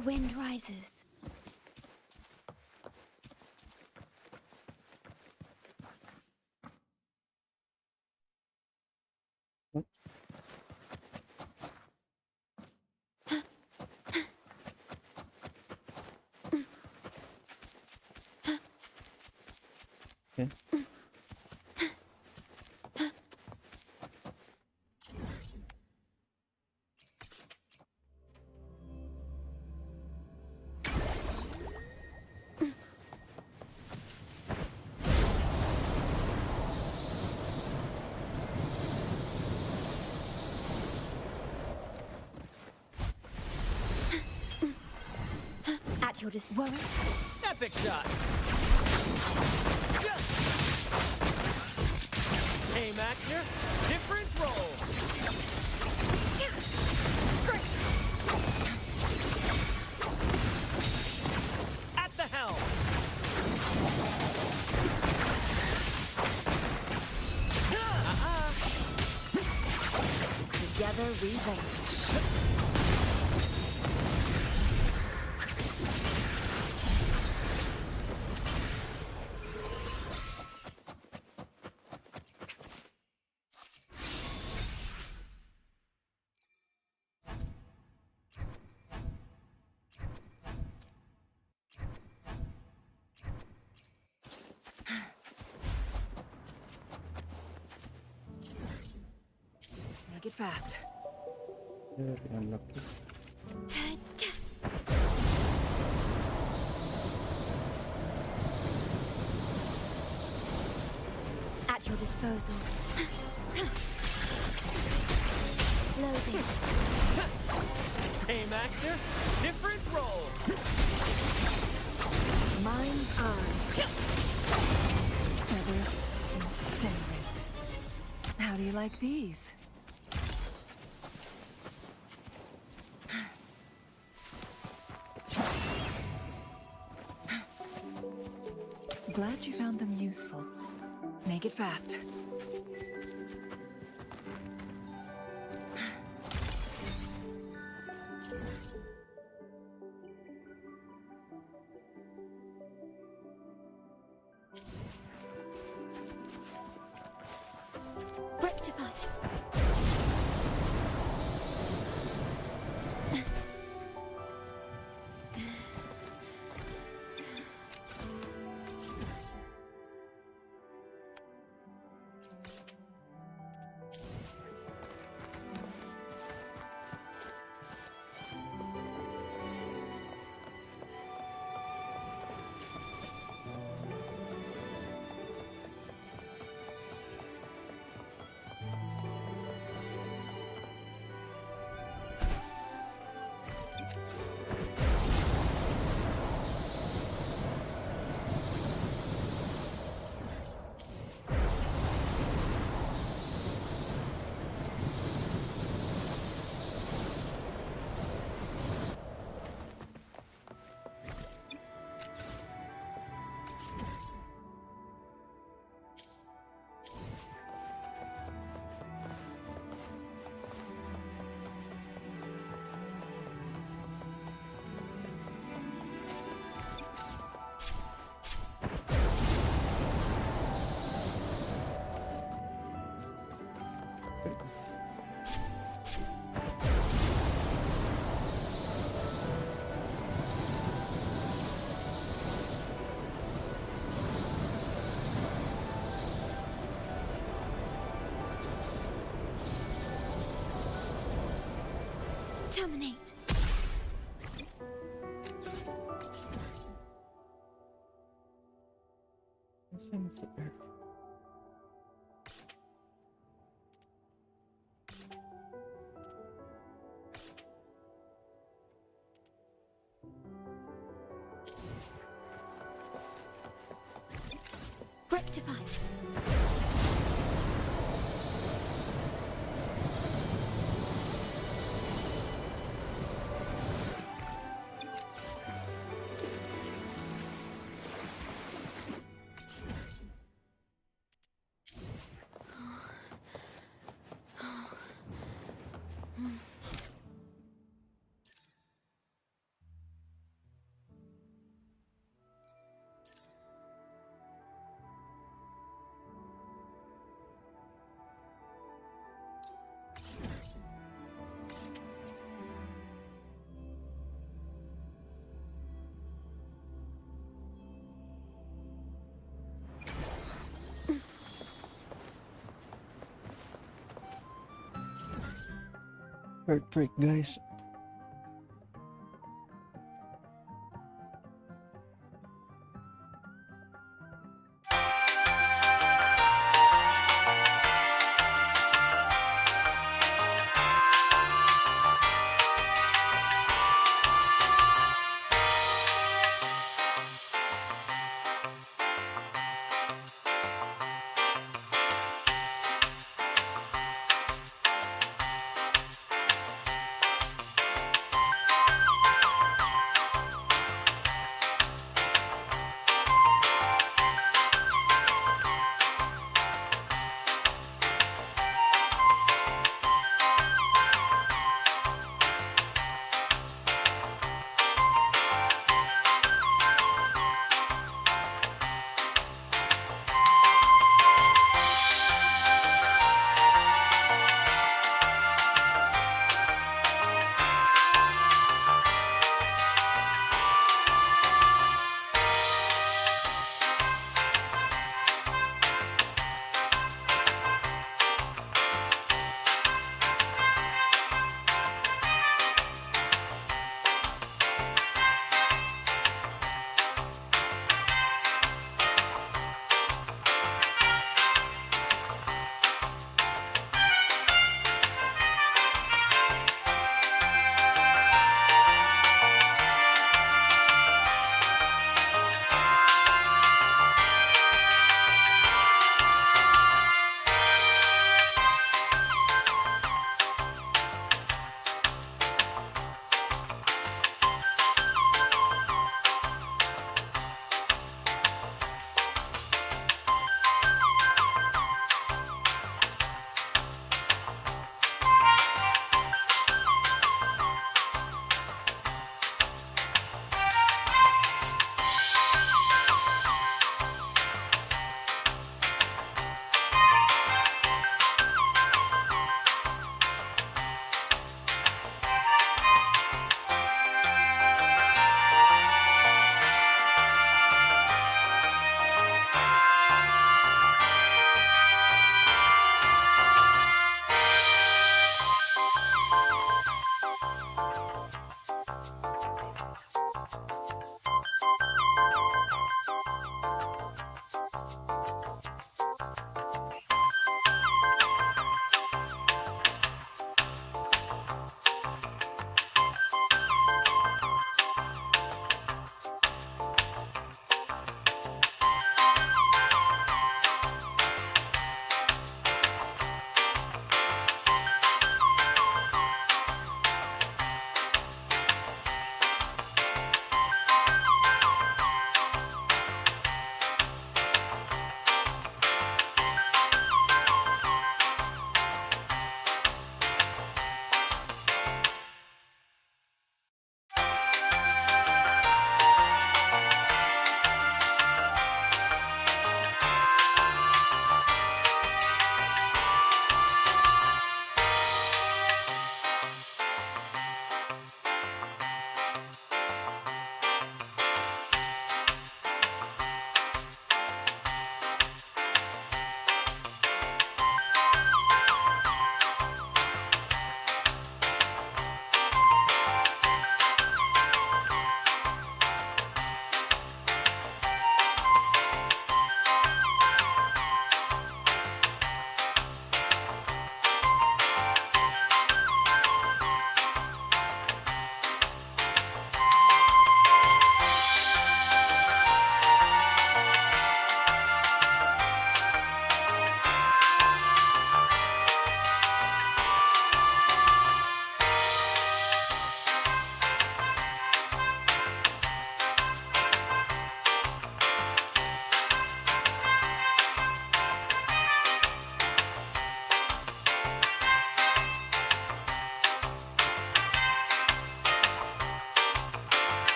The wind rises. Okay. At your disposal. Epic shot. Same actor, different role. At the helm. Together we vanquish. Make it fast. Very unlucky. At your disposal. Loading. Same actor, different role. Mind's eye. Feathers incinerate. How do you like these? Glad you found them useful. Make it fast. Rectify. Terminate. Rectify. Heartbreak, guys.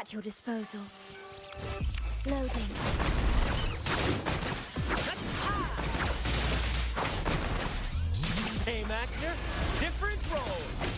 at your disposal. Loading. Same actor, different role.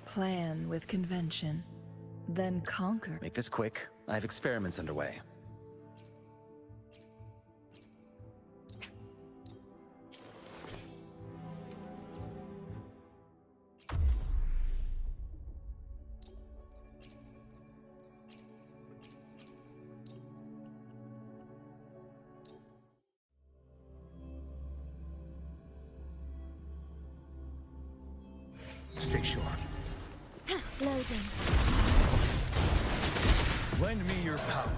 Plan with convention, then conquer. Make this quick. I have experiments underway. Stay sure. Loading. Lend me your power.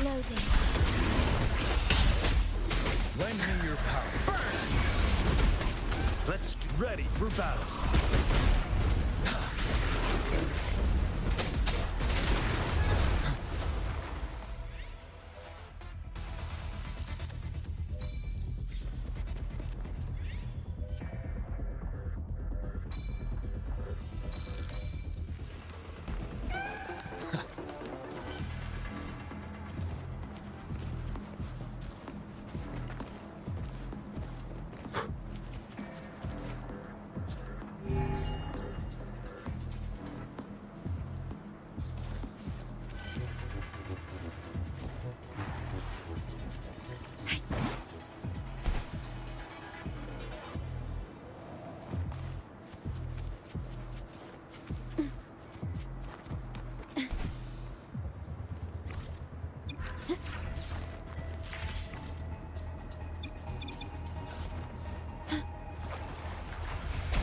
Loading. Lend me your power. Burn! Let's get ready for battle.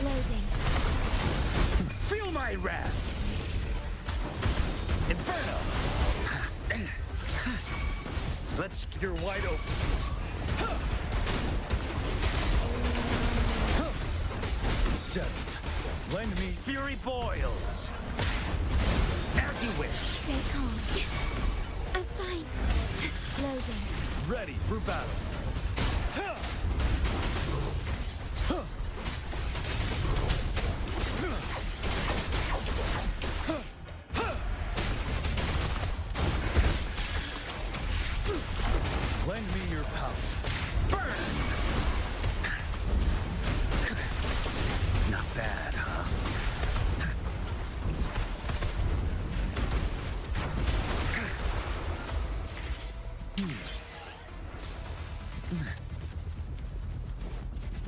Loading. Feel my wrath! Inferno! Let's steer wide open. Seven. Lend me Fury Boils. As you wish. Stay calm. I'm fine. Loading. Ready for battle. Lend me your power. Burn! Not bad, huh?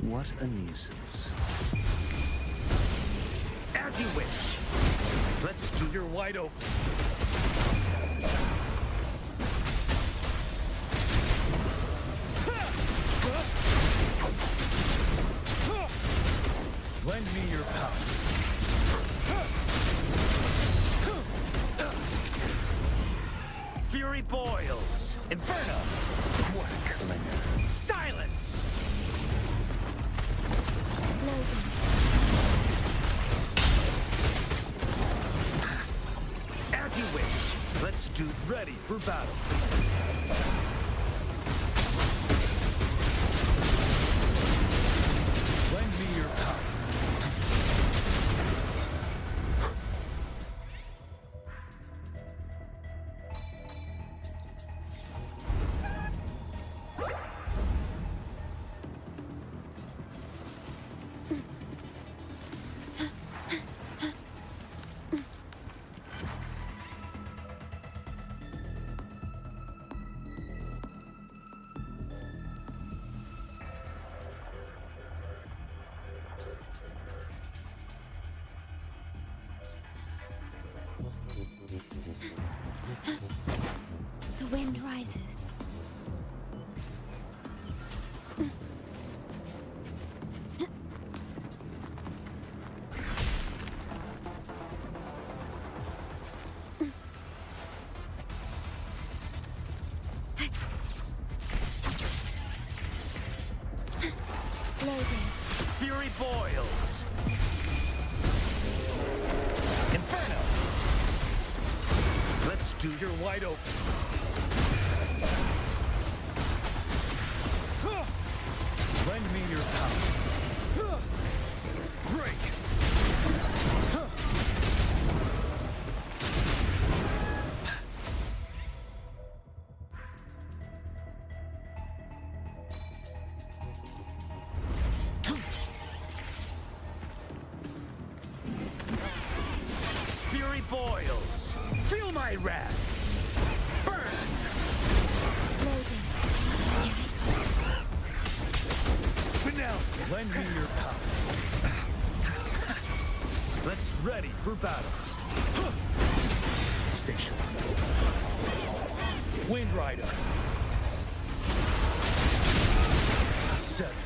What a nuisance. As you wish. Let's do your wide open. Lend me your power. Fury Boils. Inferno. What a clinger. Silence! Loading. As you wish. Let's do ready for battle. Lend me your power. do. You're wide open. Lend me your power. Break. Fury boils. Feel my wrath. Burn. Penelope, lend me your power. Let's ready for battle. Stay sharp. Wind Rider. Seventh.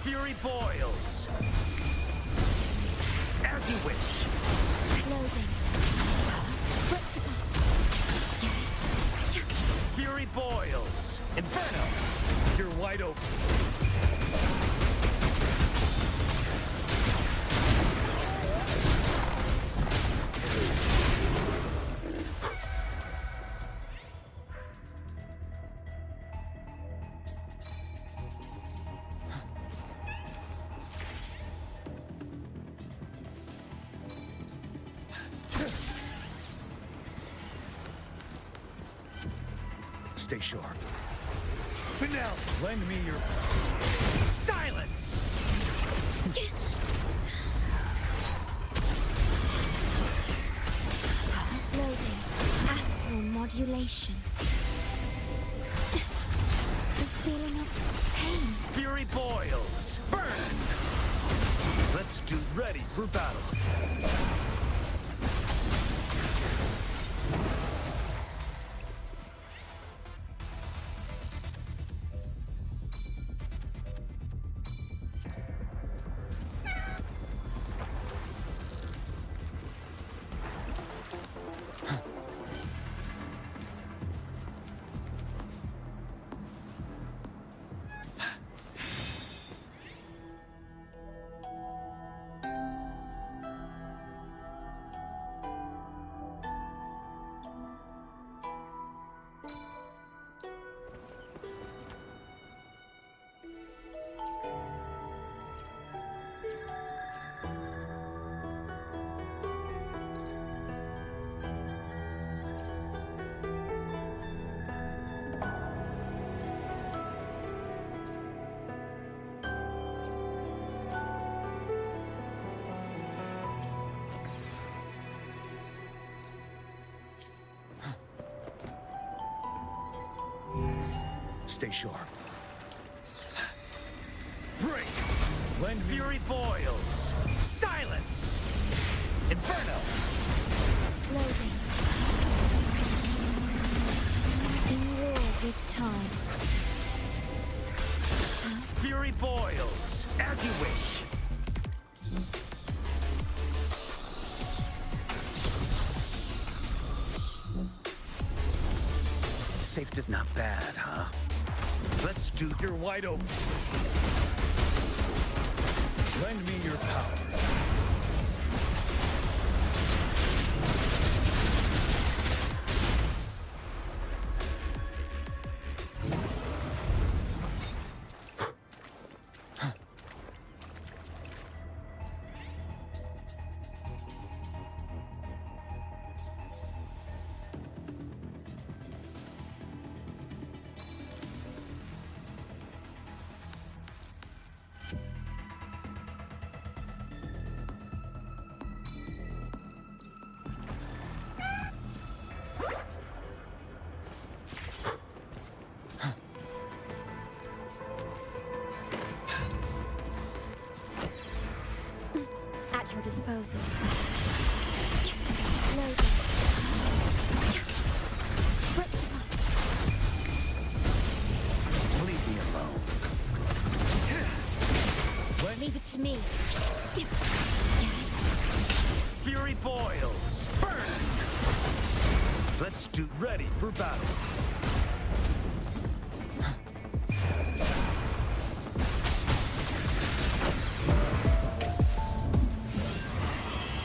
Fury boils. As you wish. Loading. Fury boils. Inferno. You're wide open. Stay sharp. Penelope, lend me your... Silence! Loading. Astral modulation. The feeling of pain. Fury boils. Burn! Let's do ready for battle. Stay sharp. Break! Lend Fury boils! Silence! Inferno! Loading. In war with time. Fury boils! As you wish! Safe is not bad, huh? Let's do... You're wide open. Lend me your power. At your disposal. Loading. Leave it to me. Fury boils. Burn! Let's do ready for battle.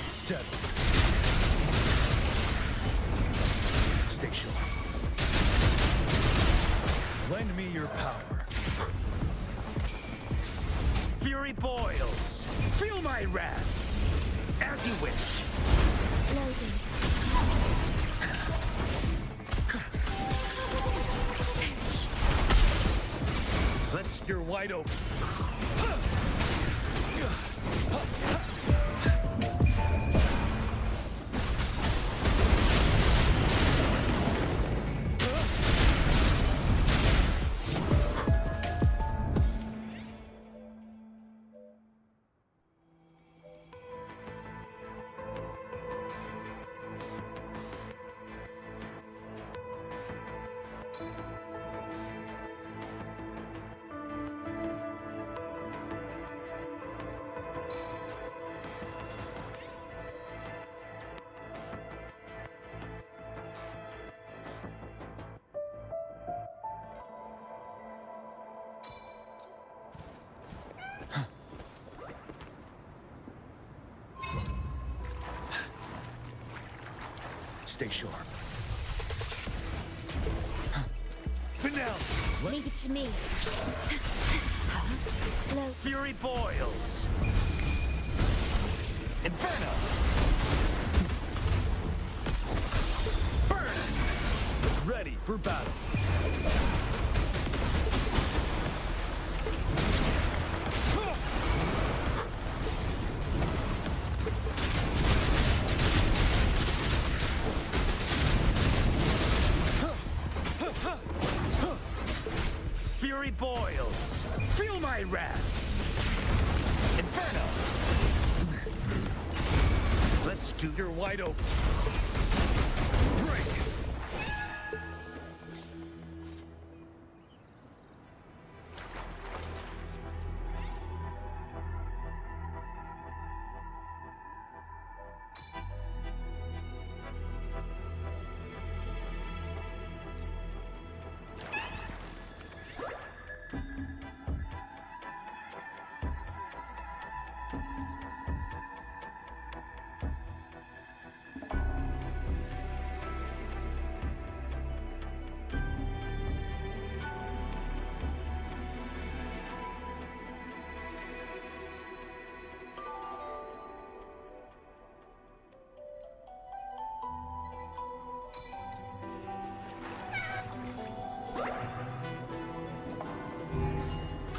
Settle. Stay sharp. Lend me your power. Fury boils. Feel my wrath. As you wish. Loading. Let's you're wide open. Stay sharp. Finale! Leave it to me. Load. Fury boils. Inferno! Burn! Ready for battle. Fury boils. Feel my wrath. Inferno. Let's do your wide open. Break.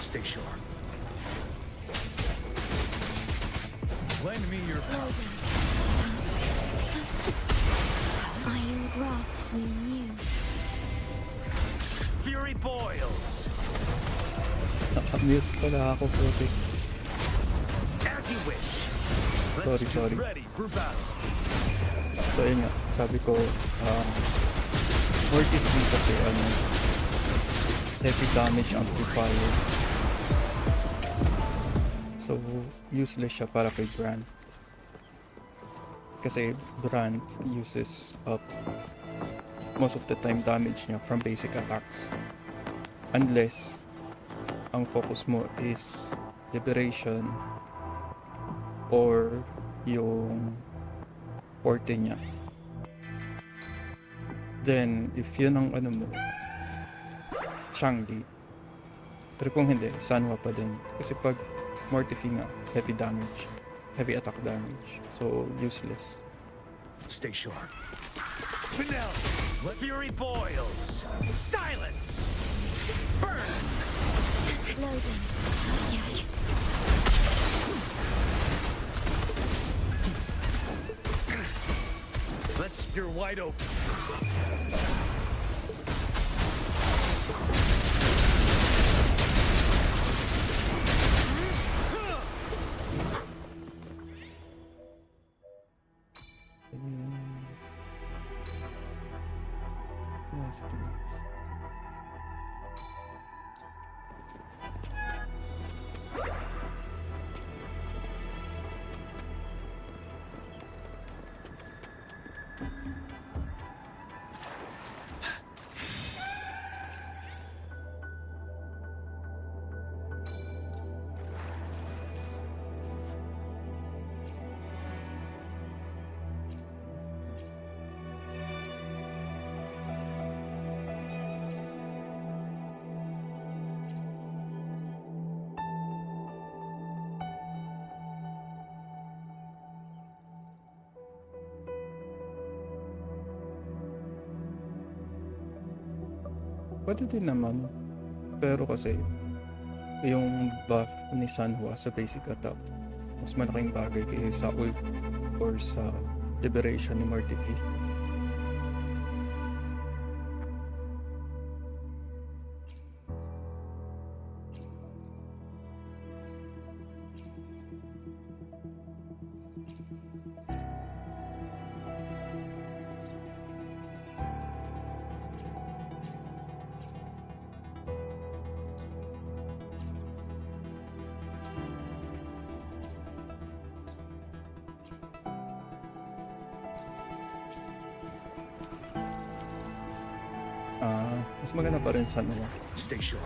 Stay sharp. Lend me your power. Iron graft you knew. Fury boils. Naka-mute pala ako, puti. As you wish. Let's Sorry. get ready for battle. So yun nga, sabi ko, worth it din kasi heavy damage amplifier. So useless siya para kay Bran. Kasi Bran uses up most of the time damage niya from basic attacks. Unless ang focus mo is liberation or yung forte niya. Then, if yun ang mo, Shangdi. Pero kung hindi, Sanwa pa din. Kasi pag Mortifi nga, heavy damage. Heavy attack damage. So, useless. Stay sharp. Finale! Let Fury boils! Silence! Burn! Loading. Let's you're wide open. Pwede din naman. Pero kasi, yung buff ni Sanhua sa basic attack, mas malaking bagay kaysa sa ult or sa liberation ni Mortifi. Mas maganda pa rin sa ano. Stay sure.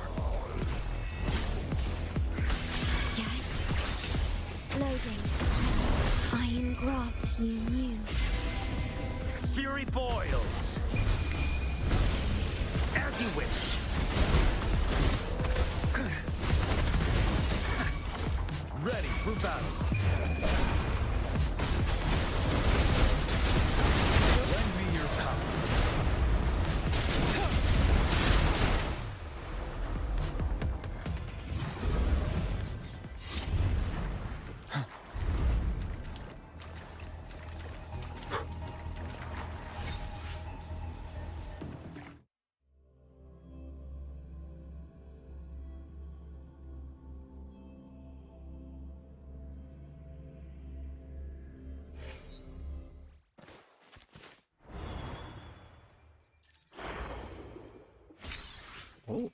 Loading. Iron graft you knew. Fury boils. As you wish. Ready for battle. Lend me your power. Oh.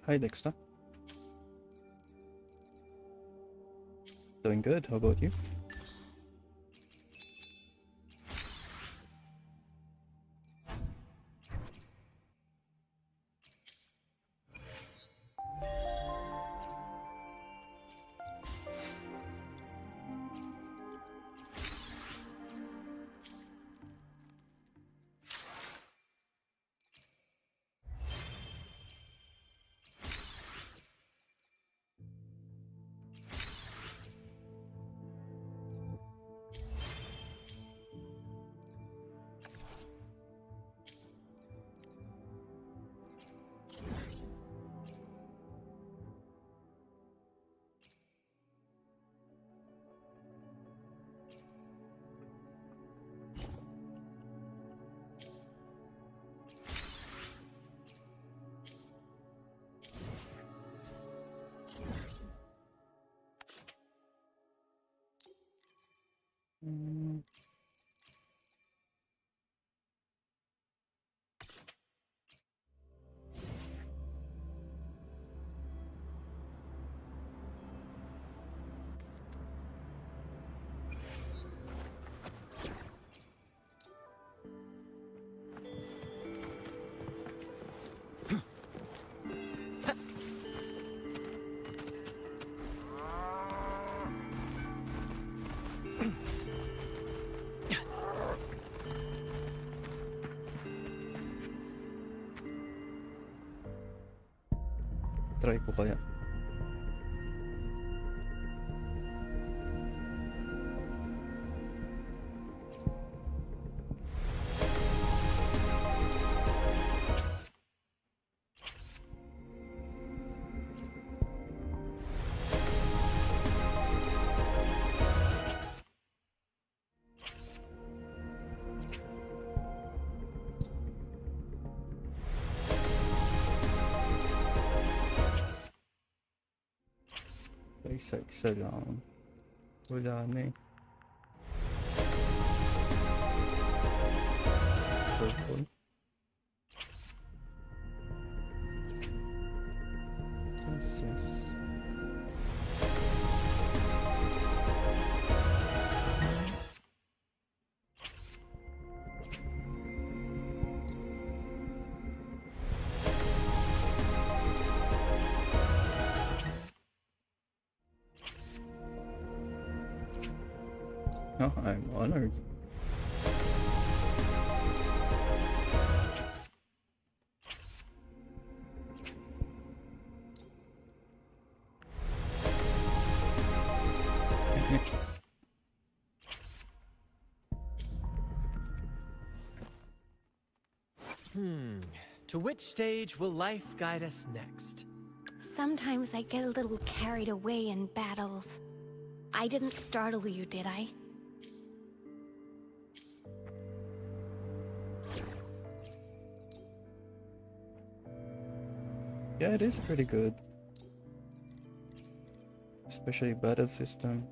Hi, Dexter. Doing good. How about you? Try ko kaya. Isa lang. Wala na eh. Purple. Yes. Oh, I'm honored. To which stage will life guide us next? Sometimes I get a little carried away in battles. I didn't startle you, did I? Yeah, it is pretty good. Especially battle system.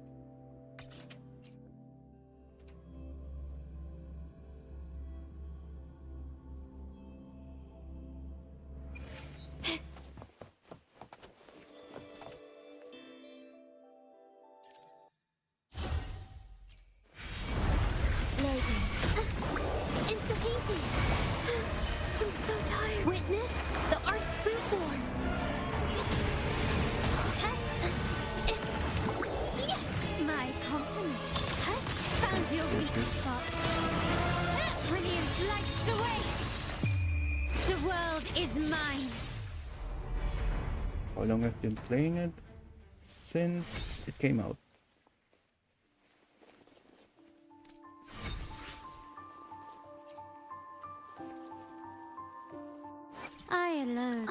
How long have you been playing it? Since it came out. I alone.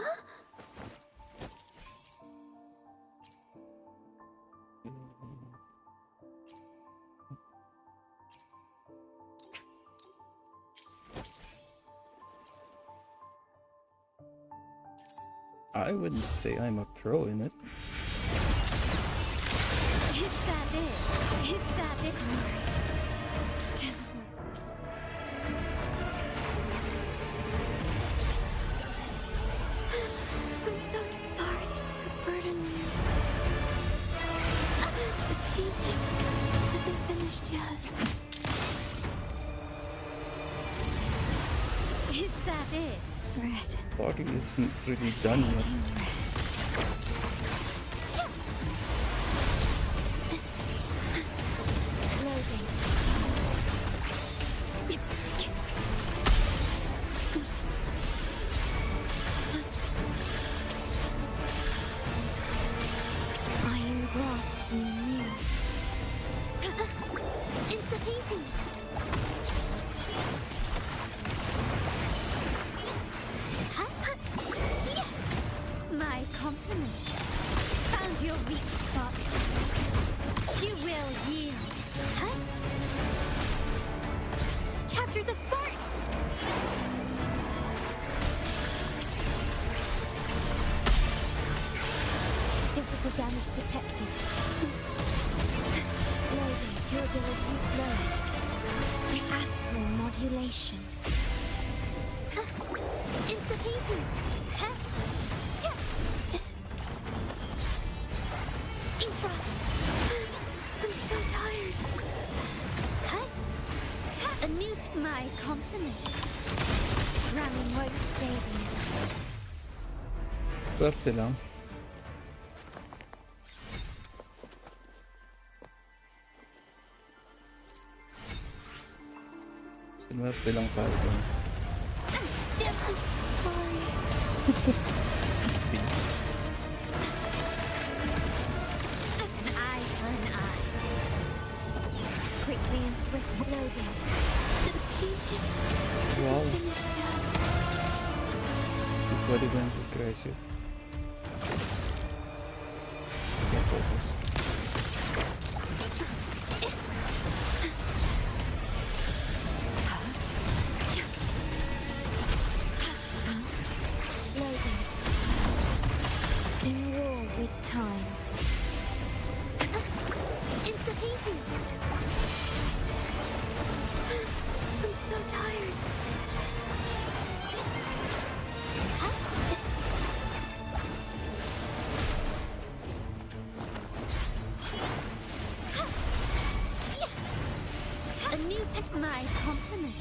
I wouldn't say I'm a pro in it. Is that it? Is that it, Mary? I'm so sorry to burden you. The painting isn't finished yet. Is that it? Red. Party isn't really done yet. Loading. Iron graft you knew. Insta-painting. My compliments. Found your weak spot. You will yield. Huh? Capture the spark! Physical damage detected. Loading durability load. Astral modulation. Insta-painting. Huh? Infra! I'm so tired. Huh? Mute my compliments. Ramming won't save you. Swerte lang. Swerte lang tayo dun. Still sorry. See. An eye for an eye. Quickly and swift loading. The painting Wow. isn't finished yet. Pwede ba yung aggressive? Can't focus. Loading. In war with time. Insta-painting. I'm so tired. A new tech, my compliment.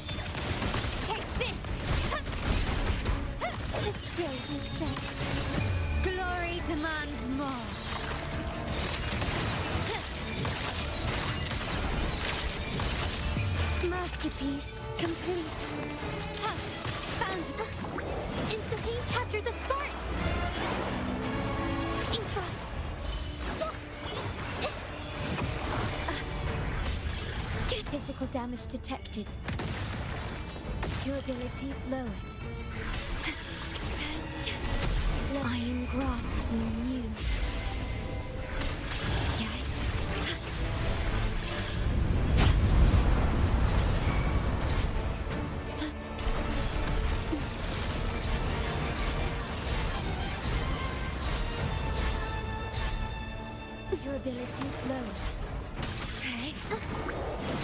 Take this. The stage is set. Glory demands more. Masterpiece complete. Found Insta-paint captured the spark. Infra. Physical damage detected. Durability lowered. Iron graft new. Durability lowered. Okay.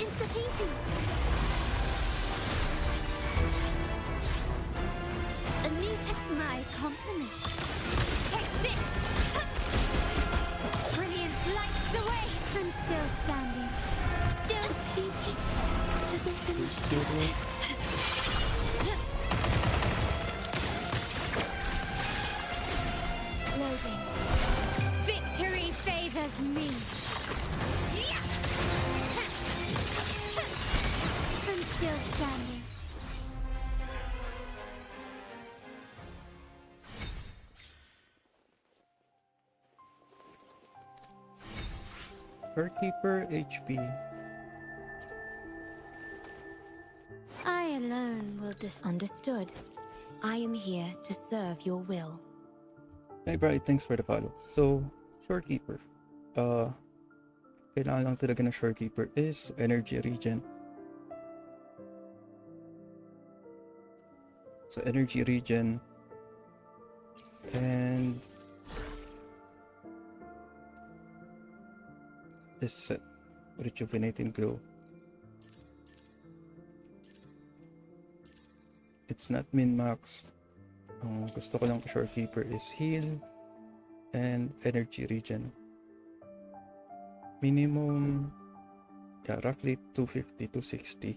Insta-painting. A new my compliment. Take this! Brilliance lights the way! I'm still standing. Still painting. Does it finish? Loading. Victory favors me. I'm still standing. Doorkeeper HP. I alone will understood. I am here to serve your will. Hey Bright, thanks for the follow. So, Shorekeeper. Kailangan lang talaga ng Shorekeeper is energy regen. So, energy regen. And this set, rejuvenating glow. It's not min-maxed. Ang gusto ko lang sa Shorekeeper is heal and energy regen. Minimum, yeah, roughly 250 to 60.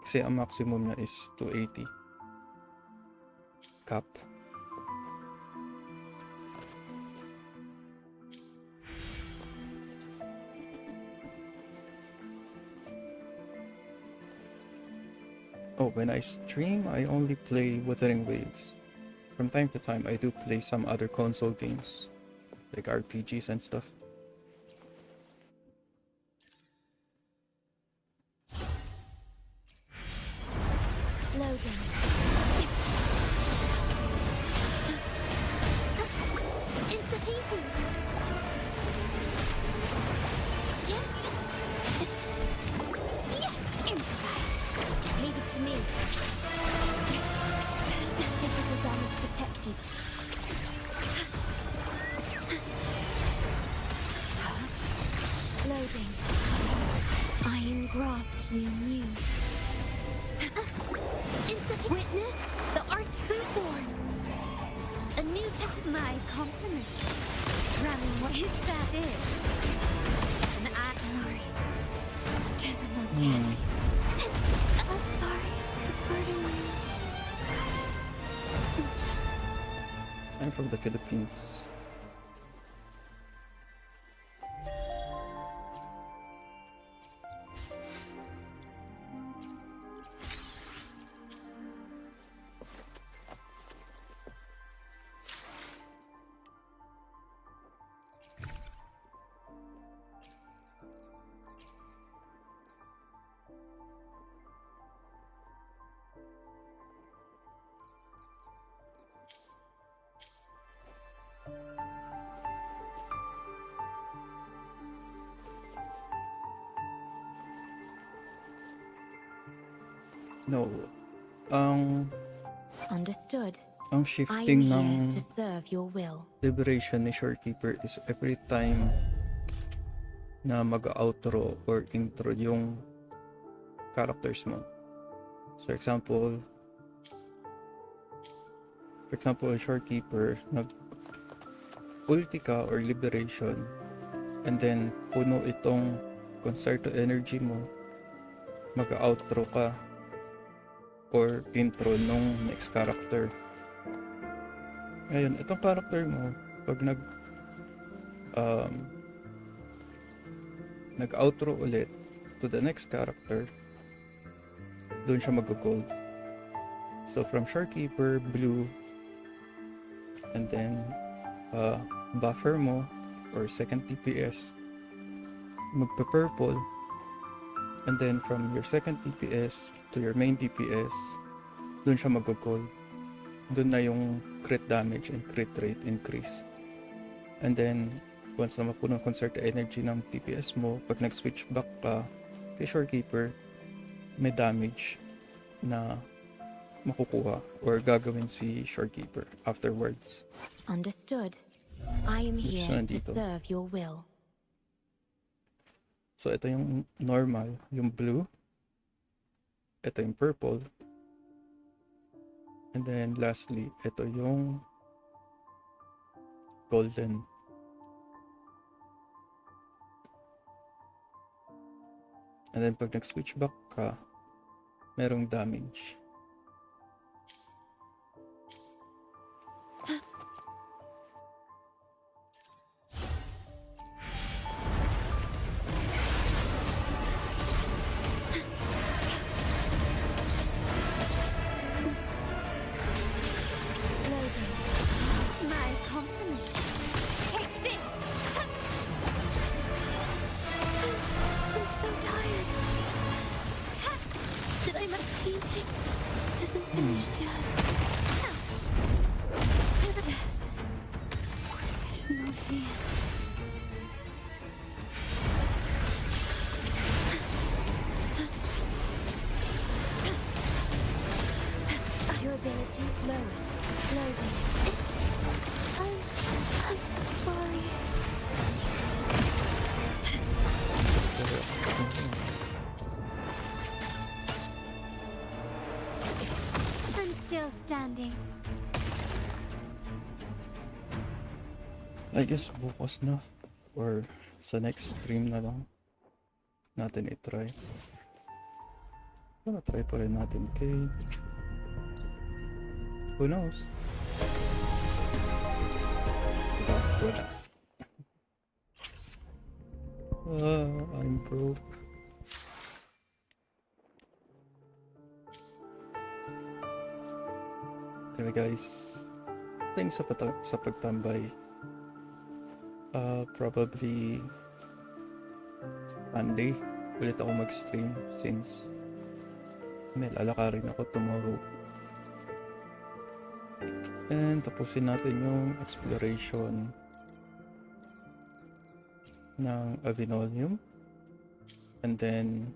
Kasi ang maximum niya is 280. Cap. Oh, when I stream, I only play Wuthering Waves. From time to time, I do play some other console games, like RPGs and stuff. Loading. Insta-painting. Improvise. Leave it to me. Physical damage detected. Loading. Iron graft you knew. Witness the art true born. A new my compliment. Ramming what his that is. An art glory to the Montanis. I'm sorry to burden you. I'm from the Philippines. No. Understood. Ang shifting I am ng here to serve your will. liberation ni Shorekeeper is every time na mag-outro or intro yung characters mo. So, for example, Shorekeeper, nag-ulti ka or liberation, and then puno itong concerto energy mo, mag-outro ka or intro nung next character. Ngayon, itong character mo, pag nag-outro ulit to the next character, doon siya mag-gold. So from Shorekeeper, blue, and then buffer mo or second DPS, magpa-purple, and then from your second DPS to your main DPS, dun siya mag-gold. Dun na yung crit damage and crit rate increase. And then, once na mapuno conserve energy ng PPS mo, pag nag-switch back ka kay Shorekeeper, may damage na makukuha or gagawin si Shorekeeper afterwards. Understood. I am Which here na to nandito. serve your will. So, ito yung normal, yung blue. Ito yung purple. And then, lastly, ito yung golden. And then, pag nag-switch back ka, merong damage. Loading. My compliments. Take this! I'm so tired. Did I miss anything? Isn't finished yet. Death is not the end. Durability lowered. Loading. I'm sorry. I'm still standing. I guess bukas na or sa next stream na lang natin i-try. Try pa rin natin kay who knows? Wala. I'm broke. Anyway guys, thanks sa pagtambay. Probably Monday ulit ako mag-stream since may lalakarin ako tomorrow. And tapusin natin yung exploration ng Avinolium. And then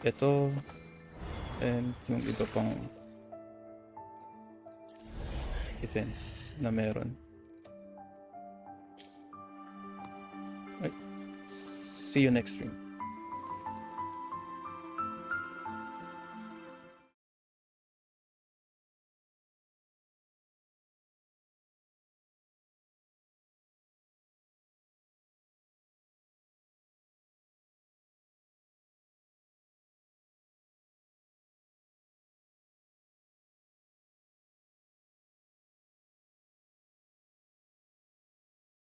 ito and yung iba pang events na meron. See you next stream.